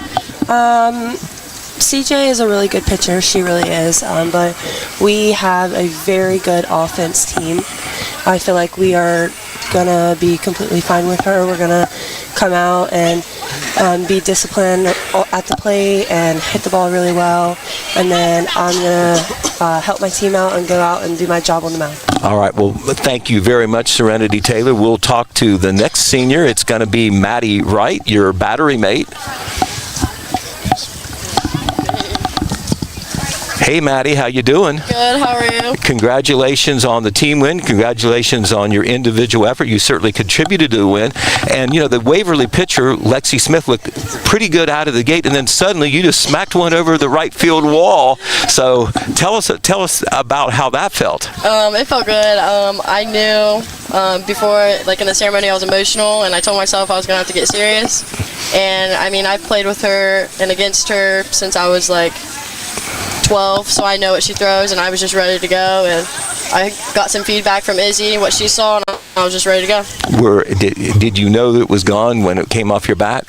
CJ is a really good pitcher. She really is. But we have a very good offense team. I feel like we are going to be completely fine with her. We're going to come out and be disciplined at the plate and hit the ball really well. And then I'm going to help my team out and go out and do my job on the mound. All right. Well, thank you very much, Serenity Taylor. We'll talk to the next senior. It's going to be Maddie Wright, your battery mate. Hey, Maddie, how you doing? Good, how are you? Congratulations on the team win. Congratulations on your individual effort. You certainly contributed to the win. And, the Waverly pitcher, Lexi Smith, looked pretty good out of the gate, and then suddenly you just smacked one over the right field wall. So tell us about how that felt. It felt good. I knew before, in the ceremony, I was emotional, and I told myself I was going to have to get serious. And, I've played with her and against her since I was, 12, so I know what she throws, and I was just ready to go. And I got some feedback from Izzy, what she saw, and I was just ready to go. Did you know that it was gone when it came off your bat?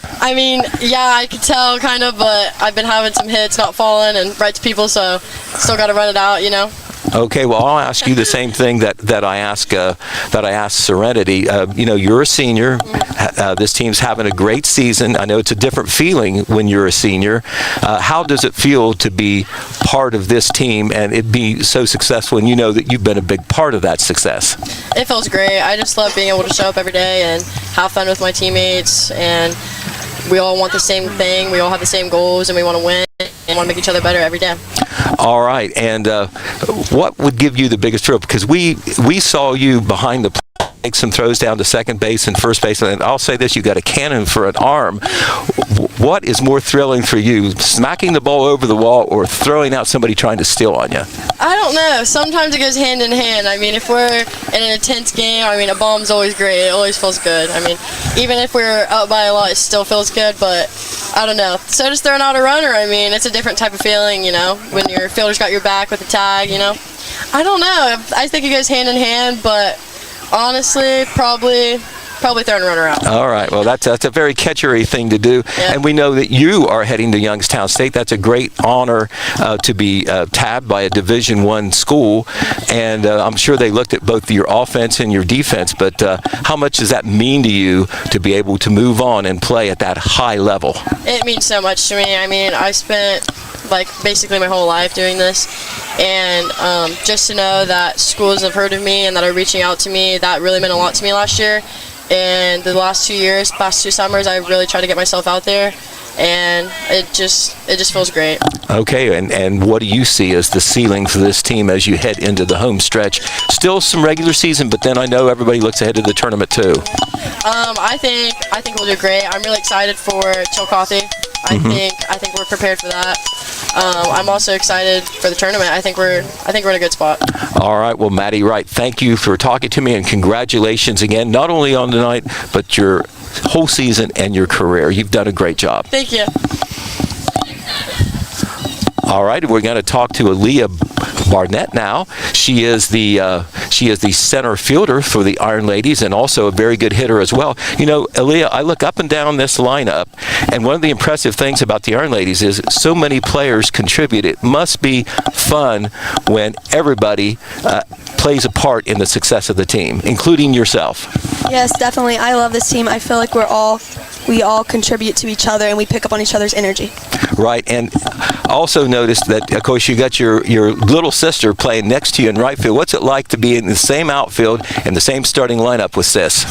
Yeah, I could tell kind of, but I've been having some hits, not falling, and right to people, so still got to run it out, Okay, well, I'll ask you the same thing that I asked Serenity. You're a senior. This team's having a great season. I know it's a different feeling when you're a senior. How does it feel to be part of this team and it be so successful, and you know that you've been a big part of that success? It feels great. I just love being able to show up every day and have fun with my teammates, and we all want the same thing. We all have the same goals, and we want to win and want to make each other better every day. All right, and what would give you the biggest thrill? Because we saw you behind the plate make some throws down to second base and first base, and I'll say this, you got a cannon for an arm. What is more thrilling for you, smacking the ball over the wall or throwing out somebody trying to steal on you? I don't know. Sometimes it goes hand in hand. If we're in an intense game, a bomb's always great. It always feels good. Even if we're up by a lot, it still feels good, but I don't know. So just throwing out a runner, it's a different type of feeling, when your fielder's got your back with the tag, I don't know. I think it goes hand in hand, but honestly, probably Probably throwing a runner out. All right. Well, that's a very catchery thing to do. Yeah. And we know that you are heading to Youngstown State. That's a great honor to be tabbed by a Division I school. And I'm sure they looked at both your offense and your defense. But how much does that mean to you to be able to move on and play at that high level? It means so much to me. I mean, I spent like basically my whole life doing this, and just to know that schools have heard of me and that are reaching out to me, that really meant a lot to me last year. And the last 2 summers, I really tried to get myself out there, and it just feels great. Okay, and what do you see as the ceiling for this team as you head into the home stretch? Still some regular season, but then I know everybody looks ahead to the tournament too. I think we'll do great. I'm really excited for Chillicothe. I think we're prepared for that. I'm also excited for the tournament. I think we're in a good spot. All right. Well, Maddie Wright, thank you for talking to me, and congratulations again, not only on tonight, but your whole season and your career. You've done a great job. Thank you. All right, we're going to talk to Aaliyah Barnett now. She is the center fielder for the Iron Ladies and also a very good hitter as well. You know, Aaliyah, I look up and down this lineup, and one of the impressive things about the Iron Ladies is so many players contribute. It must be fun when everybody plays a part in the success of the team, including yourself. Yes, definitely. I love this team. I feel like we all contribute to each other and we pick up on each other's energy. Right, and also noticed that, of course, you got your little sister playing next to you in right field. What's it like to be in the same outfield and the same starting lineup with Sis?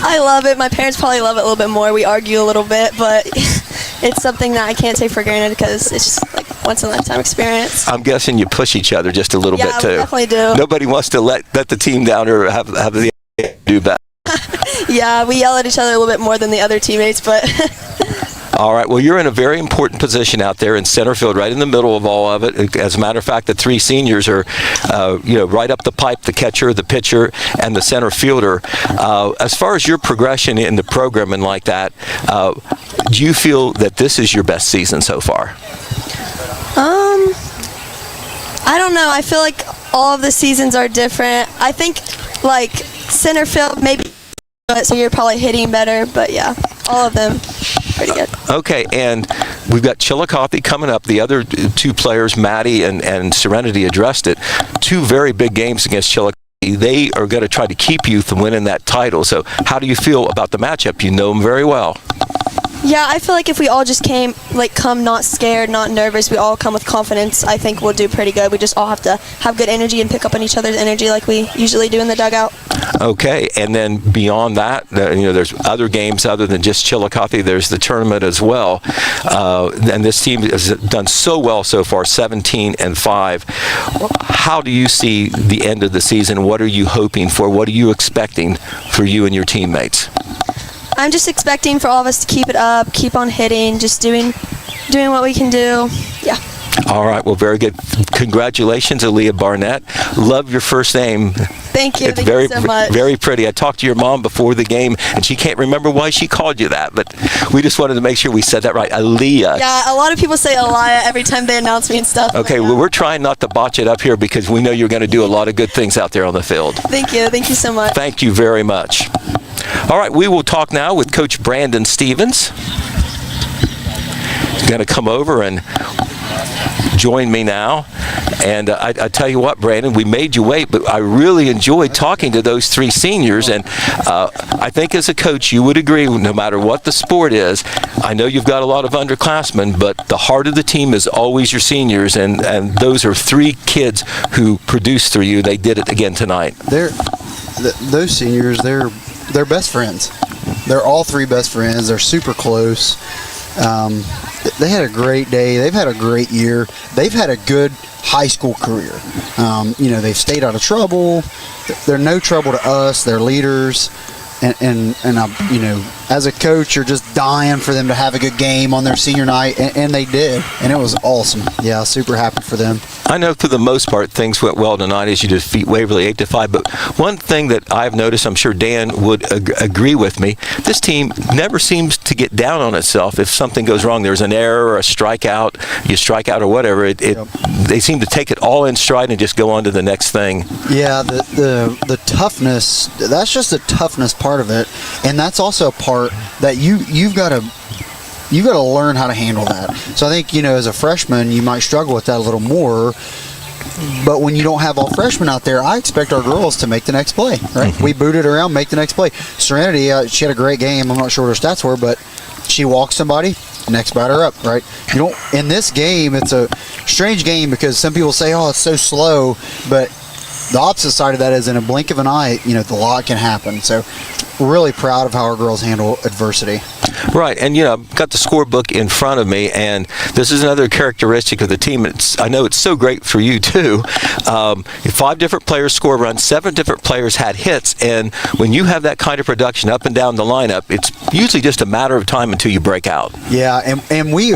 I love it. My parents probably love it a little bit more. We argue a little bit, but it's something that I can't take for granted because it's just like once in a lifetime experience. I'm guessing you push each other just a little bit too. Yeah, we definitely do. Nobody wants to let the team down or have the do better. Yeah, we yell at each other a little bit more than the other teammates, but All right. Well, you're in a very important position out there in center field, right in the middle of all of it. As a matter of fact, the three seniors are, right up the pipe: the catcher, the pitcher, and the center fielder. As far as your progression in the program and like that, do you feel that this is your best season so far? I don't know. I feel like all of the seasons are different. I think like center field maybe, so you're probably hitting better, but yeah, all of them pretty good. Okay, and we've got Chillicothe coming up. The other two players, Maddie and Serenity, addressed it. Two very big games against Chillicothe. They are going to try to keep you from winning that title. So how do you feel about the matchup? You know them very well. Yeah, I feel like if we all just come not scared, not nervous, we all come with confidence, I think we'll do pretty good. We just all have to have good energy and pick up on each other's energy like we usually do in the dugout. Okay, and then beyond that, there's other games other than just Chillicothe. There's the tournament as well. And this team has done so well so far, 17-5. How do you see the end of the season? What are you hoping for? What are you expecting for you and your teammates? I'm just expecting for all of us to keep it up, keep on hitting, just doing what we can do. Yeah. All right. Well, very good. Congratulations, Aaliyah Barnett. Love your first name. Thank you. It's Thank very, you so much. very pretty. I talked to your mom before the game, and she can't remember why she called you that, but we just wanted to make sure we said that right. Aaliyah. Yeah, a lot of people say Aliyah every time they announce me and stuff. Okay, well, we're trying not to botch it up here because we know you're going to do a lot of good things out there on the field. Thank you. Thank you so much. Thank you very much. All right, we will talk now with Coach Brandon Stevens. He's going to come over and join me now. And I tell you what, Brandon, we made you wait, but I really enjoyed talking to those three seniors. And I think as a coach, you would agree, no matter what the sport is, I know you've got a lot of underclassmen, but the heart of the team is always your seniors. And those are three kids who produced through you. They did it again tonight. Those seniors, they're best friends. They're all three best friends. They're super close. They had a great day. They've had a great year. They've had a good high school career. They've stayed out of trouble. They're no trouble to us. They're leaders. And as a coach, you're just dying for them to have a good game on their senior night, and they did, and it was awesome. Yeah, super happy for them. I know for the most part things went well tonight as you defeat Waverly 8-5, but one thing that I've noticed, I'm sure Dan would agree with me, this team never seems to get down on itself if something goes wrong. There's an error or a strikeout, you strike out or whatever. They seem to take it all in stride and just go on to the next thing. Yeah, the toughness, that's just the toughness part of it. And that's also a part that you've got to learn how to handle that. So I think, as a freshman, you might struggle with that a little more. But when you don't have all freshmen out there, I expect our girls to make the next play, right? We boot it around, make the next play. Serenity, she had a great game. I'm not sure what her stats were, but she walks somebody, next batter up, right? You don't. In this game, it's a strange game because some people say, "Oh, it's so slow," but the opposite side of that is in a blink of an eye, the lot can happen. So we're really proud of how our girls handle adversity. Right, and I've got the scorebook in front of me, and this is another characteristic of the team. I know it's so great for you too. 5 different players score runs, 7 different players had hits, and when you have that kind of production up and down the lineup, it's usually just a matter of time until you break out. Yeah, and we,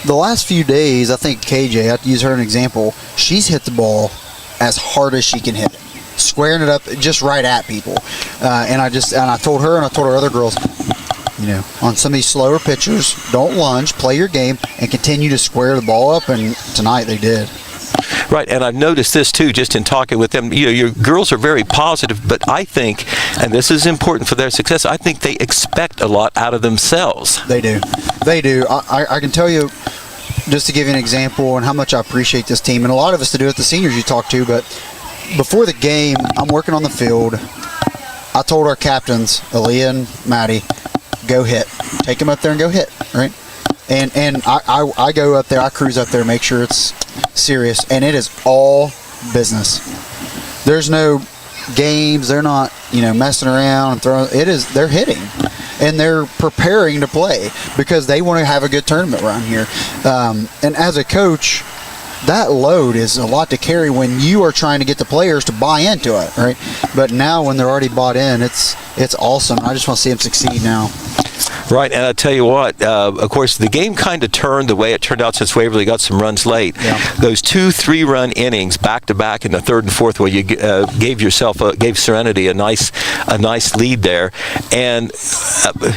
the last few days, I think KJ, I have to use her as an example, she's hit the ball as hard as she can hit it, squaring it up just right at people. And I told her and I told our other girls, on some of these slower pitchers, don't lunge, play your game, and continue to square the ball up, and tonight they did. Right, and I've noticed this too, just in talking with them. Your girls are very positive, but I think, and this is important for their success, I think they expect a lot out of themselves. They do. I can tell you, just to give you an example, and how much I appreciate this team, and a lot of us to do with the seniors you talk to, but before the game, I'm working on the field. I told our captains, Aaliyah and Maddie, go hit. Take them up there and go hit, right? And I go up there, I cruise up there, make sure it's serious, and it is all business. There's no games. They're not, messing around and throwing. They're hitting, and they're preparing to play because they want to have a good tournament around here. And as a coach, that load is a lot to carry when you are trying to get the players to buy into it, right? But now when they're already bought in, it's awesome. I just want to see them succeed now. Right, and I tell you what, of course, the game kind of turned the way it turned out since Waverly got some runs late. Yeah. Those 2 3-run innings back-to-back in the 3rd and 4th, where you gave Serenity a nice lead there. And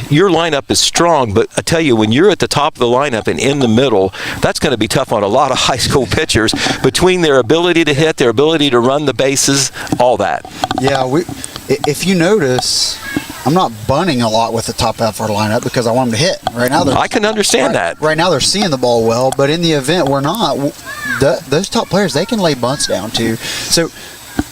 your lineup is strong, but I tell you, when you're at the top of the lineup and in the middle, that's going to be tough on a lot of high school pitchers between their ability to hit, their ability to run the bases, all that. Yeah, if you notice, I'm not bunting a lot with the top half of our lineup because I want them to hit. Right now, I can understand that. Right now, they're seeing the ball well, but in the event we're not, those top players, they can lay bunts down too. So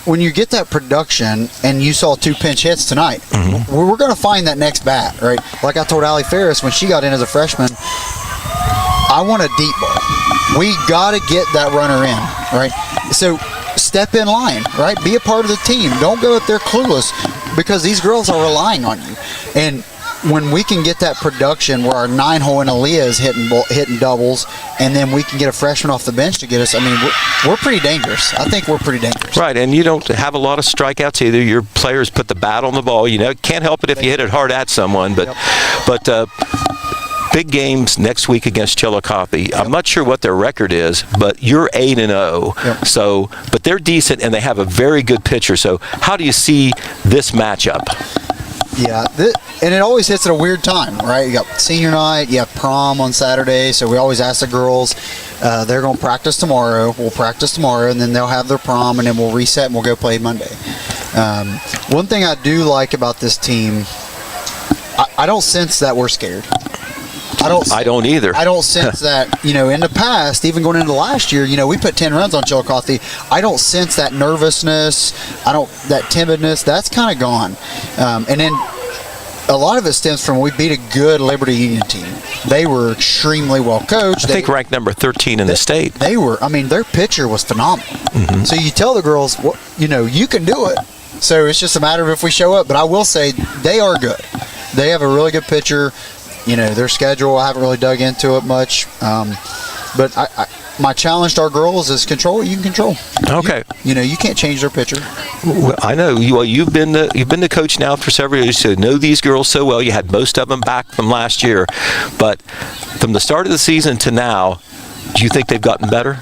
when you get that production, and you saw 2 pinch hits tonight, we're going to find that next bat, right? Like I told Allie Ferris when she got in as a freshman, I want a deep ball. We got to get that runner in, right? So step in line, right? Be a part of the team. Don't go up there clueless, because these girls are relying on you. And when we can get that production where our 9-hole and Aaliyah is hitting doubles, and then we can get a freshman off the bench to get us, I mean, we're pretty dangerous. I think we're pretty dangerous. Right, and you don't have a lot of strikeouts either. Your players put the bat on the ball. Can't help it if you hit it hard at someone, but big games next week against Chillicothe. I'm not sure what their record is, but you're 8-0. Yep. So, but they're decent and they have a very good pitcher. So, how do you see this matchup? Yeah, and it always hits at a weird time, right? You got senior night, you have prom on Saturday, so we always ask the girls, they're going to practice tomorrow. We'll practice tomorrow, and then they'll have their prom, and then we'll reset and we'll go play Monday. One thing I do like about this team, I don't sense that we're scared. I don't either. I don't sense that, in the past, even going into last year, we put 10 runs on Chillicothe. I don't sense that nervousness, that timidness, that's kind of gone. And then a lot of it stems from we beat a good Liberty Union team. They were extremely well coached. I think ranked number 13 in the state. They were, their pitcher was phenomenal. Mm-hmm. So you tell the girls, you can do it. So it's just a matter of if we show up. But I will say they are good. They have a really good pitcher. Their schedule, I haven't really dug into it much. But my challenge to our girls is control what you can control. Okay. You can't change their pitcher. Well, I know you've been the coach now for several years, so know these girls so well. You had most of them back from last year, but from the start of the season to now, do you think they've gotten better?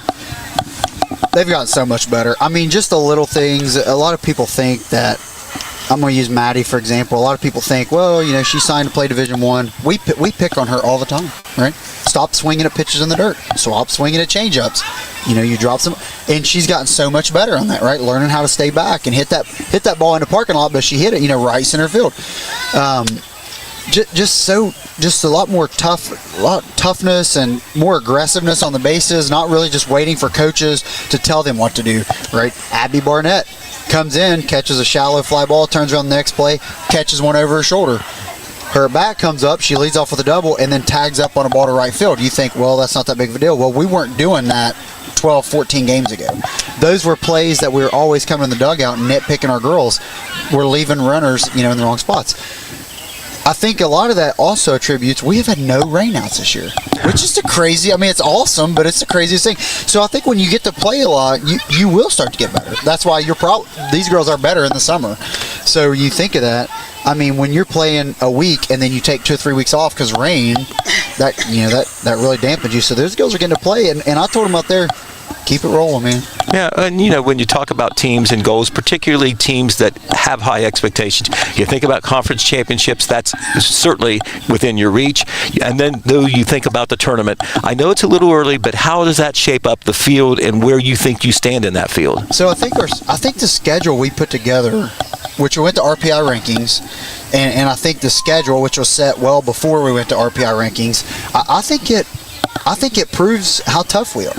They've gotten so much better. Just the little things. A lot of people think that I'm going to use Maddie for example. A lot of people think, well, she signed to play Division I. We pick on her all the time, right? Stop swinging at pitches in the dirt. Stop swinging at changeups. You drop some, and she's gotten so much better on that, right? Learning how to stay back and hit that ball in the parking lot, but she hit it, right center field. Just a lot more toughness and more aggressiveness on the bases, not really just waiting for coaches to tell them what to do, right? Abby Barnett comes in, catches a shallow fly ball, turns around the next play, catches one over her shoulder. Her bat comes up, she leads off with a double, and then tags up on a ball to right field. You think, well, that's not that big of a deal. Well, we weren't doing that 12, 14 games ago. Those were plays that we were always coming in the dugout and nitpicking our girls. We're leaving runners, in the wrong spots. I think a lot of that also attributes, we have had no rainouts this year, which is it's awesome, but it's the craziest thing. So I think when you get to play a lot, you will start to get better. That's why these girls are better in the summer. So you think of that. When you're playing a week and then you take 2 or 3 weeks off because rain, that really dampens you. So those girls are getting to play, and I told them out there, keep it rolling, man. Yeah, and when you talk about teams and goals, particularly teams that have high expectations, you think about conference championships, that's certainly within your reach. And then you think about the tournament. I know it's a little early, but how does that shape up the field and where you think you stand in that field? So I think the schedule we put together, which we went to RPI rankings, and I think the schedule, which was set well before we went to RPI rankings, I think it proves how tough we are.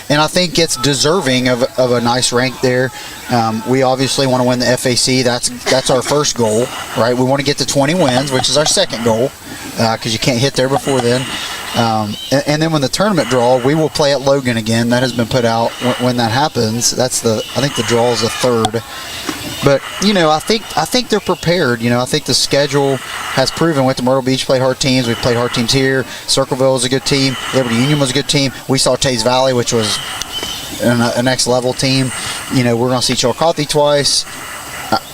And I think it's deserving of a nice rank there. We obviously want to win the FAC. That's our first goal, right? We want to get to 20 wins, which is our second goal, because you can't hit there before then. And then when the tournament draw, we will play at Logan again. That has been put out when that happens. I think the draw is the third. But I think they're prepared. I think the schedule has proven. Went to Myrtle Beach, played hard teams. We played hard teams here. Circleville is a good team. Liberty Union was a good team. We saw Taze Valley, which was a next level team. We're going to see Chillicothe twice.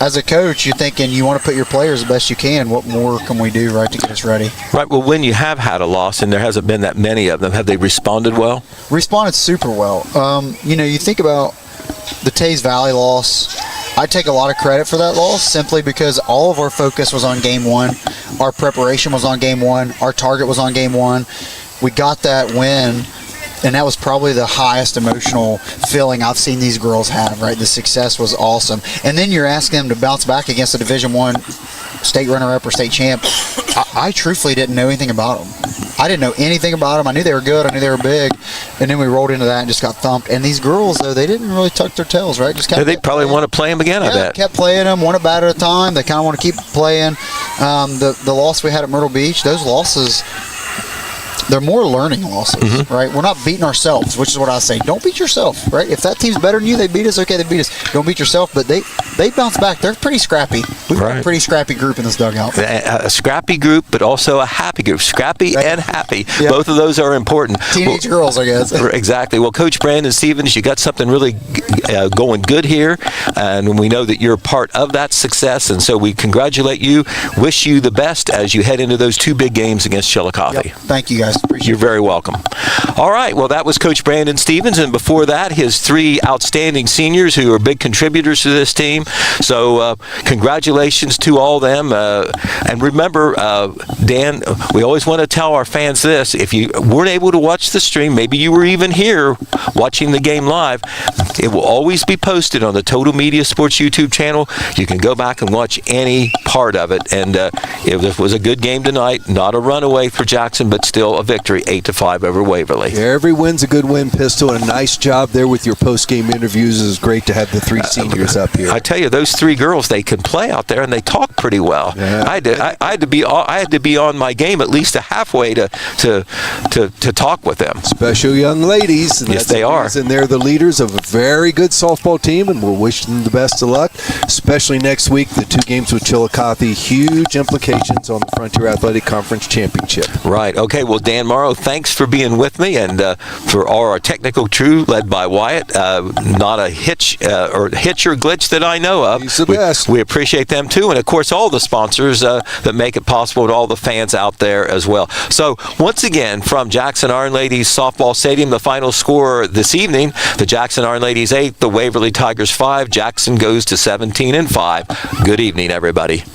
As a coach, you're thinking you want to put your players the best you can. What more can we do, right, to get us ready? Right. Well, when you have had a loss, and there hasn't been that many of them, have they responded well? Responded super well. You think about the Taze Valley loss. I take a lot of credit for that loss simply because all of our focus was on game one. Our preparation was on game one. Our target was on game one. We got that win, and that was probably the highest emotional feeling I've seen these girls have, right? The success was awesome. And then you're asking them to bounce back against a Division I state runner-up or state champ. I truthfully didn't know anything about them. I didn't know anything about them. I knew they were good. I knew they were big. And then we rolled into that and just got thumped. And these girls, though, they didn't really tuck their tails, right? Just they probably want to play them again, I bet. Kept playing them, one at bat at a time. They kind of want to keep playing. The loss we had at Myrtle Beach, those losses, they're more learning losses, right? We're not beating ourselves, which is what I say. Don't beat yourself, right? If that team's better than you, they beat us. Okay, they beat us. Don't beat yourself, but they bounce back. They're pretty scrappy. We've got a pretty scrappy group in this dugout. A scrappy group, but also a happy group. Scrappy and happy. Yep. Both of those are important. Teenage girls, I guess. Exactly. Well, Coach Brandon Stevens, you got something really going good here, and we know that you're part of that success, and so we congratulate you, wish you the best as you head into those 2 big games against Chillicothe. Yep. Thank you, guys. Appreciate You're very welcome. All right. Well, that was Coach Brandon Stevens, and before that, his 3 outstanding seniors who are big contributors to this team. So congratulations to all them. And remember, Dan, we always want to tell our fans this. If you weren't able to watch the stream, maybe you were even here watching the game live, it will always be posted on the Total Media Sports YouTube channel. You can go back and watch any part of it. And it was a good game tonight. Not a runaway for Jackson, but still a victory, 8-5 over Waverly. Yeah, every win's a good win, Pistol, and a nice job there with your post-game interviews. It was great to have the 3 seniors up here. I tell you, those 3 girls, they can play out there, and they talk pretty well. Yeah. I had to be on my game at least a halfway to talk with them. Special young ladies. Yes, they are. And they're the leaders of a very good softball team, and we'll wish them the best of luck, especially next week, the 2 games with Chillicothe. Huge implications on the Frontier Athletic Conference Championship. Right. Okay, well, Dan, Dan Morrow, thanks for being with me, and for all our technical crew led by Wyatt. Not a hitch or glitch that I know of. He's the best. We appreciate them too, and of course all the sponsors that make it possible, and all the fans out there as well. So once again, from Jackson Ironladies Softball Stadium, the final score this evening: the Jackson Ironladies 8, the Waverly Tigers 5. Jackson goes to 17-5. Good evening, everybody.